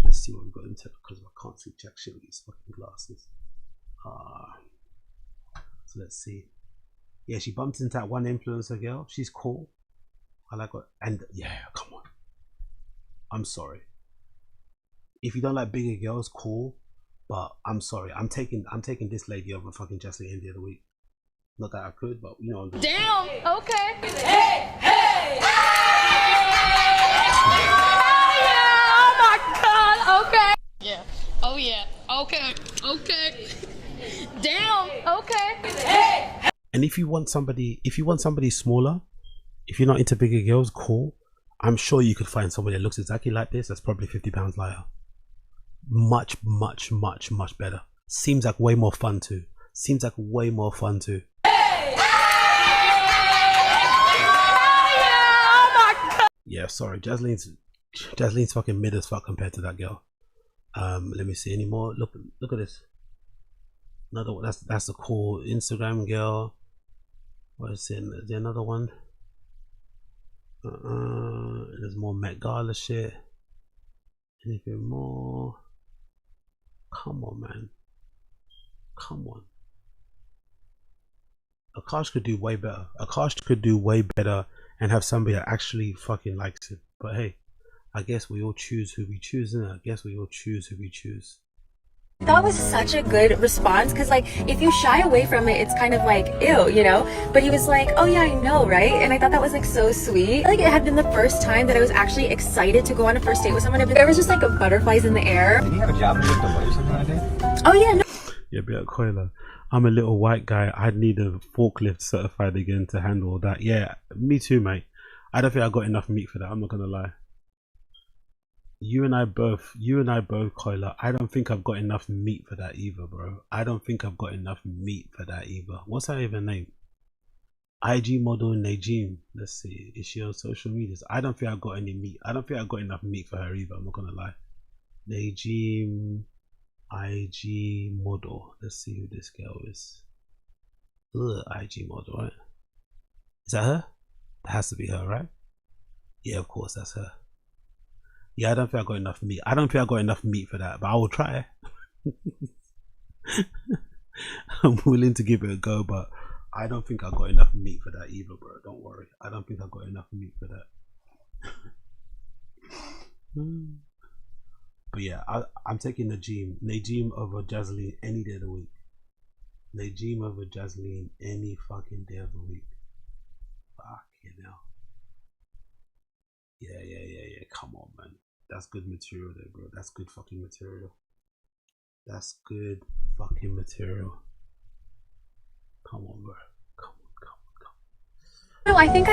Let's see what we got into because I can't see jack shit with these fucking glasses. So let's see. Yeah, she bumped into that one influencer girl. She's cool. I like her. And yeah, come on. I'm sorry. If you don't like bigger girls, cool. But I'm sorry. I'm taking this lady over fucking Jasleen Singh the other week. Not that I could, but Damn. Okay. Hey. Yeah. Oh yeah. Okay. Okay. Damn. Okay. Hey. And if you want somebody smaller, if you're not into bigger girls, cool. I'm sure you could find somebody that looks exactly like this. That's probably 50 pounds lighter. Much, much, much, much better. Seems like way more fun too. Yeah, sorry, Jaslene's fucking mid as fuck compared to that girl. Let me see any more. Look at this. Another one. That's a cool Instagram girl. What is it? Is there another one? There's more Met Gala shit. Anything more? Come on, man. Come on. Akaash could do way better. Akaash could do way better and have somebody that actually fucking likes it. But hey, I guess we all choose who we choose, innit? I guess we all choose who we choose. That was such a good response because, like, if you shy away from it, it's kind of like, ew, you know? But he was like, oh yeah, I know, right? And I thought that was like so sweet. Like, it had been the first time that I was actually excited to go on a first date with someone. There was just like butterflies in the air. Did you have a job in Deloitte or something like that? Oh yeah, no. Yeah, but Koila, I'm a little white guy. I'd need a forklift certified again to handle all that. Yeah, me too, mate. I don't think I got enough meat for that. I'm not gonna lie. You and I both, Koila. I don't think I've got enough meat for that either, bro. I don't think I've got enough meat for that either. What's her even name? IG model Najim. Let's see. Is she on social medias? I don't think I've got any meat. I don't think I've got enough meat for her either. I'm not gonna lie. Najim, IG model. Let's see who this girl is. Ugh, IG model, right? Is that her? That has to be her, right? Yeah, of course, that's her. Yeah, I don't think I got enough meat. I don't think I got enough meat for that, but I will try. I'm willing to give it a go, but I don't think I got enough meat for that either, bro. Don't worry. I don't think I got enough meat for that. But yeah, I'm taking Najim over Jasleen any day of the week. Najim over Jasleen any fucking day of the week. Fuck you know. Yeah. Come on, man. That's good material there, bro. That's good fucking material. That's good fucking material. Come on, bro. No, I think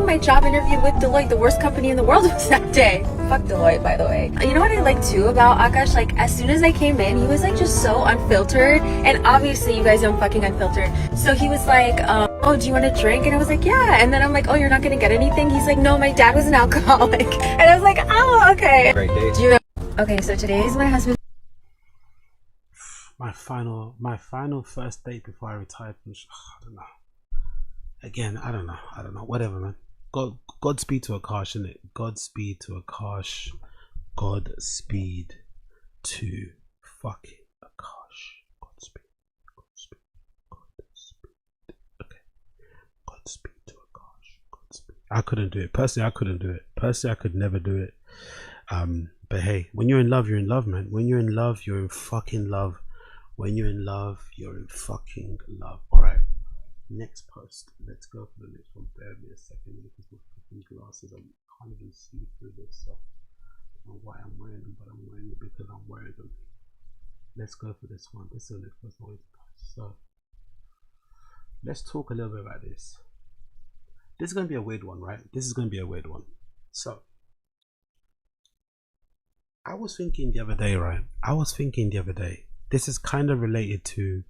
my job interview with Deloitte, the worst company in the world, was that day. Fuck Deloitte, by the way. You know what I like too about Akaash? Like, as soon as I came in, he was like just so unfiltered. And obviously you guys know I'm fucking unfiltered. So he was like, oh, do you want a drink? And I was like, yeah. And then I'm like, oh, you're not gonna get anything? He's like, no, my dad was an alcoholic. And I was like, oh, okay. Great date. Do you know? Okay, so today is my husband. My final first date before I retired from I don't know. Again, I don't know. Whatever, man. Godspeed to Akaash, innit? Godspeed to Akaash. Godspeed to fucking Akaash. Godspeed. Okay. Godspeed to Akaash. Godspeed. I couldn't do it. Personally, I couldn't do it. Personally, I could never do it. But hey, when you're in love, you're in love, man. When you're in love, you're in fucking love. When you're in love, you're in fucking love. Alright. Next post. Let's go for the next one. Bear me a second because my fucking glasses, I can't even see through this. So I don't know why I'm wearing them, but I'm wearing it because I'm wearing them. Let's go for this one. This is the next one. So let's talk a little bit about this. This is going to be a weird one, right? This is going to be a weird one. So I was thinking the other day, right? This is kind of related to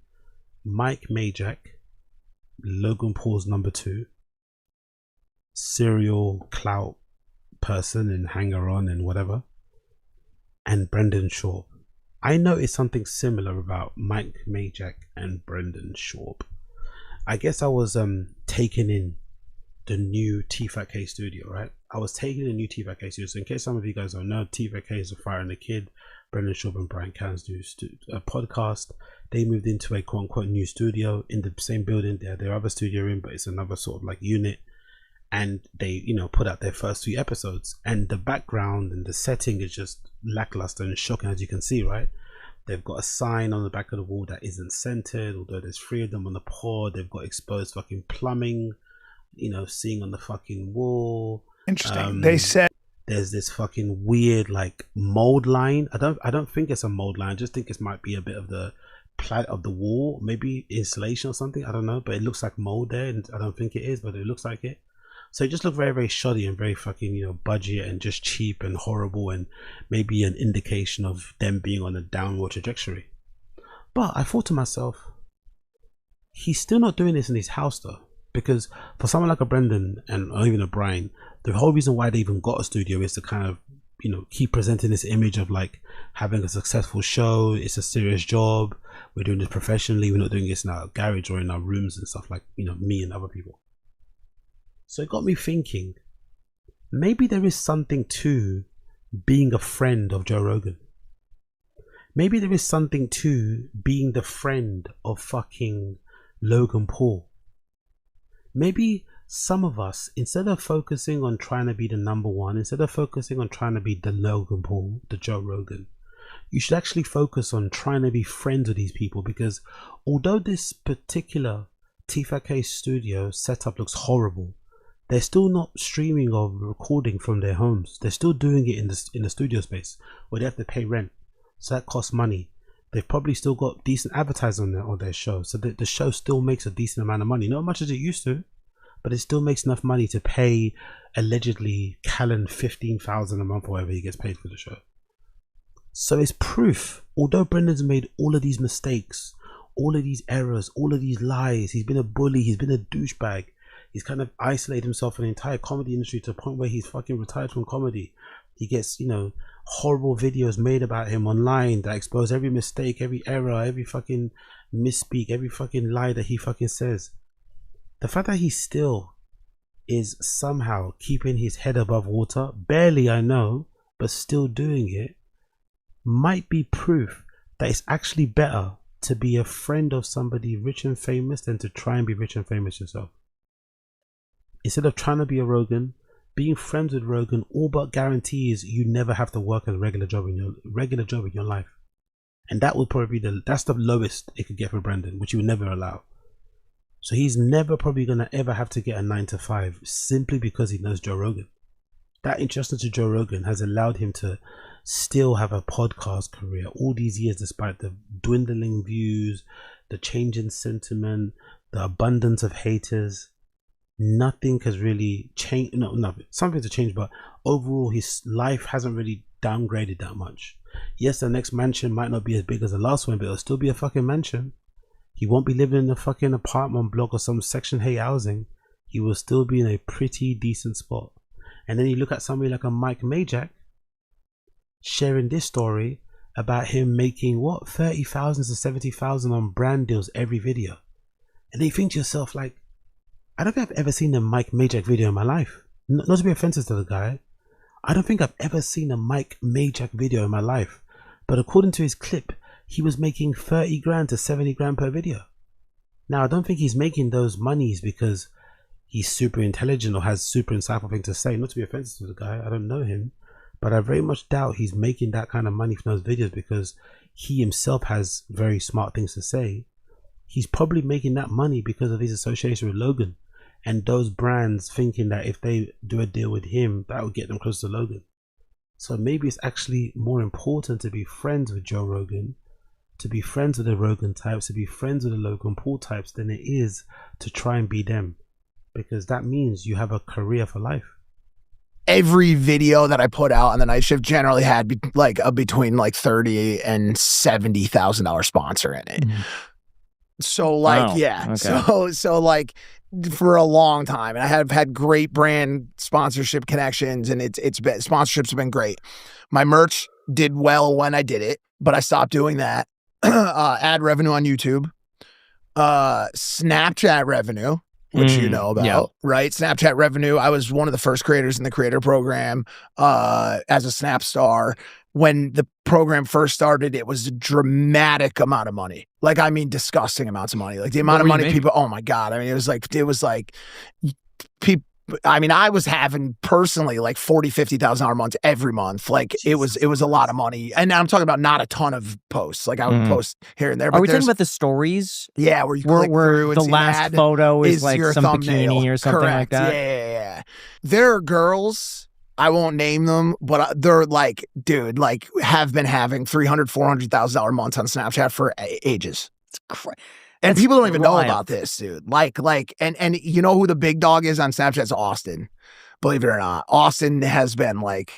Mike Majlak, Logan Paul's number 2, serial clout person and hanger on and whatever, and Brendan Schaub. I noticed something similar about Mike Majlak and Brendan Schaub. I guess I was taking in the new T-Fat-K studio, right? I was taking the new T-Fat-K studio. So in case some of you guys don't know, T-Fat-K is a Fire and the Kid. Brendan Schaub and Brian Cans do a podcast. They moved into a quote-unquote new studio in the same building. They had their other studio in, but it's another sort of like unit. And they, put out their first 3 episodes. And the background and the setting is just lackluster and shocking, as you can see, right? They've got a sign on the back of the wall that isn't centered, although there's 3 of them on the pod. They've got exposed fucking plumbing, seeing on the fucking wall. Interesting. They said there's this fucking weird like mold line. I don't think it's a mold line. I just think it might be a bit of the plat of the wall, maybe insulation or something. I don't know, but it looks like mold there, and I don't think it is, but it looks like it. So it just looked very, very shoddy and very fucking, you know, budget and just cheap and horrible, and maybe an indication of them being on a downward trajectory. But I thought to myself, he's still not doing this in his house though, because for someone like a Brendan or even a Brian, the whole reason why they even got a studio is to kind of, you know, keep presenting this image of like having a successful show. It's a serious job. We're doing this professionally. We're not doing this in our garage or in our rooms and stuff like, you know, me and other people. So it got me thinking, maybe there is something to being a friend of Joe Rogan. Maybe there is something to being the friend of fucking Logan Paul. Maybe some of us, instead of focusing on trying to be the number one, instead of focusing on trying to be the Logan Paul, the Joe Rogan, you should actually focus on trying to be friends with these people, because although this particular T5K studio setup looks horrible, they're still not streaming or recording from their homes. They're still doing it in the studio space where they have to pay rent. So that costs money. They've probably still got decent advertising on their show. So the show still makes a decent amount of money. Not as much as it used to, but it still makes enough money to pay allegedly Callan $15,000 a month or whatever he gets paid for the show. So it's proof. Although Brendan's made all of these mistakes, all of these errors, all of these lies, he's been a bully, he's been a douchebag. He's kind of isolated himself from the entire comedy industry to a point where he's fucking retired from comedy. He gets, you know, horrible videos made about him online that expose every mistake, every error, every fucking misspeak, every fucking lie that he fucking says. The fact that he still is somehow keeping his head above water, barely I know, but still doing it, might be proof that it's actually better to be a friend of somebody rich and famous than to try and be rich and famous yourself. Instead of trying to be a Rogan, being friends with Rogan all but guarantees you never have to work a regular job in your life. And that would probably be that's the lowest it could get for Brendan, which he would never allow. So he's never probably gonna ever have to get a 9 to 5 simply because he knows Joe Rogan. That introduction to Joe Rogan has allowed him to still have a podcast career all these years, despite the dwindling views, the change in sentiment, the abundance of haters. Nothing has really changed. No, something's changed, but overall his life hasn't really downgraded that much. Yes, the next mansion might not be as big as the last one, but it'll still be a fucking mansion. He won't be living in a fucking apartment block or some Section 8 housing. He will still be in a pretty decent spot. And then you look at somebody like a Mike Majlak sharing this story about him making what, 30,000 to 70,000 on brand deals every video. And then you think to yourself, like, I don't think I've ever seen a Mike Majlak video in my life. Not to be offensive to the guy. I don't think I've ever seen a Mike Majlak video in my life. But according to his clip, he was making 30 grand to 70 grand per video. Now, I don't think he's making those monies because he's super intelligent or has super insightful thing to say. Not to be offensive to the guy, I don't know him. But I very much doubt he's making that kind of money from those videos because he himself has very smart things to say. He's probably making that money because of his association with Logan and those brands thinking that if they do a deal with him, that would get them close to Logan. So maybe it's actually more important to be friends with Joe Rogan, to be friends with the Rogan types, to be friends with the Logan Paul types than it is to try and be them, because that means you have a career for life. Every video that I put out on the night shift generally had between like $30,000 and $70,000 sponsor in it. So like, wow. yeah, Okay. so like for a long time, and I have had great brand sponsorship connections, and it's been, sponsorships have been great. My merch did well when I did it, but I stopped doing that. Ad revenue on YouTube, Snapchat revenue, which you know about, right? Snapchat revenue. I was one of the first creators in the creator program as a Snap star. When the program first started, it was a dramatic amount of money. Like, I mean, disgusting amounts of money. Like the amount of money people, oh my God. I mean, it was like people, I mean, I was having personally like $40,000, $50,000 months every month. Like it was a lot of money. And now I'm talking about not a ton of posts. Like I would post here and there. Are we talking about the stories? Yeah, where you click through and the see last ad photo is like your some thumbnail. bikini or something Correct. like that? Yeah. There are girls I won't name them, but they're like, dude, like have been having $300,000-$400,000 months on Snapchat for ages. It's crazy. And people don't even know about this, dude. And you know who the big dog is on Snapchat? It's Austin. Believe it or not. Austin McBroom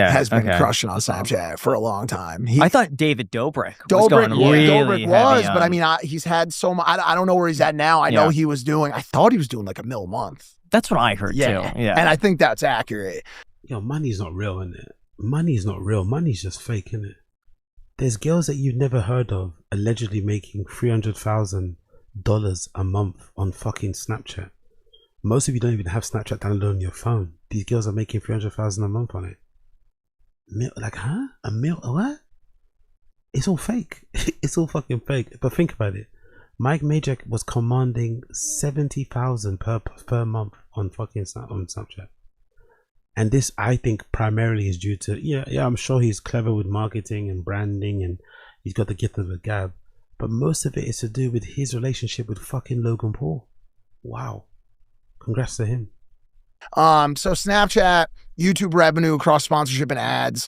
has been crushing on Snapchat for a long time. I thought David Dobrik was going really Dobrik was, heavy but I mean, he's had so much. I don't know where he's at now. I know I thought he was doing like $1 million a month. That's what I heard too. Yeah. And I think that's accurate. Yo, money's not real, innit? Money's not real. Money's just fake, innit? There's girls that you've never heard of allegedly making $300,000 a month on fucking Snapchat. Most of you don't even have Snapchat downloaded on your phone. These girls are making $300,000 a month on it. What? It's all fake. It's all fucking fake. But think about it. Mike Majlak was commanding $70,000 per month on fucking Snapchat. And this, I think, primarily is due to, I'm sure he's clever with marketing and branding and he's got the gift of the gab. But most of it is to do with his relationship with fucking Logan Paul. Wow. Congrats to him. So Snapchat, YouTube revenue across sponsorship and ads.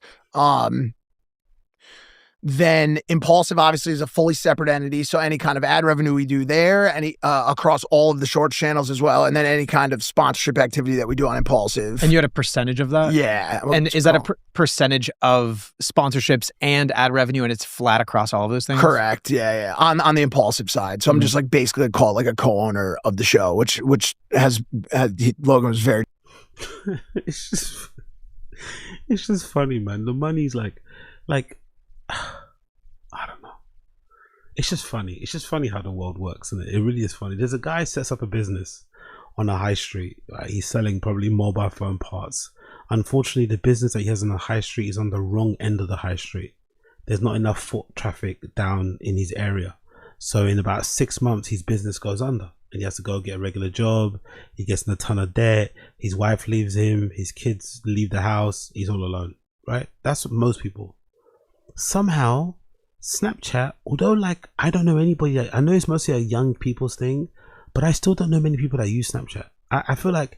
Then Impulsive obviously is a fully separate entity. So any kind of ad revenue we do there, any across all of the short channels as well, and then any kind of sponsorship activity that we do on Impulsive. And you had a percentage of that? Yeah. And is that a percentage of sponsorships and ad revenue, and it's flat across all of those things? Correct. Yeah. On the Impulsive side. So I'm just like basically called like a co-owner of the show, which Logan was very. It's just funny, man. The money's like. I don't know. It's just funny. It's just funny how the world works, isn't it? It really is funny. There's a guy sets up a business on a high street. He's selling probably mobile phone parts. Unfortunately, the business that he has on the high street is on the wrong end of the high street. There's not enough foot traffic down in his area. So in about 6 months, his business goes under. And he has to go get a regular job. He gets in a ton of debt. His wife leaves him. His kids leave the house. He's all alone. Right? That's what most people. Somehow Snapchat, although like I don't know anybody, I know it's mostly a young people's thing, but I still don't know many people that use Snapchat. I feel like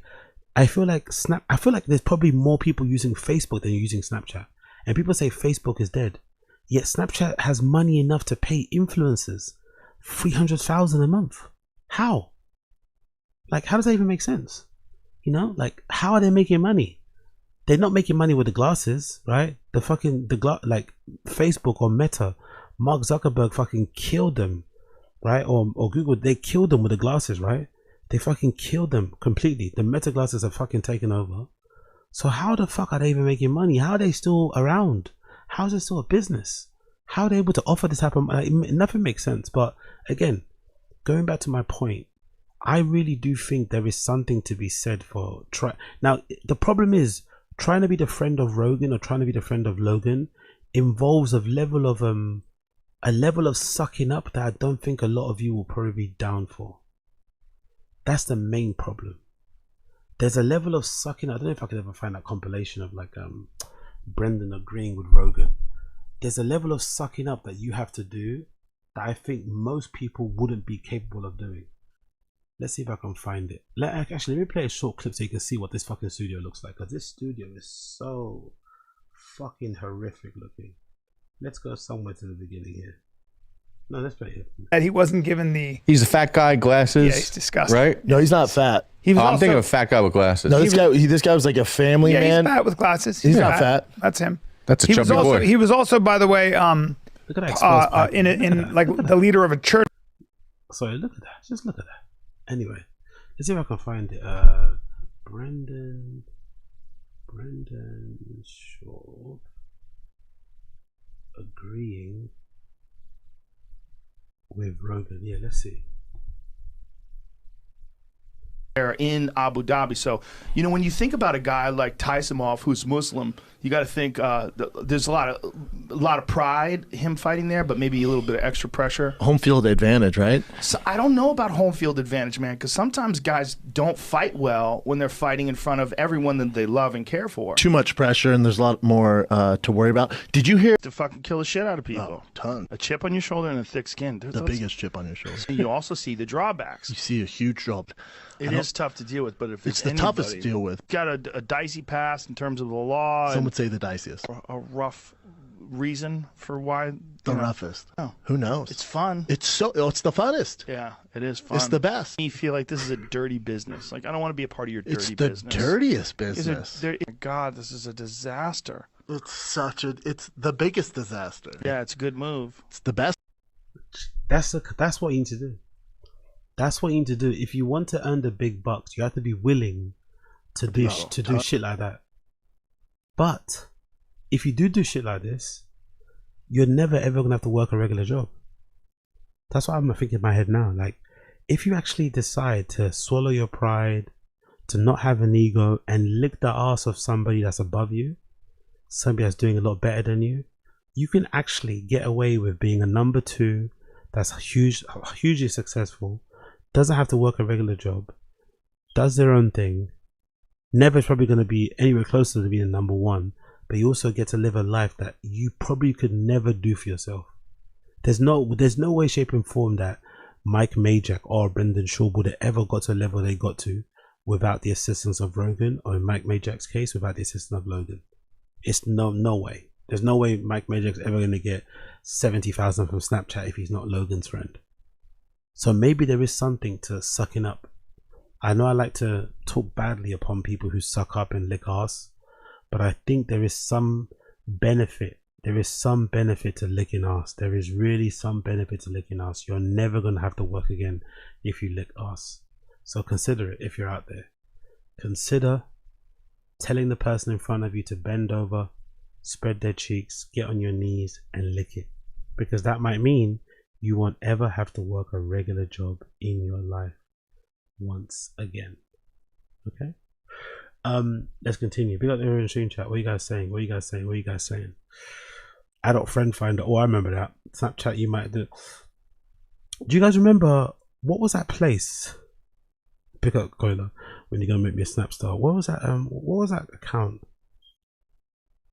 there's probably more people using Facebook than using Snapchat, and people say Facebook is dead, yet Snapchat has money enough to pay influencers $300,000 a month. How does that even make sense? Like how are they making money? They're not making money with the glasses, right? Like Facebook or Meta, Mark Zuckerberg fucking killed them, right? Or Google, they killed them with the glasses, right? They fucking killed them completely. The Meta glasses are fucking taken over. So how the fuck are they even making money? How are they still around? How is it still a business? How are they able to offer this type of money? Nothing makes sense. But again, going back to my point, I really do think there is something to be said for Now, the problem is, trying to be the friend of Rogan or trying to be the friend of Logan involves a level of sucking up that I don't think a lot of you will probably be down for. That's the main problem. There's a level of sucking up. I don't know if I could ever find that compilation of like Brendan agreeing with Rogan. There's a level of sucking up that you have to do that I think most people wouldn't be capable of doing. Let's see if I can find it. Actually, let me play a short clip so you can see what this fucking studio looks like. Because this studio is so fucking horrific looking. Let's go somewhere to the beginning here. No, let's play it. And he wasn't given the... He's a fat guy, glasses. Yeah, he's disgusting. Right? No, he's not fat. I'm thinking of a fat guy with glasses. No, this guy was like a family man. He's fat with glasses. He's not fat. That's him. That's a chubby boy. He was also, by the way, in like the leader of a church. Sorry, look at that. Just look at that. Anyway, let's see if I can find it. Brendan Schaub agreeing with Rogan. Yeah, let's see. In Abu Dhabi. So, when you think about a guy like Tysimov, who's Muslim, You got to think there's a lot of pride him fighting there, but maybe a little bit of extra pressure. Home field advantage, right? So I don't know about home field advantage, man, because sometimes guys don't fight well when they're fighting in front of everyone that they love and care for. Too much pressure, and there's a lot more to worry about. Did you hear? To fucking kill the shit out of people. Ton. A chip on your shoulder and a thick skin. The biggest chip on your shoulder. You also see the drawbacks. You see a huge drop. It is tough to deal with, but if it's the toughest to deal with. Got a dicey past in terms of the law. Some would say the diciest. A rough reason for why the roughest. Oh, who knows? It's fun. It's the funnest. Yeah, it is fun. It's the best. You feel like this is a dirty business. Like I don't want to be a part of your dirty business. It's the dirtiest business. God, this is a disaster. It's the biggest disaster. Yeah, it's a good move. It's the best. That's what you need to do. That's what you need to do. If you want to earn the big bucks, you have to be willing to do shit like that. But if you do shit like this, you're never ever gonna have to work a regular job. That's what I'm thinking in my head now. Like, if you actually decide to swallow your pride, to not have an ego, and lick the ass of somebody that's above you, somebody that's doing a lot better than you, you can actually get away with being a number 2 that's hugely successful, doesn't have to work a regular job, does their own thing, never is probably going to be anywhere closer to being a number 1, but you also get to live a life that you probably could never do for yourself. There's no way, shape and form that Mike Majlak or Brendan Schaub would have ever got to a level they got to without the assistance of Rogan, or in Mike Majlak's case, without the assistance of Logan. It's no way. There's no way Mike Majlak's ever going to get 70,000 from Snapchat if he's not Logan's friend. So maybe there is something to sucking up. I know I like to talk badly upon people who suck up and lick ass, but I think there is some benefit. There is some benefit to licking ass. There is really some benefit to licking ass. You're never going to have to work again if you lick ass. So consider it if you're out there. Consider telling the person in front of you to bend over, spread their cheeks, get on your knees and lick it. Because that might mean you won't ever have to work a regular job in your life once again. Okay? Let's continue. Big up the in stream chat. What are you guys saying? What are you guys saying? What are you guys saying? Adult friend finder. Oh, I remember that. Snapchat you might do. Do you guys remember what was that place? Pick up Koila when you're gonna make me a snap star. What was that account?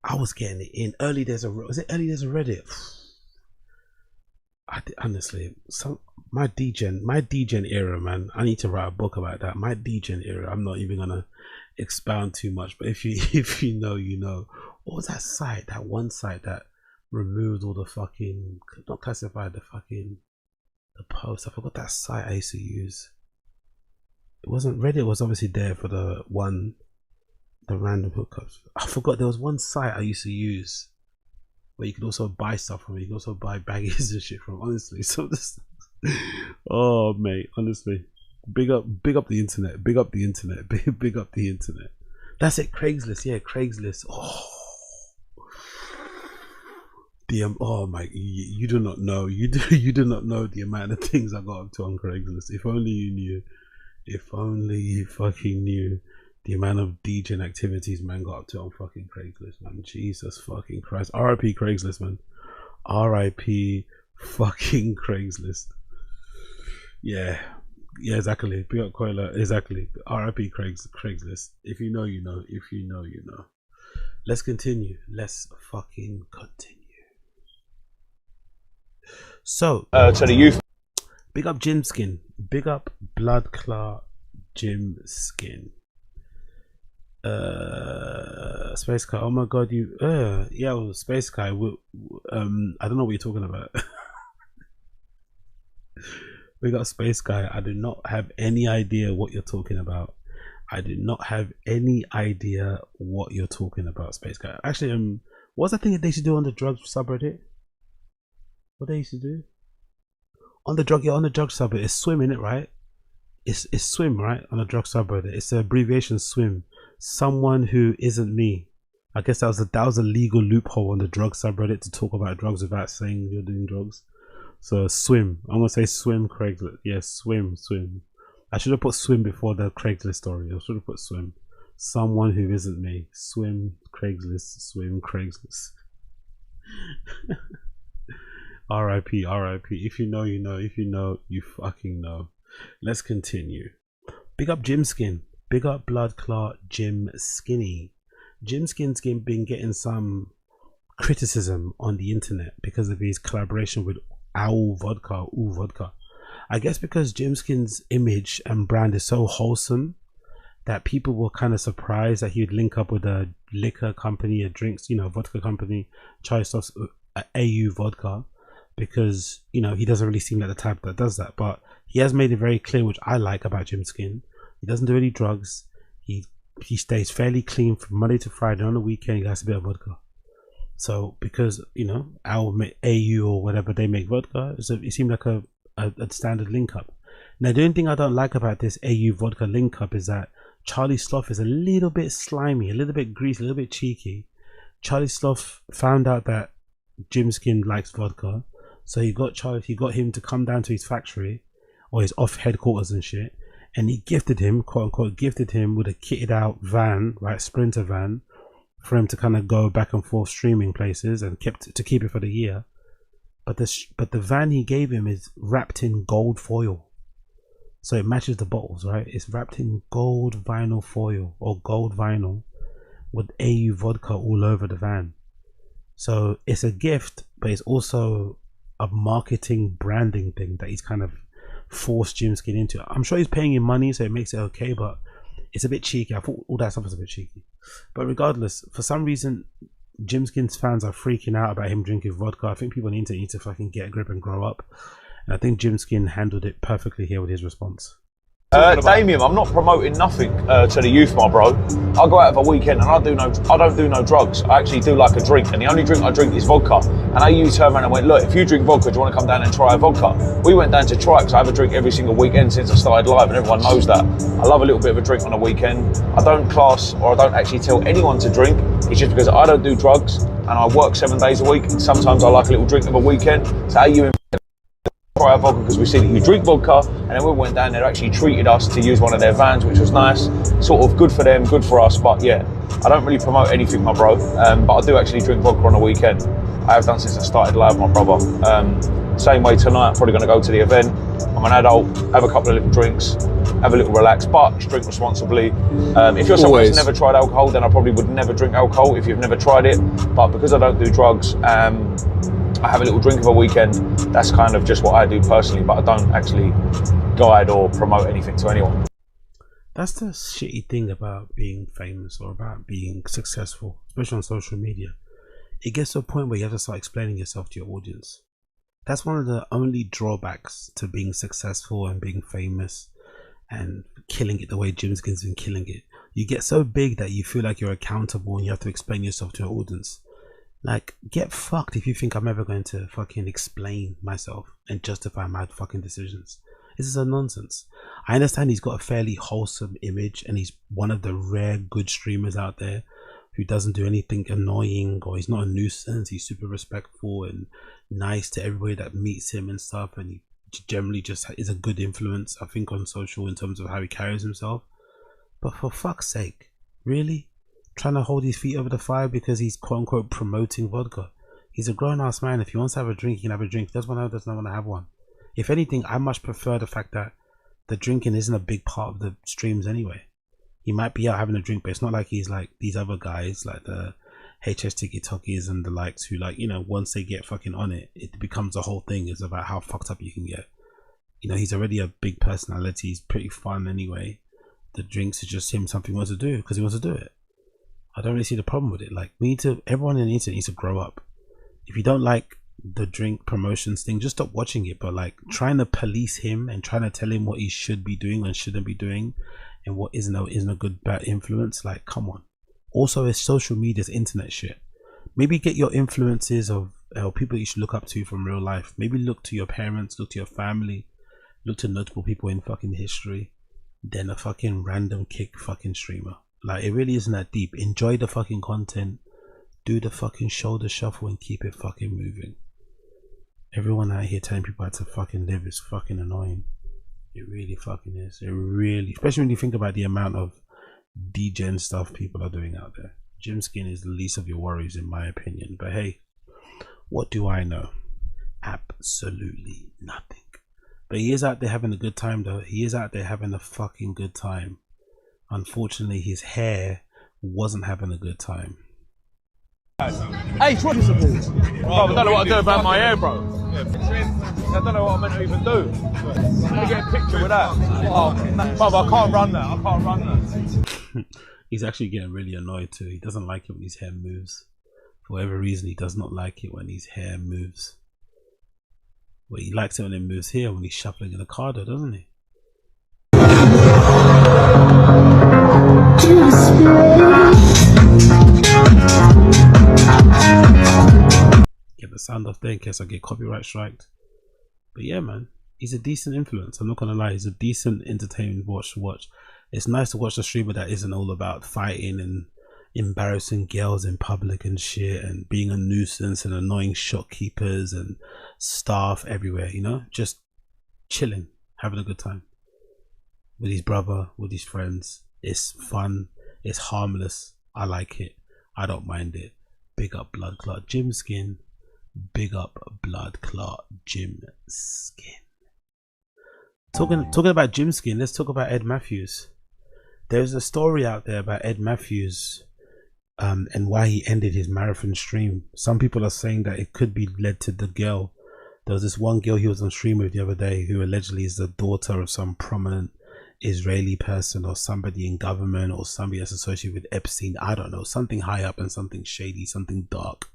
I was getting it in early days of Reddit. Honestly, my degen era, man. I need to write a book about that. My degen era. I'm not even gonna expound too much, but if you know, you know. What was that site? That one site that removed all the fucking, not classified, the post. I forgot that site I used to use. It wasn't Reddit. Was obviously there for the random hookups. I forgot there was one site I used to use where you could also buy stuff from. You could also buy baggies and shit from. Honestly, so this. Oh mate, honestly, big up the internet. Big up the internet. Big up the internet. That's it. Craigslist. Yeah, Craigslist. Oh my, you do not know. You do not know the amount of things I got up to on Craigslist. If only you knew. If only you fucking knew the amount of degen activities man got up to on fucking Craigslist, man. Jesus fucking Christ. R.I.P. Craigslist, man. R.I.P. fucking Craigslist. Yeah, exactly. Big up Koila. Exactly. R.I.P. Craigslist. If you know, you know. If you know, you know. Let's continue. Let's fucking continue. So, to the youth. Big up Gymskin. Big up Blood Clot Gymskin. Space Guy. Oh my god, you. Yeah, well, Space Guy. I don't know what you're talking about. We got Space Guy. I do not have any idea what you're talking about. I do not have any idea what you're talking about, Space Guy. Actually, what's that thing that they used to do on the drugs subreddit? What they used to do? On the drug subreddit, it's swim, in it, right? It's swim, right? On the drug subreddit, it's the abbreviation swim. Someone who isn't me. I guess that was a legal loophole on the drug subreddit to talk about drugs without saying you're doing drugs. So swim. I'm gonna say swim Craigslist. Yes, swim. I should have put swim before the Craigslist story. I should have put swim. Someone who isn't me. Swim Craigslist. Swim Craigslist. R.I.P. R.I.P. If you know, you know. If you know, you fucking know. Let's continue. Big up Gymskin. Big up Blood Clot Gymskinny. Gymskin's been getting some criticism on the internet because of his collaboration with AU Vodka. I guess because Gymskin's image and brand is so wholesome that people were kind of surprised that he would link up with a liquor company, a drinks, vodka company, Charlie Sloth's AU Vodka, because, he doesn't really seem like the type that does that. But he has made it very clear, which I like about Gymskin. He doesn't do any drugs. He stays fairly clean from Monday to Friday. On the weekend, he has a bit of vodka. So because, our AU or whatever, they make vodka, so it seemed like a standard link up. Now, the only thing I don't like about this AU Vodka link up is that Charlie Sloth is a little bit slimy, a little bit greasy, a little bit cheeky. Charlie Sloth found out that Gymskin likes vodka, so he got him to come down to his factory or his off headquarters and shit, and he gifted him, quote unquote, gifted him with a kitted out van, right, Sprinter van, for him to kind of go back and forth streaming places and keep it for the year. But the van he gave him is wrapped in gold foil. So it matches the bottles, right? It's wrapped in gold vinyl foil or gold vinyl with AU Vodka all over the van. So it's a gift, but it's also a marketing branding thing that he's kind of forced Gymskin into. I'm sure he's paying him money, so it makes it okay, but it's a bit cheeky. I thought all that stuff was a bit cheeky. But regardless, for some reason, Gymskin's fans are freaking out about him drinking vodka. I think people on the internet need to fucking get a grip and grow up. And I think Gymskin handled it perfectly here with his response. Damien, I'm not promoting nothing to the youth, my bro. I go out of a weekend and I don't do no drugs. I actually do like a drink, and the only drink I drink is vodka. And AU turned around and went, look, if you drink vodka, do you want to come down and try a vodka? We went down to try it because I have a drink every single weekend since I started live, and everyone knows that. I love a little bit of a drink on a weekend. I don't class, or I don't actually tell anyone to drink. It's just because I don't do drugs and I work 7 days a week. And sometimes I like a little drink of a weekend. So AU try our vodka because we see that you drink vodka, and then we went down there, actually treated us to use one of their vans, which was nice, sort of good for them, good for us. But yeah, I don't really promote anything, my bro, but I do actually drink vodka on a weekend. I have done since I started live, my brother. Same way tonight, I'm probably going to go to the event. I'm an adult, have a couple of little drinks, have a little relax, but drink responsibly. If you're someone who's never tried alcohol, then I probably would never drink alcohol if you've never tried it. But because I don't do drugs, I have a little drink of a weekend. That's kind of just what I do personally, but I don't actually guide or promote anything to anyone. That's the shitty thing about being famous or about being successful, especially on social media. It gets to a point where you have to start explaining yourself to your audience. That's one of the only drawbacks to being successful and being famous and killing it the way Gymskin's been killing it. You get so big that you feel like you're accountable and you have to explain yourself to your audience. Like, get fucked if you think I'm ever going to fucking explain myself and justify my fucking decisions. This is a nonsense. I understand he's got a fairly wholesome image and he's one of the rare good streamers out there who doesn't do anything annoying, or he's not a nuisance. He's super respectful and nice to everybody that meets him and stuff, and he generally just is a good influence, I think, on social in terms of how he carries himself. But for fuck's sake, really? Trying to hold his feet over the fire because he's quote unquote promoting vodka? He's a grown-ass man. If he wants to have a drink, he can have a drink. If he doesn't want to have one. If anything, I much prefer the fact that the drinking isn't a big part of the streams anyway. He might be out having a drink, but it's not like he's like these other guys, like the HS TikTokers and the likes, who, like, once they get fucking on it, it becomes a whole thing. It's about how fucked up you can get. He's already a big personality. He's pretty fun anyway. The drinks is just him, something he wants to do because he wants to do it. I don't really see the problem with it. Like, everyone in the internet needs to grow up. If you don't like the drink promotions thing, just stop watching it. But like, trying to police him and trying to tell him what he should be doing and shouldn't be doing, and what isn't a good bad influence, like, come on. Also, it's social media's internet shit. Maybe get your influences of people you should look up to from real life. Maybe look to your parents, look to your family, look to notable people in fucking history, than a fucking random kick fucking streamer. Like, it really isn't that deep. Enjoy the fucking content, do the fucking shoulder shuffle, and keep it fucking moving. Everyone out here telling people how to fucking live is fucking annoying. It really fucking is. It really, especially when you think about the amount of degen stuff people are doing out there. Gymskin is the least of your worries, in my opinion. But hey, what do I know? Absolutely nothing. But he is out there having a good time, though. He is out there having a fucking good time. Unfortunately, his hair wasn't having a good time. Hey, bro, I don't know what to do about my hair, bro. I don't know what I'm meant to even do. I'm gonna get a picture with that. Oh, brother, I can't run that. I can't run that. He's actually getting really annoyed too. He doesn't like it when his hair moves. For whatever reason, he does not like it when his hair moves. Well, he likes it when it moves here, when he's shuffling in the car, though, doesn't he? Get the sound off there in case I get copyright striked. But yeah, man, he's a decent influence. I'm not gonna lie, he's a decent entertainment watch to watch. It's nice to watch a streamer that isn't all about fighting and embarrassing girls in public and shit and being a nuisance and annoying shopkeepers and staff everywhere, you know, just chilling, having a good time with his brother, with his friends. It's fun, it's harmless. I like it, I don't mind it. Big up Blood Clot Gymskin. Big up Blood Clot Gymskin. Talking about Gymskin, let's talk about Ed Matthews. There's a story out there about Ed Matthews and why he ended his marathon stream. Some people are saying that it could be led to the girl. There was this one girl he was on stream with the other day who allegedly is the daughter of some prominent Israeli person or somebody in government or somebody that's associated with Epstein. I don't know, something high up and something shady, something dark.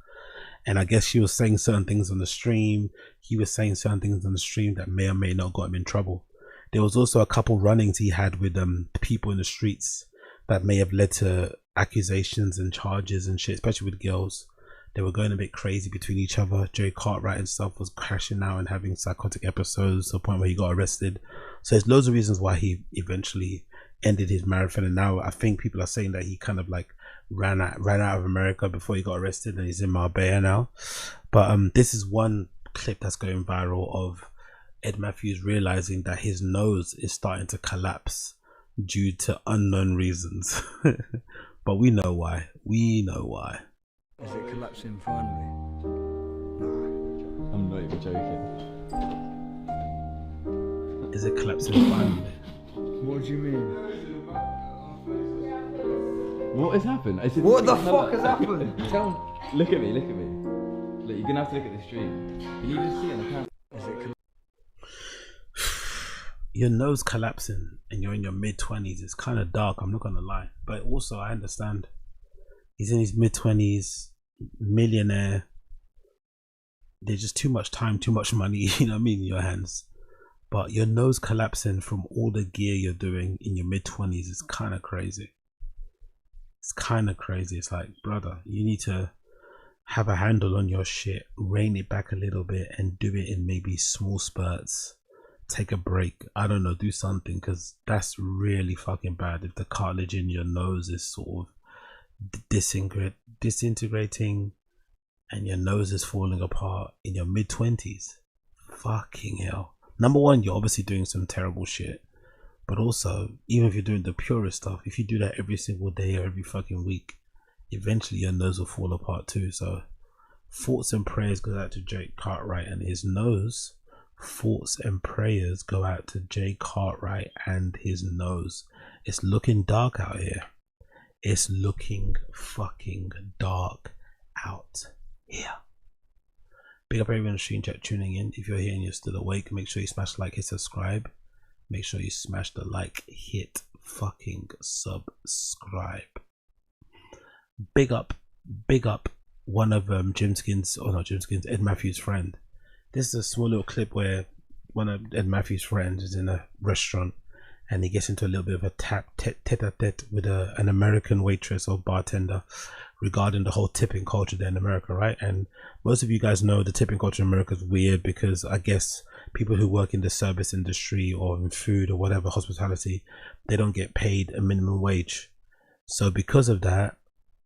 And I guess she was saying certain things on the stream. He was saying certain things on the stream that may or may not got him in trouble. There was also a couple run-ins he had with people in the streets that may have led to accusations and charges and shit, especially with girls. They were going a bit crazy between each other. Jay Cartwright and stuff was crashing out and having psychotic episodes to the point where he got arrested. So there's loads of reasons why he eventually ended his marathon. And now I think people are saying that he kind of like ran out of America before he got arrested and he's in Marbella now. But this is one clip that's going viral of Ed Matthews realizing that his nose is starting to collapse due to unknown reasons. But we know why. We know why. Is it collapsing finally? I'm not even joking. Is it collapsing finally? What do you mean? What has happened? What the fuck has happened? Look at me, look at me. Look, you're gonna have to look at the stream. Can you just see on the camera? Your nose collapsing and you're in your mid-20s. It's kind of dark, I'm not gonna lie. But also I understand. He's in his mid-20s, millionaire. There's just too much time, too much money, you know what I mean, in your hands. But your nose collapsing from all the gear you're doing in your mid-20s is kind of crazy. It's kind of crazy. It's like, brother, you need to have a handle on your shit, rein it back a little bit and do it in maybe small spurts. Take a break, I don't know, do something, because that's really fucking bad if the cartilage in your nose is sort of disintegrating and your nose is falling apart in your mid-20s. Fucking hell. Number one, you're obviously doing some terrible shit, but also, even if you're doing the purest stuff, if you do that every single day or every fucking week, eventually your nose will fall apart too. So thoughts and prayers go out to Jake Cartwright and his nose. Thoughts and prayers go out to Jay Cartwright and his nose. It's looking dark out here. It's looking fucking dark out here. Big up everyone in the stream chat tuning in. If you're here and you're still awake, make sure you smash like, hit subscribe. Make sure you smash the like, hit fucking subscribe. Big up one of Gymskin's, or not Gymskin's, Ed Matthews' friend. This is a small little clip where one of Ed Matthews' friends is in a restaurant and he gets into a little bit of a tete-a-tete with an American waitress or bartender regarding the whole tipping culture there in America, right? And most of you guys know the tipping culture in America is weird because I guess people who work in the service industry or in food or whatever, hospitality, they don't get paid a minimum wage. So because of that,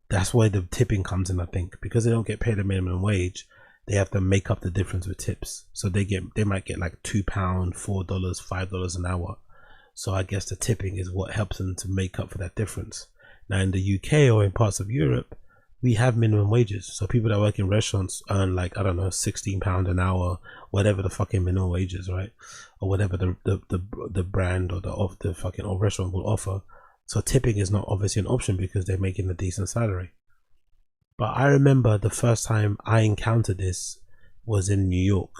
that's why the tipping comes in, I think. Because they don't get paid a minimum wage, they have to make up the difference with tips. So they might get like £2, $4, $5 an hour. So I guess the tipping is what helps them to make up for that difference. Now in the UK or in parts of Europe, we have minimum wages. So people that work in restaurants earn like, I don't know, £16 an hour, whatever the fucking minimum wage is, right? Or whatever the brand or the fucking or restaurant will offer. So tipping is not obviously an option because they're making a decent salary. But I remember the first time I encountered this was in New York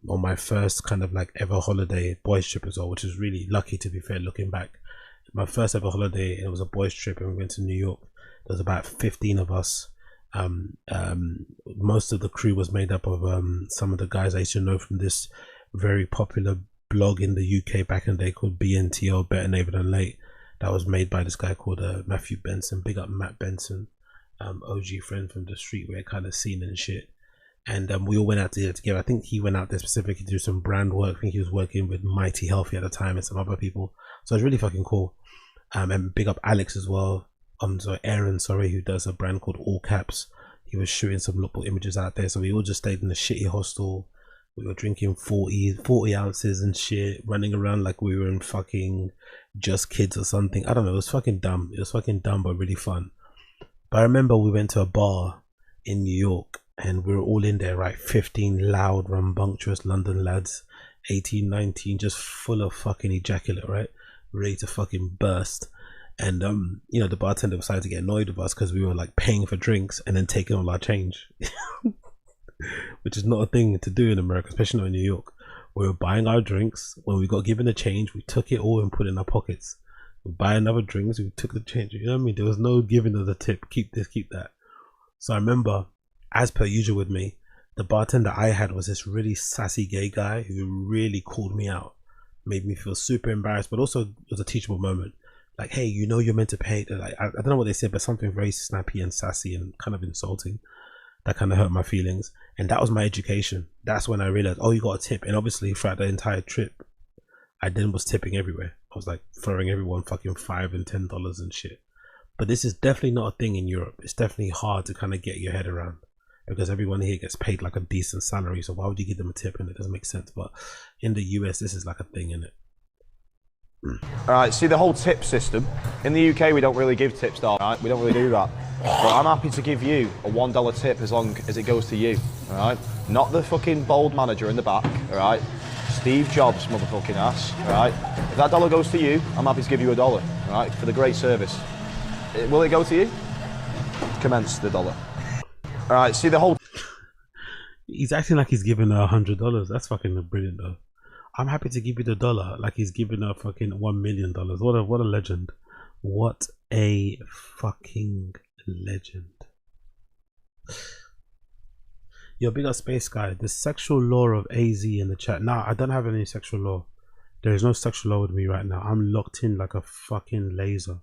on my first kind of like ever holiday, boys trip as well, which is really lucky to be fair looking back. My first ever holiday, it was a boys trip and we went to New York. There was about 15 of us. Most of the crew was made up of some of the guys I used to know from this very popular blog in the UK back in the day called BNTO, Better Neighbor Than Late. That was made by this guy called Matthew Benson. Big up Matt Benson, OG friend from the streetwear kind of scene and shit. And we all went out there together. I think he went out there specifically to do some brand work. I think he was working with Mighty Healthy at the time and some other people. So it's really fucking cool. And big up Alex as well. Aaron, who does a brand called All Caps. He was shooting some lookbook images out there. So we all just stayed in the shitty hostel. We were drinking 40 ounces and shit, running around like we were in fucking Just Kids or something. I don't know. It was fucking dumb. It was fucking dumb, but really fun. But I remember we went to a bar in New York and we were all in there, right? 15 loud, rambunctious London lads, 18, 19, just full of fucking ejaculate, right? Ready to fucking burst. And you know, the bartender decided to get annoyed with us because we were like paying for drinks and then taking all our change, which is not a thing to do in America, especially not in New York. We were buying our drinks. When we got given the change, we took it all and put it in our pockets. We buy another drinks, we took the change. You know what I mean? There was no giving us a tip. Keep this, keep that. So I remember, as per usual with me, the bartender I had was this really sassy gay guy who really called me out, made me feel super embarrassed, but also it was a teachable moment. Like, hey, you know you're meant to pay. Like, I don't know what they said, but something very snappy and sassy and kind of insulting. That kind of hurt my feelings. And that was my education. That's when I realized, oh, you got a tip. And obviously throughout the entire trip, I then was tipping everywhere. I was like throwing everyone fucking $5 and $10 and shit. But this is definitely not a thing in Europe. It's definitely hard to kind of get your head around because everyone here gets paid like a decent salary. So why would you give them a tip? And it doesn't make sense. But in the US, this is like a thing, isn't it? All right, see the whole tip system. In the UK, we don't really give tips, though, right? We don't really do that. But I'm happy to give you a $1 tip as long as it goes to you, all right? Not the fucking bold manager in the back, all right? Steve Jobs, motherfucking ass, all right? If that dollar goes to you, I'm happy to give you $1, all right, for the great service. Will it go to you? Commence the $1. All right, see the whole... He's acting like he's giving her $100. That's fucking brilliant, though. I'm happy to give you the $1 like he's giving her fucking $1 million. What a legend. What a fucking legend. Yo, big up Space Guy. The sexual law of AZ in the chat. Nah, I don't have any sexual law. There is no sexual law with me right now. I'm locked in like a fucking laser.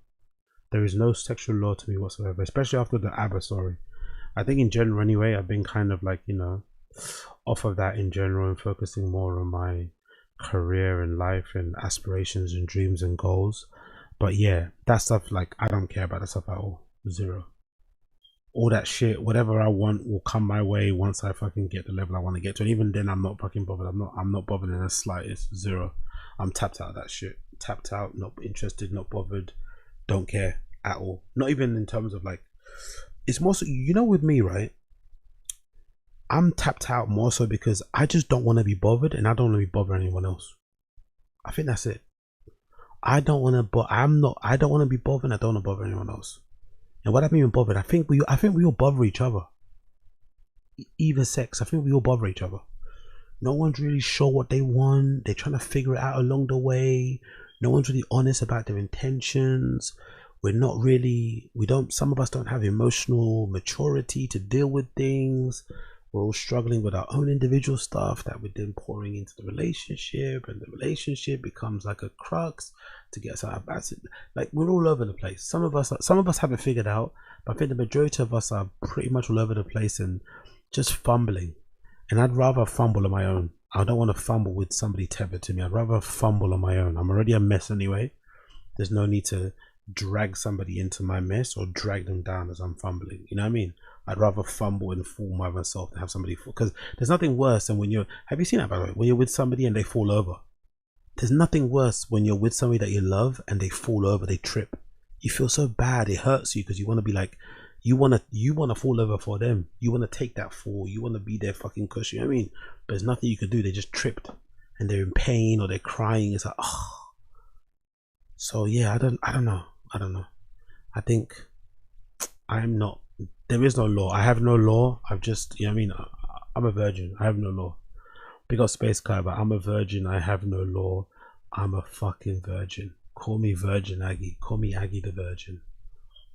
There is no sexual law to me whatsoever, especially after the ABBA story. I think in general anyway, I've been kind of like, you know, off of that in general and focusing more on my career and life and aspirations and dreams and goals. But yeah, that stuff, like, I don't care about that stuff at all. Zero. All that shit, whatever I want will come my way once I fucking get the level I want to get to. And even then, I'm not fucking bothered. I'm not bothered in the slightest. Zero. I'm tapped out of that shit. Tapped out, not interested, not bothered. Don't care at all. Not even in terms of like, it's more so, you know, with me, right? I'm tapped out more so because I just don't want to be bothered and I don't want to be bothering anyone else. I think that's it. I don't want to be bothered. I don't want to bother anyone else. And what I mean bothered, I think we all bother each other. Even sex, I think we all bother each other. No one's really sure what they want. They're trying to figure it out along the way. No one's really honest about their intentions. Some of us don't have emotional maturity to deal with things. We're all struggling with our own individual stuff that we're then pouring into the relationship, and the relationship becomes like a crux to get us out of bad. Like, we're all over the place. Some of us haven't figured out, but I think the majority of us are pretty much all over the place and just fumbling. And I'd rather fumble on my own. I don't want to fumble with somebody tethered to me. I'd rather fumble on my own. I'm already a mess anyway. There's no need to drag somebody into my mess or drag them down as I'm fumbling. You know what I mean? I'd rather fumble and fall by myself than have somebody fall. Because there's nothing worse than when have you seen that, by the way? When you're with somebody and they fall over. there's nothing worse when you're with somebody that you love and they fall over, they trip. You feel so bad. It hurts you because you want to be like, you want to fall over for them. You want to take that fall. You want to be their fucking cushion. You know what I mean? But there's nothing you can do. They just tripped and they're in pain or they're crying. It's like, oh. So yeah, I don't know. I think there is no law. I have no law. I've just, you know what I mean? I'm a virgin. I have no law. Big up Space Guy, but I'm a virgin. I have no law. I'm a fucking virgin. Call me Virgin Aggie. Call me Aggie the Virgin.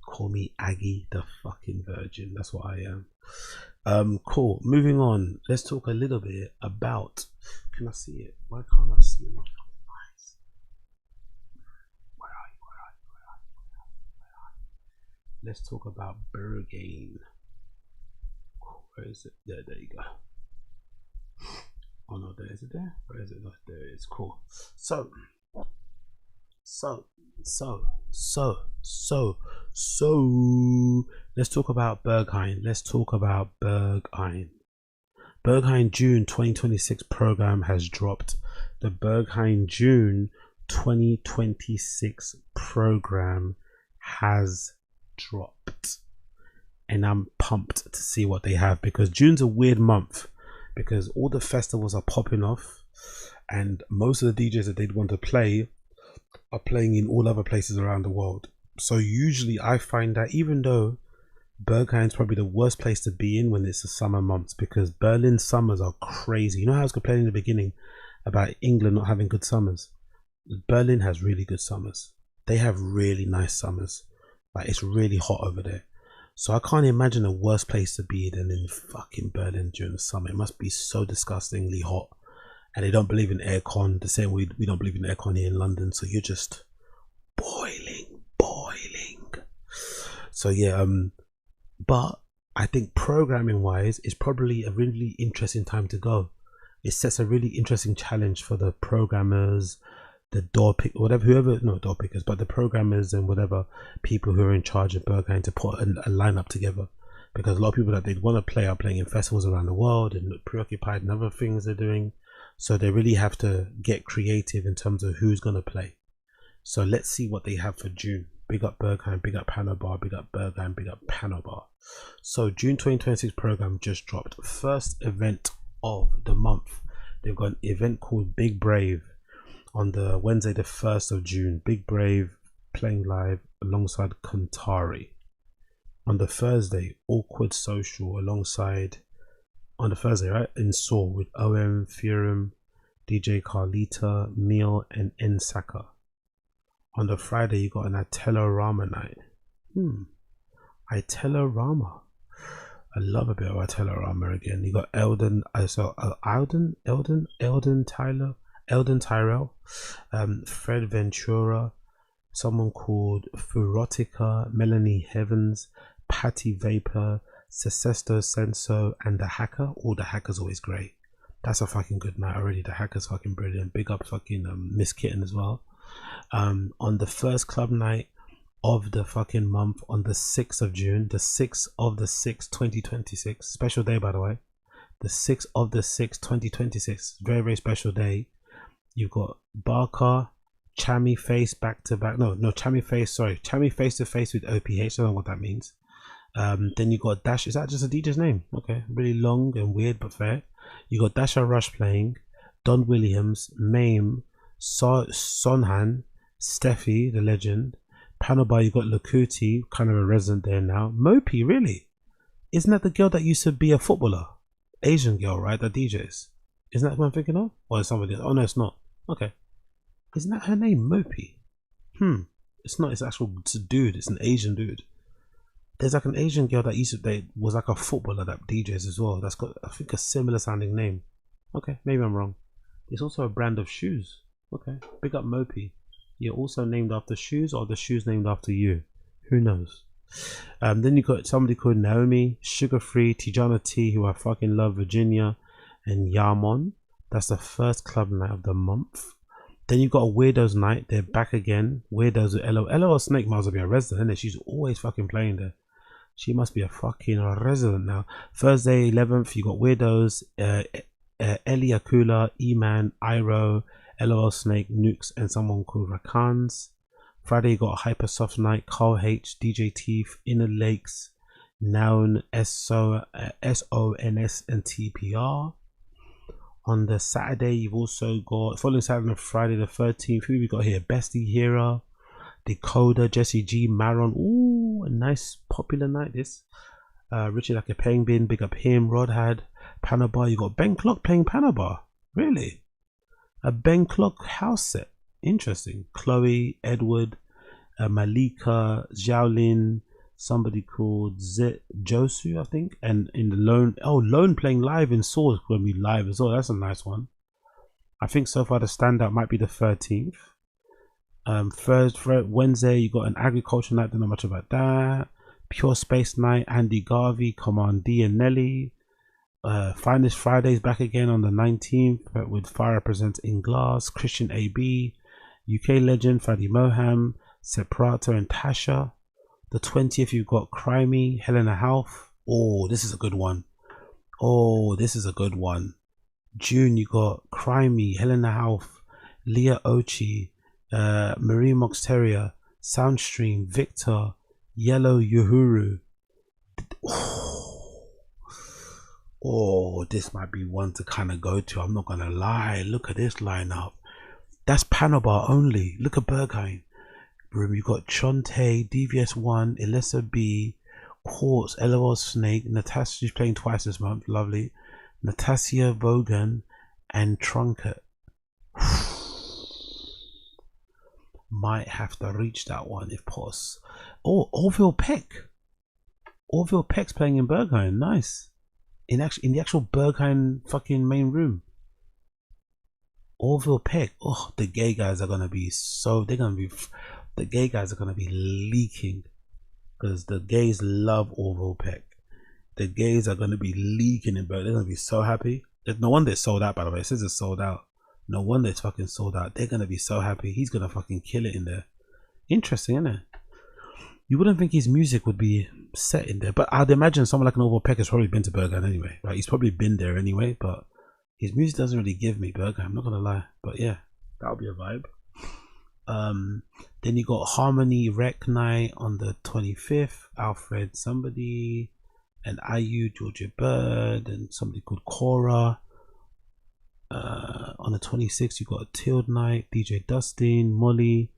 Call me Aggie the fucking Virgin. That's what I am. Cool. Moving on. Let's talk a little bit about. Can I see it? Why can't I see my eyes? Where are you? Let's talk about Berghain. Where is it? There you go. Oh no, there is it there? Where is it? No, there it is. Cool. So let's talk about Berghain. Berghain June 2026 program has dropped. The Berghain June 2026 program has dropped. And I'm pumped to see what they have, because June's a weird month because all the festivals are popping off and most of the DJs that they'd want to play are playing in all other places around the world. So usually I find that even though Berghain's probably the worst place to be in when it's the summer months, because Berlin summers are crazy. You know how I was complaining in the beginning about England not having good summers? Berlin has really good summers. They have really nice summers. Like, it's really hot over there. So I can't imagine a worse place to be than in fucking Berlin during the summer. It must be so disgustingly hot. And they don't believe in aircon the same way we don't believe in aircon here in London. So you're just boiling. So yeah, but I think programming wise, it's probably a really interesting time to go. It sets a really interesting challenge for the programmers, the door pick, whoever, not door pickers, but the programmers and whatever people who are in charge of Berghain to put a lineup together. Because a lot of people that they'd want to play are playing in festivals around the world and preoccupied in other things they're doing. So they really have to get creative in terms of who's going to play. So let's see what they have for June. Big up Berghain, big up Panorama Bar, big up Berghain, big up Panorama Bar. So June 2026 program just dropped. First event of the month. They've got an event called Big Brave on the Wednesday the 1st of June. Big Brave playing live alongside Kuntari. On the Thursday, Awkward Social alongside, on the Thursday, right, in Saw with OM, Theorem, DJ Carlita, Meal and Nsaka. On the Friday, you got an Atelorama night. Atelorama. I love a bit of Atelorama again. You got Eldon Tyrell, Fred Ventura, someone called Furotica, Melanie Heavens, Patty Vapor, Secesto Senso, and The Hacker. Oh, The Hacker's always great. That's a fucking good night already. The Hacker's fucking brilliant. Big up fucking Miss Kitten as well. On the first club night of the fucking month, on the 6th of June, the 6th of the 6th, 2026. Special day, by the way. The 6th of the 6th, 2026. Very, very special day. You've got Barker, Chammy Face back to back. No, Chammy Face to face with OPH. I don't know what that means. Then you got Dash. Is that just a DJ's name? Okay, really long and weird but fair. You got Dasha Rush playing, Don Williams, Mame, Sonhan, Steffi the legend, Panobar. You got Lakuti, kind of a resident there now. Mopi, really? Isn't that the girl that used to be a footballer? Asian girl, right? That DJs. Isn't that what I'm thinking of? Or is somebody else? Oh no, it's not. Okay. Isn't that her name, Mopi? It's not. It's a dude. It's an Asian dude. There's like an Asian girl that was like a footballer that DJs as well. That's got, I think, a similar sounding name. Okay, maybe I'm wrong. It's also a brand of shoes. Okay, big up Mopi. You're also named after shoes, or the shoes named after you? Who knows? Then you got somebody called Naomi, Sugar Free, Tijana T, who I fucking love, Virginia, and Yamon. That's the first club night of the month. Then you got a Weirdos night. They're back again. Weirdos with LO Snake might as well be a resident, isn't it? She's always fucking playing there. She must be a fucking resident now. Thursday 11th, you got Weirdos, Eli Akula, E-Man, Iro, LOL Snake, Nukes, and someone called Rakans. Friday you got Hyper Soft Night, Carl H, DJ Teeth, Inner Lakes, Noun, SONS, and TPR. On the Saturday, you've also got, following Saturday and Friday the 13th, who we got here? Bestie Hera, Decoder, Jesse G, Maron. Ooh, a nice popular night this. Richard like a Penguin, big up him. Rod had Panorama Bar. You got Ben Clock playing Panorama Bar. Really? A Ben Clock house set. Interesting. Chloe, Edward, Malika, Xiaolin, somebody called Josu, I think, and in the Lone playing live in Source going to be live as well. That's a nice one. I think so far the standout might be the 13th. Wednesday you got an agriculture night. Don't know much about that. Pure Space Night, Andy Garvey, Command D and Nelly. Finest Fridays back again on the 19th with Fire Presents In Glass, Christian AB, UK Legend, Fadi Moham, Seprata and Tasha. The 20th you've got Crimey, Helena Half. Oh, this is a good one. June you got Crimey, Helena Half, Leah Ochi, Marie Moxteria, Soundstream, Victor, Yellow Uhuru. Oh, this might be one to kind of go to. I'm not gonna lie. Look at this lineup. That's Panorama only. Look at Berghain. You got Chonte, DVS1, Elissa B, Quartz, LOL Snake, Natasha, she's playing twice this month, lovely. Natasha Vogan and Trunket. Might have to reach that one if possible. Oh, Orville Peck. Orville Peck's playing in Berghain. Nice. In the actual Berghain fucking main room. Orville Peck. Oh, the gay guys are gonna be the gay guys are gonna be leaking because the gays love Orville Peck. The gays are gonna be leaking in Berghain. They're gonna be so happy. No wonder it's sold out, by the way. It says it's sold out. No wonder it's fucking sold out. They're gonna be so happy. He's gonna fucking kill it in there. Interesting, isn't it? You wouldn't think his music would be set in there, but I'd imagine someone like an Orville Peck has probably been to Berghain anyway, right? He's probably been there anyway, but his music doesn't really give me Berghain, I'm not gonna lie. But yeah, that'll be a vibe. Then you got Harmony Rec Night on the 25th, Alfred somebody, and IU Georgia Bird, and somebody called Cora. On the 26th you got a Tild Night, DJ Dustin, Molly,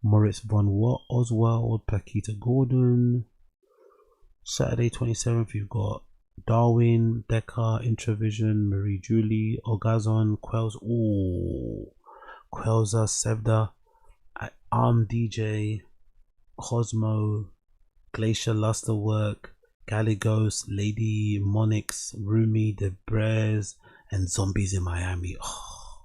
Moritz von Oswald, Paquita Gordon. Saturday 27th you've got Darwin, Deca, Intravision, Marie Julie, Orgazon, Quells, Quelza, Sevda, Arm DJ, Cosmo, Glacier Lusterwork, Galligos, Lady Monix, Rumi, Debres, and Zombies in Miami. Oh,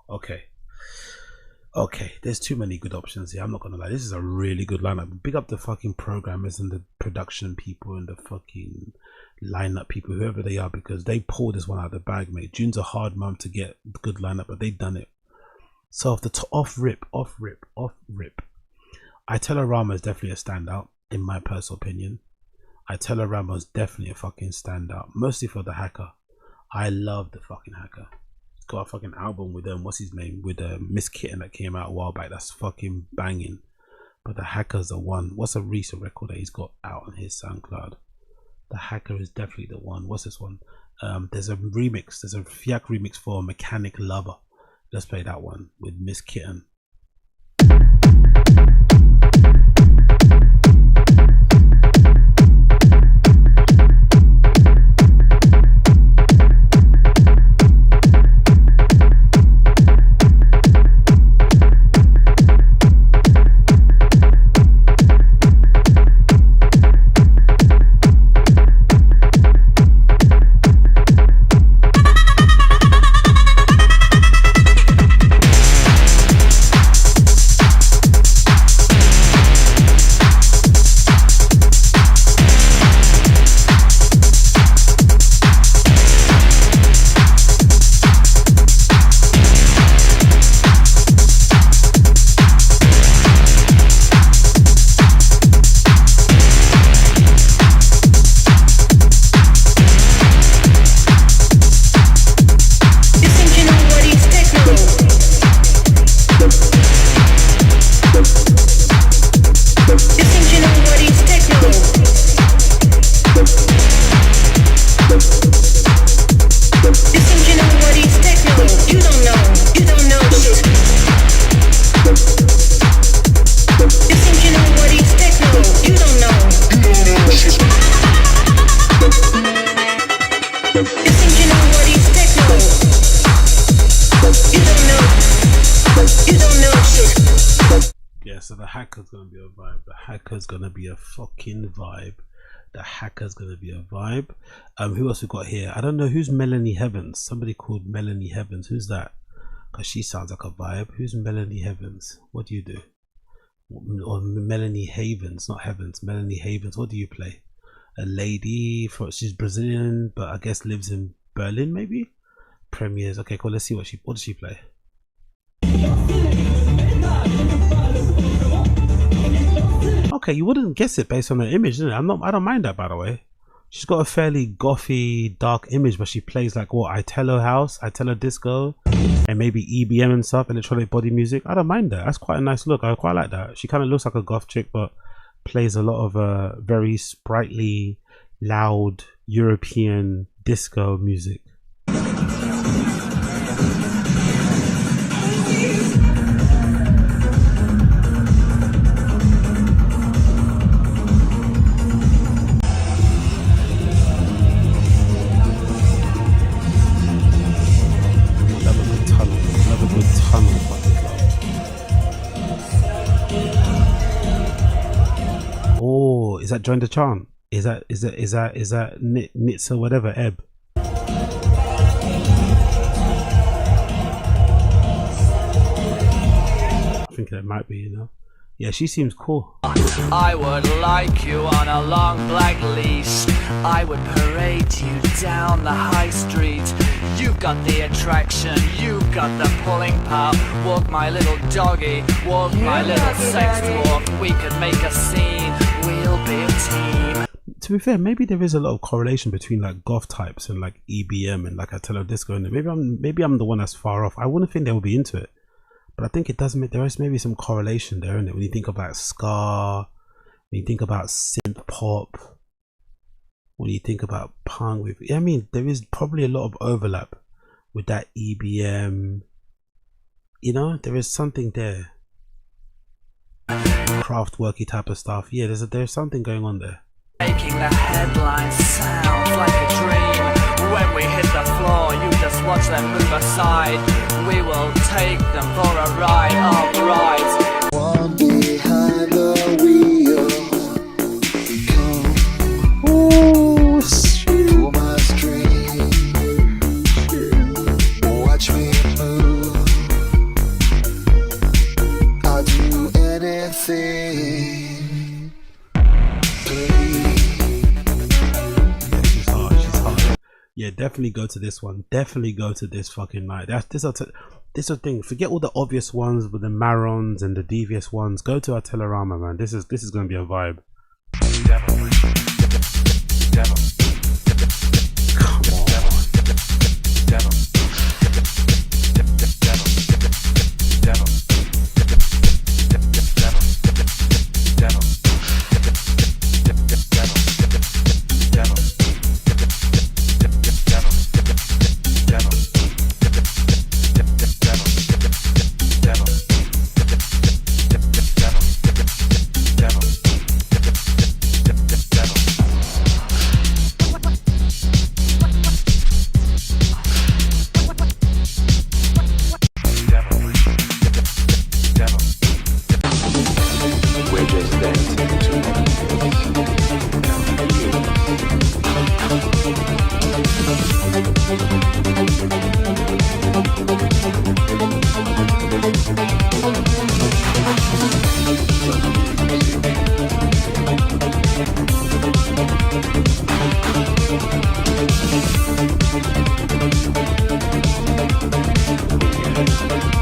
okay, there's too many good options here. I'm not gonna lie, this is a really good lineup. Big up the fucking programmers and the production people and the fucking lineup people, whoever they are, because they pulled this one out of the bag, mate. June's a hard month to get good lineup, but they done it. So off the off rip, Itella Rama is definitely a standout in my personal opinion. Itella Rama is definitely a fucking standout, mostly for the Hacker. I love the fucking Hacker. Got a fucking album with what's his name, with Miss Kitten that came out a while back. That's fucking banging. But the Hacker's the one. What's a recent record that he's got out on his SoundCloud? The Hacker is definitely the one. What's this one? There's a remix. There's a Fiac remix for Mechanic Lover. Let's play that one with Miss Kitten. hacker's gonna be a vibe. The hacker's gonna be a fucking vibe. The hacker's gonna be a vibe. Who else we got here? I don't know. Who's Melanie Heavens? Somebody called Melanie Heavens. Who's that? Because she sounds like a vibe. Who's Melanie Heavens? What do you do? Or Melanie Havens, not Heavens. Melanie Havens. What do you play? A lady. She's Brazilian, but I guess lives in Berlin, maybe. Premieres. Okay, cool. Let's see what does she play. Okay, you wouldn't guess it based on her image, isn't it? I don't mind that, by the way. She's got a fairly gothy, dark image, but she plays like what, Italo house, Italo disco, and maybe EBM and stuff, electronic body music. I don't mind that. That's quite a nice look. I quite like that. She kind of looks like a goth chick, but plays a lot of very sprightly, loud European disco music. Oh, is that Join the Chant? Is that Nitsa whatever Ebb? I think that might be, you know. Yeah, she seems cool. I would like you on a long black leash. I would parade you down the high street. You got the attraction, you got the pulling power. Walk my little doggy, walk my little sex dwarf. We could make a scene, we'll be a team. To be fair, maybe there is a lot of correlation between like goth types and like EBM and like Italo disco. And maybe I'm the one that's far off. I wouldn't think they would be into it, but I think it does. There is maybe some correlation there, isn't it? When you think about ska, when you think about synth pop, when you think about punk, I mean, there is probably a lot of overlap with that EBM. You know, there is something there. Craftworky type of stuff. Yeah, there's something going on there. Making the headlines sound like a dream. When we hit the floor, you just watch them move aside. We will take them for a ride, alright. One behind the wheel. Ooh, pull my string. Watch me move. I'll do anything. Yeah, definitely go to this one. Definitely go to this fucking night. This is the thing. Forget all the obvious ones with the Marons and the devious ones. Go to our Telerama, man. This is gonna be a vibe. Come on.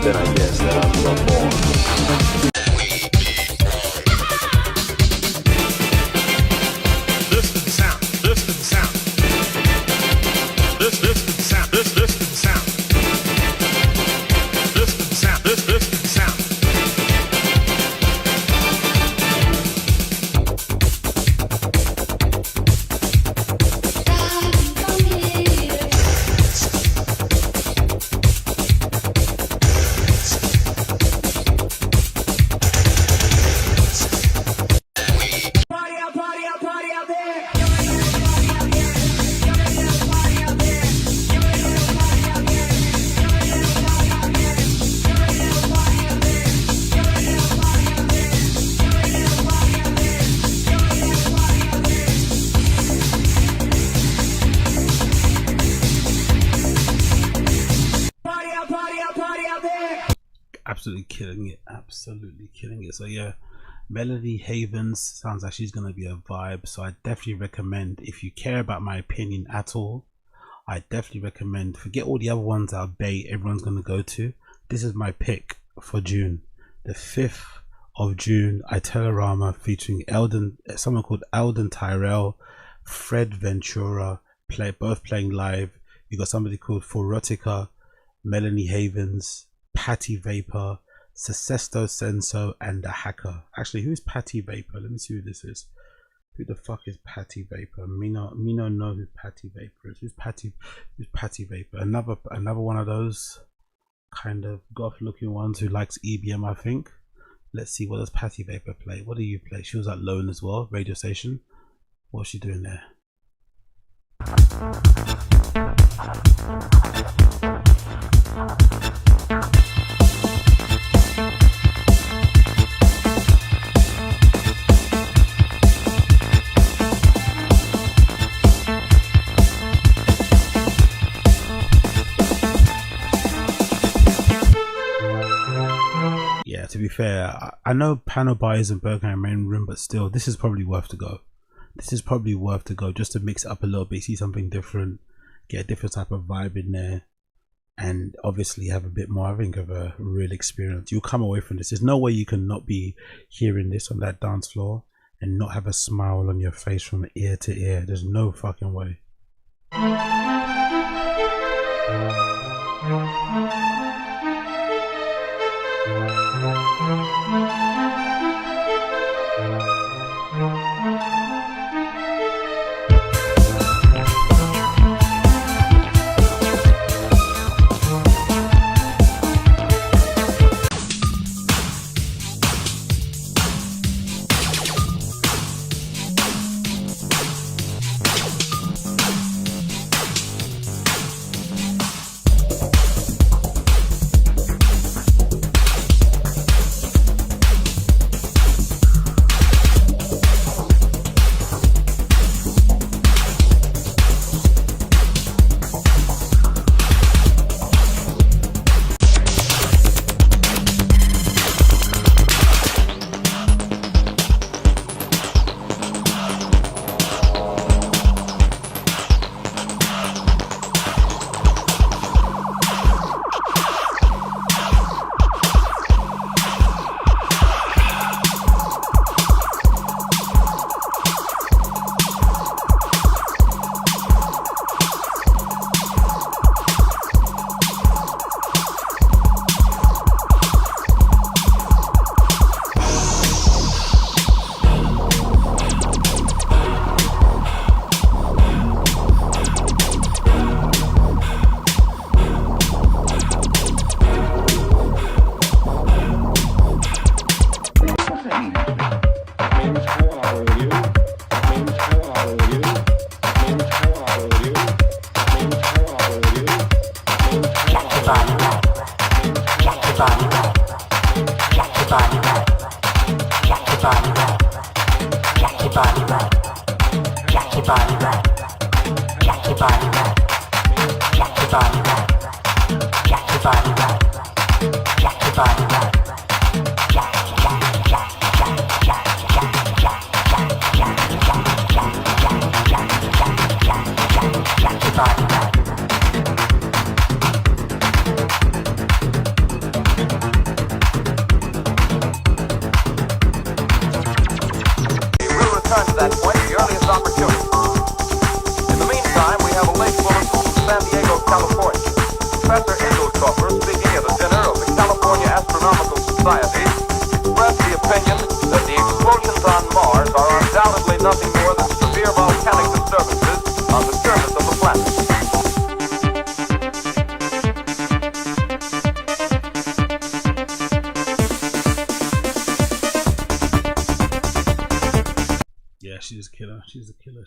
Then I guess that I'm the boss. absolutely killing it. Absolutely killing it. So yeah, Melody Havens sounds like she's gonna be a vibe. So I definitely recommend, if you care about my opinion at all, I definitely recommend, forget all the other ones that are bait everyone's gonna go to. This is my pick for June, the 5th of June. Itelorama featuring someone called Eldon Tyrell, Fred Ventura, both playing live. You got somebody called Forotica, Melanie Havens, Patty Vapor, Sesesto Senso, and the Hacker. Actually, who's Patty Vapor? Let me see who this is. Who the fuck is Patty Vapor? Me not know who Patty Vapor is. Who's Patty Vapor? Another one of those kind of goth looking ones who likes EBM, I think. Let's see, what does Patty Vapor play? What do you play? She was at Lone as well, radio station. What's she doing there? Yeah, to be fair, I know Panel Bar isn't Berghain main room, but still, this is probably worth to go. This is probably worth to go just to mix it up a little bit, see something different, get a different type of vibe in there, and obviously have a bit more, I think, of a real experience. You'll come away from this. There's no way you can not be hearing this on that dance floor and not have a smile on your face from ear to ear. There's no fucking way.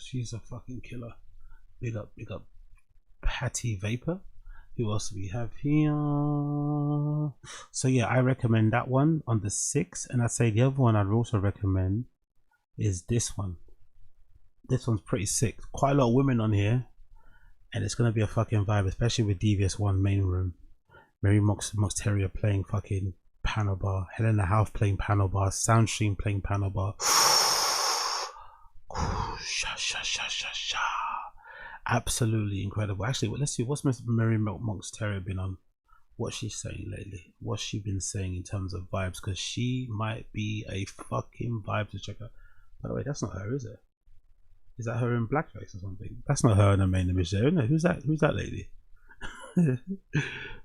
She's a fucking killer. Big up Patty Vapor. Who else do we have here? So yeah, I recommend that one on the 6th, and I'd say the other one I'd also recommend is this one. This one's pretty sick. Quite a lot of women on here, and it's gonna be a fucking vibe, especially with Devious One main room. Mary Mox Terrier playing fucking Panel Bar. Helena House playing Panel Bar. Soundstream playing Panel Bar. Sha, sha, sha, sha, sha. Absolutely incredible. Actually, let's see. What's Miss Mary Monk's Terrier been on? What's she saying lately? What's she been saying in terms of vibes? Because she might be a fucking vibe to check out. By the way, that's not her, is it? Is that her in blackface or something? That's not her in the main image there, isn't it? Who's that? Who's that lady?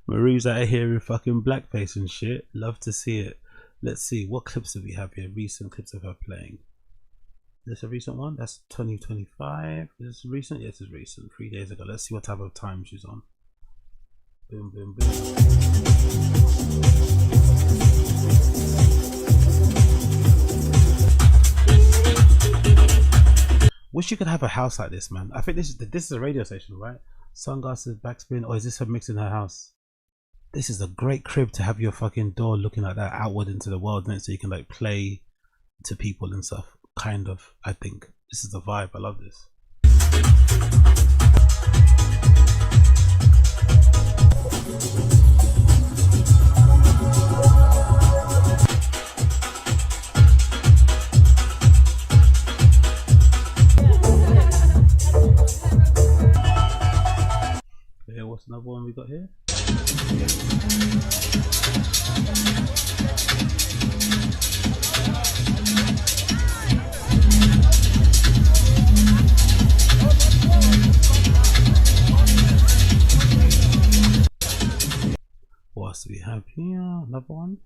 Marie's out here in fucking blackface and shit. Love to see it. Let's see. What clips do we have here? Recent clips of her playing. Is this a recent one? That's 2025. Is this recent? Yes, it's recent. 3 days ago. Let's see what type of time she's on. Boom, boom, boom. Wish you could have a house like this, man. I think this is a radio station, right? Sunglasses, backspin, or is this her mix in her house? This is a great crib to have your fucking door looking like that outward into the world, so you can like play to people and stuff. Kind of, I think. This is the vibe. I love this. Okay, what's another one we got here? What else do we have here? Another one.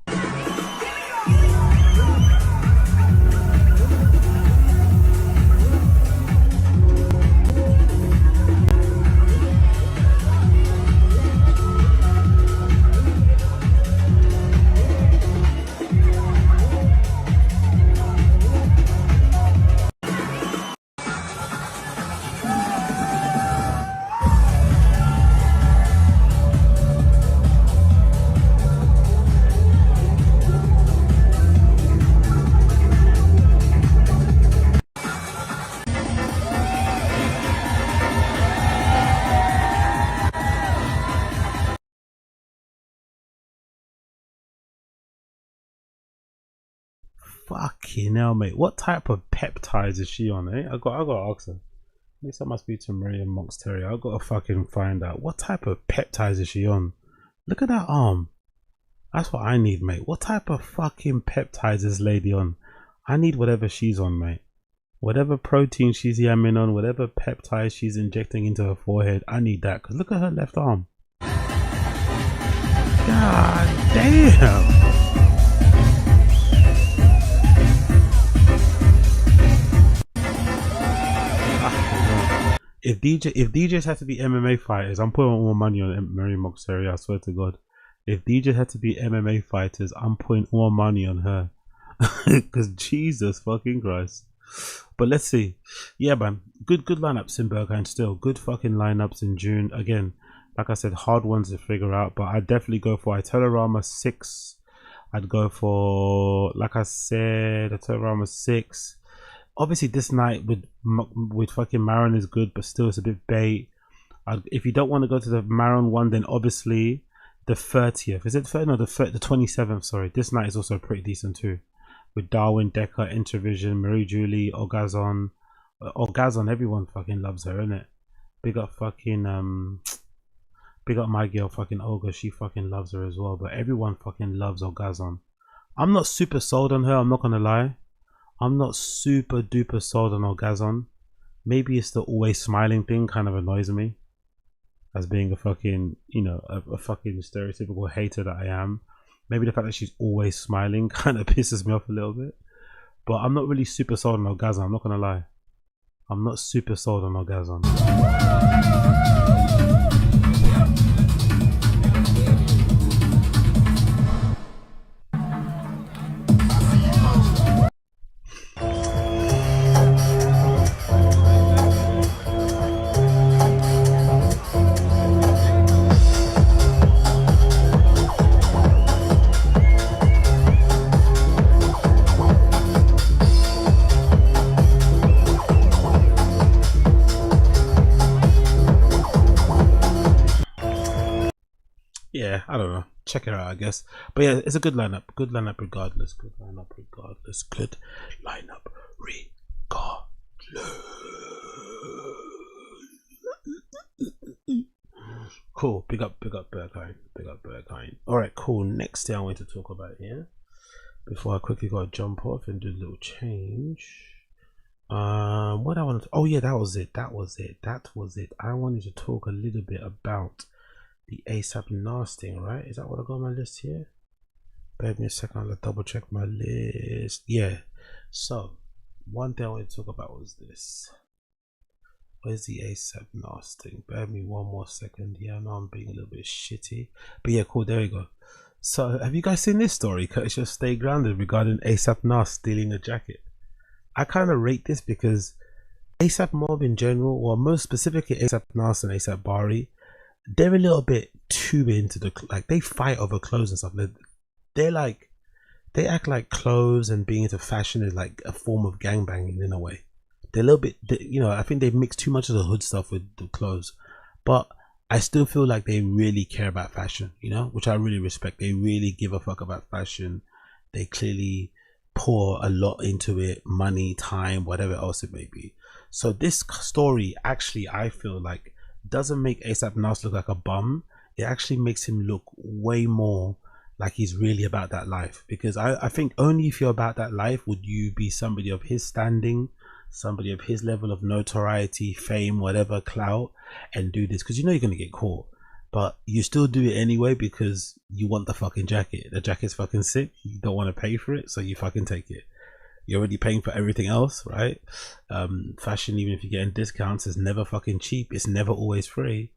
Fucking hell, mate. What type of peptides is she on, eh? I gotta ask her. Next time I speak to Maria Monk's Terrier, I gotta fucking find out what type of peptides is she on. Look at that arm. That's what I need, mate. What type of fucking peptides is this lady on? I need whatever she's on, mate. Whatever protein she's yamming on, whatever peptides she's injecting into her forehead, I need that. Cause look at her left arm. God damn. If DJs had to be MMA fighters, I'm putting all my money on Mary Moxeria, I swear to God. If DJs had to be MMA fighters, I'm putting all my money on her. Because Jesus fucking Christ. But let's see. Yeah, man. Good lineups in Berghain still. Good fucking lineups in June. Again, like I said, hard ones to figure out. But I'd definitely go for Panorama 6. I'd go for, like I said, Panorama 6. Obviously, this night with fucking Maron is good, but still it's a bit bait. If you don't want to go to the Maron one, then obviously the 30th. Is it 30th? No, the 27th, sorry. This night is also pretty decent too. With Darwin, Decker, Intervision, Marie Julie, Orgazon. Orgazon, everyone fucking loves her, innit? Big up fucking, big up my girl fucking Olga. She fucking loves her as well. But everyone fucking loves Orgazon. I'm not super sold on her, I'm not gonna lie. I'm not super duper sold on Orgazon. Maybe it's the always smiling thing kind of annoys me. As being a fucking, you know, a fucking stereotypical hater that I am. Maybe the fact that she's always smiling kind of pisses me off a little bit. But I'm not really super sold on Orgazon, I'm not gonna lie. I'm not super sold on Orgazon. Yeah, I don't know. check it out, I guess. But yeah, it's a good lineup. Good lineup regardless. Good lineup regardless. Good lineup regardless. Cool. Big up Berghain. Big up Berghain. Alright, cool. Next thing I want to talk about here, before I quickly gotta jump off and do a little change. What I wanted to, oh yeah, that was it. I wanted to talk a little bit about the ASAP Nast thing, right? Is that what I got on my list here? Bear me a second, I'll double check my list. Yeah. So one thing I wanted to talk about was this. Where's the ASAP Nast thing? Bear me one more second. Yeah, I know I'm being a little bit shitty, but yeah, cool. There we go. So have you guys seen this story? Curtis just stay grounded regarding ASAP Nast stealing a jacket. I kind of rate this because ASAP Mob in general, or most specifically ASAP Nast and ASAP Bari, they're a little bit too into the, like, they fight over clothes and stuff. They're like, they act like clothes and being into fashion is like a form of gangbanging in a way. They're a little bit, you know, I think they mix too much of the hood stuff with the clothes, but I still feel like they really care about fashion, you know, which I really respect. They really give a fuck about fashion. They clearly pour a lot into it, money, time, whatever else it may be. So this story actually, I feel like, doesn't make ASAP Nast look like a bum. It actually makes him look way more like he's really about that life, because I think only if you're about that life would you be somebody of his standing, somebody of his level of notoriety, fame, whatever, clout, and do this, because you know you're gonna get caught, but you still do it anyway because you want the fucking jacket. The jacket's fucking sick, you don't want to pay for it, so you fucking take it. You're already paying for everything else, right? Fashion, even if you're getting discounts, is never fucking cheap. It's never always free.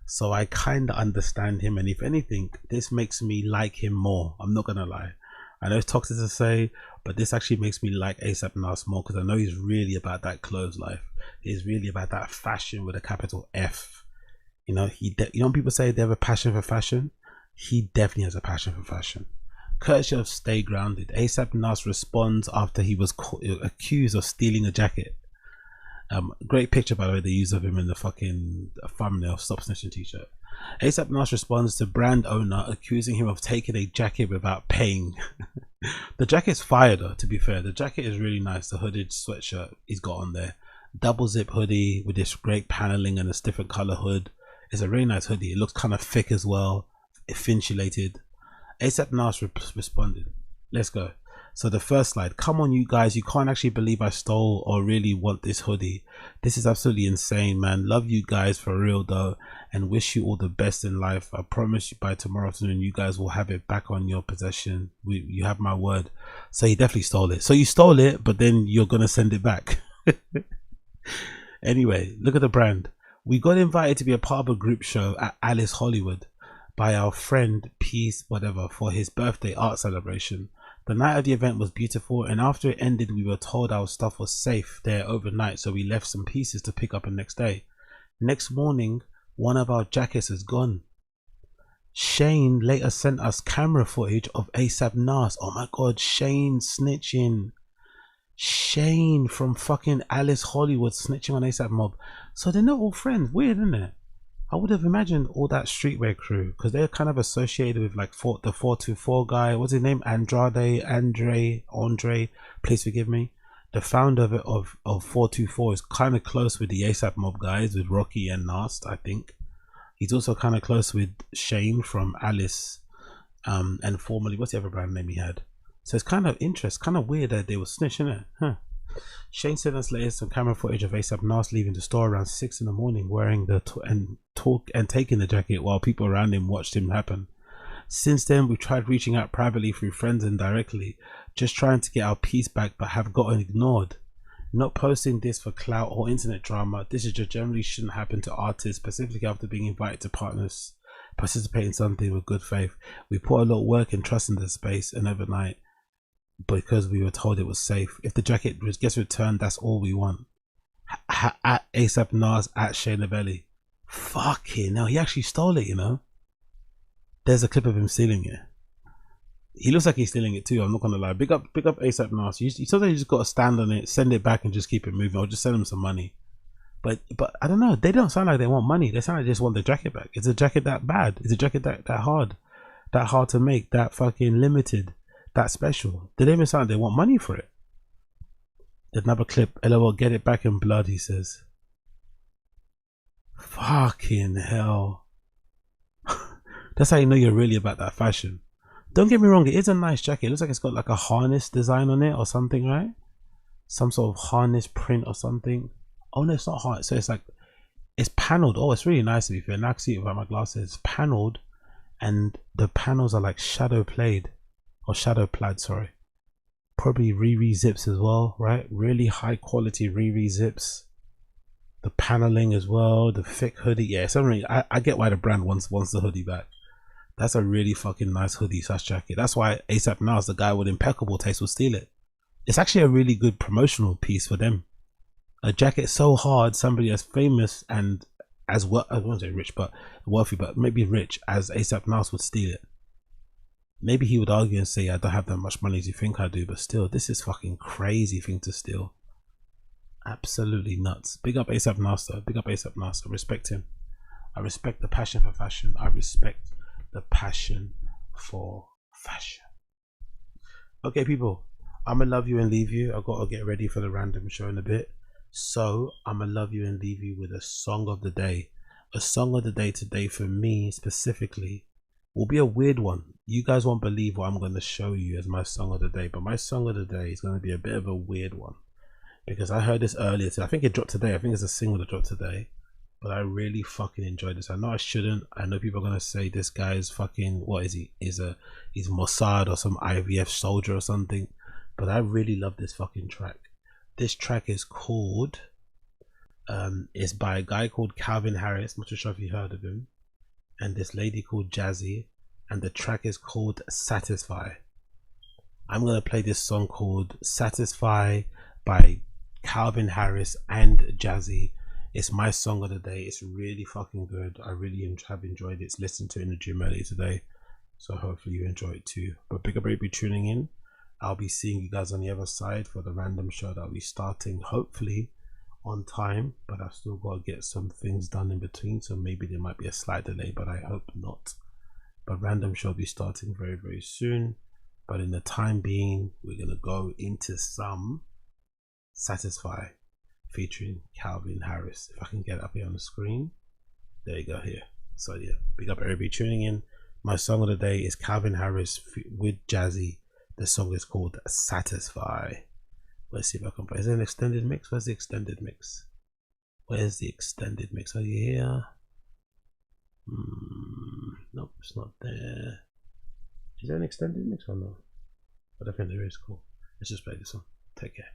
So I kind of understand him, and if anything, this makes me like him more. I'm not gonna lie. I know it's toxic to say, but this actually makes me like ASAP Nast more, because I know he's really about that clothes life. He's really about that fashion with a capital F. You know, you know when people say they have a passion for fashion? He definitely has a passion for fashion. Courtesy of Stay Grounded, ASAP Nast responds after he was accused of stealing a jacket. Great picture, by the way, they use of him in the fucking thumbnail Stop Snitching t-shirt. ASAP Nast responds to brand owner accusing him of taking a jacket without paying. The jacket's fire though, to be fair. The jacket is really nice. The hooded sweatshirt he's got on there. Double zip hoodie with this great paneling and a different color hood. It's a really nice hoodie. It looks kind of thick as well. Finculated. ASAP Nast responded. Let's go. So the first slide. Come on, you guys. You can't actually believe I stole or really want this hoodie. This is absolutely insane, man. Love you guys for real though, and wish you all the best in life. I promise you by tomorrow afternoon you guys will have it back on your possession. You have my word. So he definitely stole it. So you stole it, but then you're gonna send it back. Anyway, look at the brand. We got invited to be a part of a group show at Alice Hollywood by our friend Peace whatever for his birthday art celebration. The night of the event was beautiful, and after it ended we were told our stuff was safe there overnight, so we left some pieces to pick up the next day. Next morning, one of our jackets is gone. Shane later sent us camera footage of ASAP Nast. Oh my god, Shane snitching. Shane from fucking Alice Hollywood snitching on ASAP Mob. So they're not all friends. Weird, isn't it? I would have imagined all that streetwear crew, because they're kind of associated with like the 424 guy. What's his name? Andre. Please forgive me. The founder of 424 is kind of close with the ASAP Mob guys, with Rocky and Nast, I think. He's also kind of close with Shane from Alice, and formerly, what's the other brand name he had? So it's kind of interesting, kind of weird that they were snitching it, huh? Shane sent us later some camera footage of ASAP Nast leaving the store around 6 in the morning, wearing the taking the jacket while people around him watched him happen. Since then, we've tried reaching out privately through friends and directly, just trying to get our piece back, but have gotten ignored. Not posting this for clout or internet drama. This is just generally shouldn't happen to artists, specifically after being invited to participate in something with good faith. We put a lot of work and trust in the space, and overnight, because we were told it was safe. If the jacket gets returned, that's all we want. At ASAP Nast, at Shane Belly. Fucking hell, he actually stole it, you know. There's a clip of him stealing it. He looks like he's stealing it too, I'm not gonna lie. Big up ASAP Nast. You sometimes you just gotta stand on it, send it back and just keep it moving, or just send him some money. But I don't know, they don't sound like they want money. They sound like they just want the jacket back. Is the jacket that bad? Is the jacket that hard? that hard to make, that fucking limited, that special? Did they even sound they want money for it? Another clip. LOL, get it back in blood, he says. Fucking hell. That's how you know you're really about that fashion. Don't get me wrong, it is a nice jacket. It looks like it's got like a harness design on it or something, right? Some sort of harness print or something. Oh no, it's not hard. So it's like, it's paneled. Oh, it's really nice to be fair. Now I can see it without my glasses. It's paneled, and the panels are like shadow plaid or shadow plaid, sorry. Probably Riri zips as well, right? Really high quality Riri zips. The paneling as well, the thick hoodie. Yeah, it's really, I get why the brand wants the hoodie back. That's a really fucking nice hoodie / jacket. That's why ASAP Nast, the guy with impeccable taste, will steal it. It's actually a really good promotional piece for them. A jacket so hard, somebody as famous and as well, I won't say rich, but wealthy, but maybe rich as ASAP Nast would steal it. Maybe he would argue and say, I don't have that much money as you think I do, but still, this is fucking crazy thing to steal. Absolutely nuts. Big up ASAP Nast, big up ASAP Nast. I respect him. I respect the passion for fashion. I respect the passion for fashion. Okay, people, I'ma love you and leave you. I gotta get ready for the random show in a bit. So I'ma love you and leave you with a song of the day. A song of the day today for me specifically will be a weird one. You guys won't believe what I'm going to show you as my song of the day, but my song of the day is going to be a bit of a weird one because I heard this earlier today. I think it dropped today. I think it's a single that dropped today, but I really fucking enjoyed this. I know I shouldn't. I know people are going to say this guy is fucking, what is he? He's Mossad or some IVF soldier or something, but I really love this fucking track. This track is called, it's by a guy called Calvin Harris. I'm not too sure if you heard of him. And this lady called Jazzy, and the track is called Satisfy. I'm gonna play this song called Satisfy by Calvin Harris and Jazzy. It's my song of the day. It's really fucking good. I really have enjoyed it. It's listened to in the gym earlier today, so hopefully you enjoy it too. But big up everybody tuning in. I'll be seeing you guys on the other side for the random show that'll be starting hopefully on time, but I've still got to get some things done in between, so maybe there might be a slight delay, but I hope not. But random show will be starting very, very soon. But in the time being, we're gonna go into some Satisfy featuring Calvin Harris. If I can get it up here on the screen, there you go here. So yeah, big up everybody tuning in. My song of the day is Calvin Harris with Jazzy. The song is called Satisfy. Let's see if I can play. Is there an extended mix? Where's the extended mix? Where's the extended mix? Are you here? Nope, it's not there. Is there an extended mix or no? I don't think there is. Cool. Let's just play this one. Take care.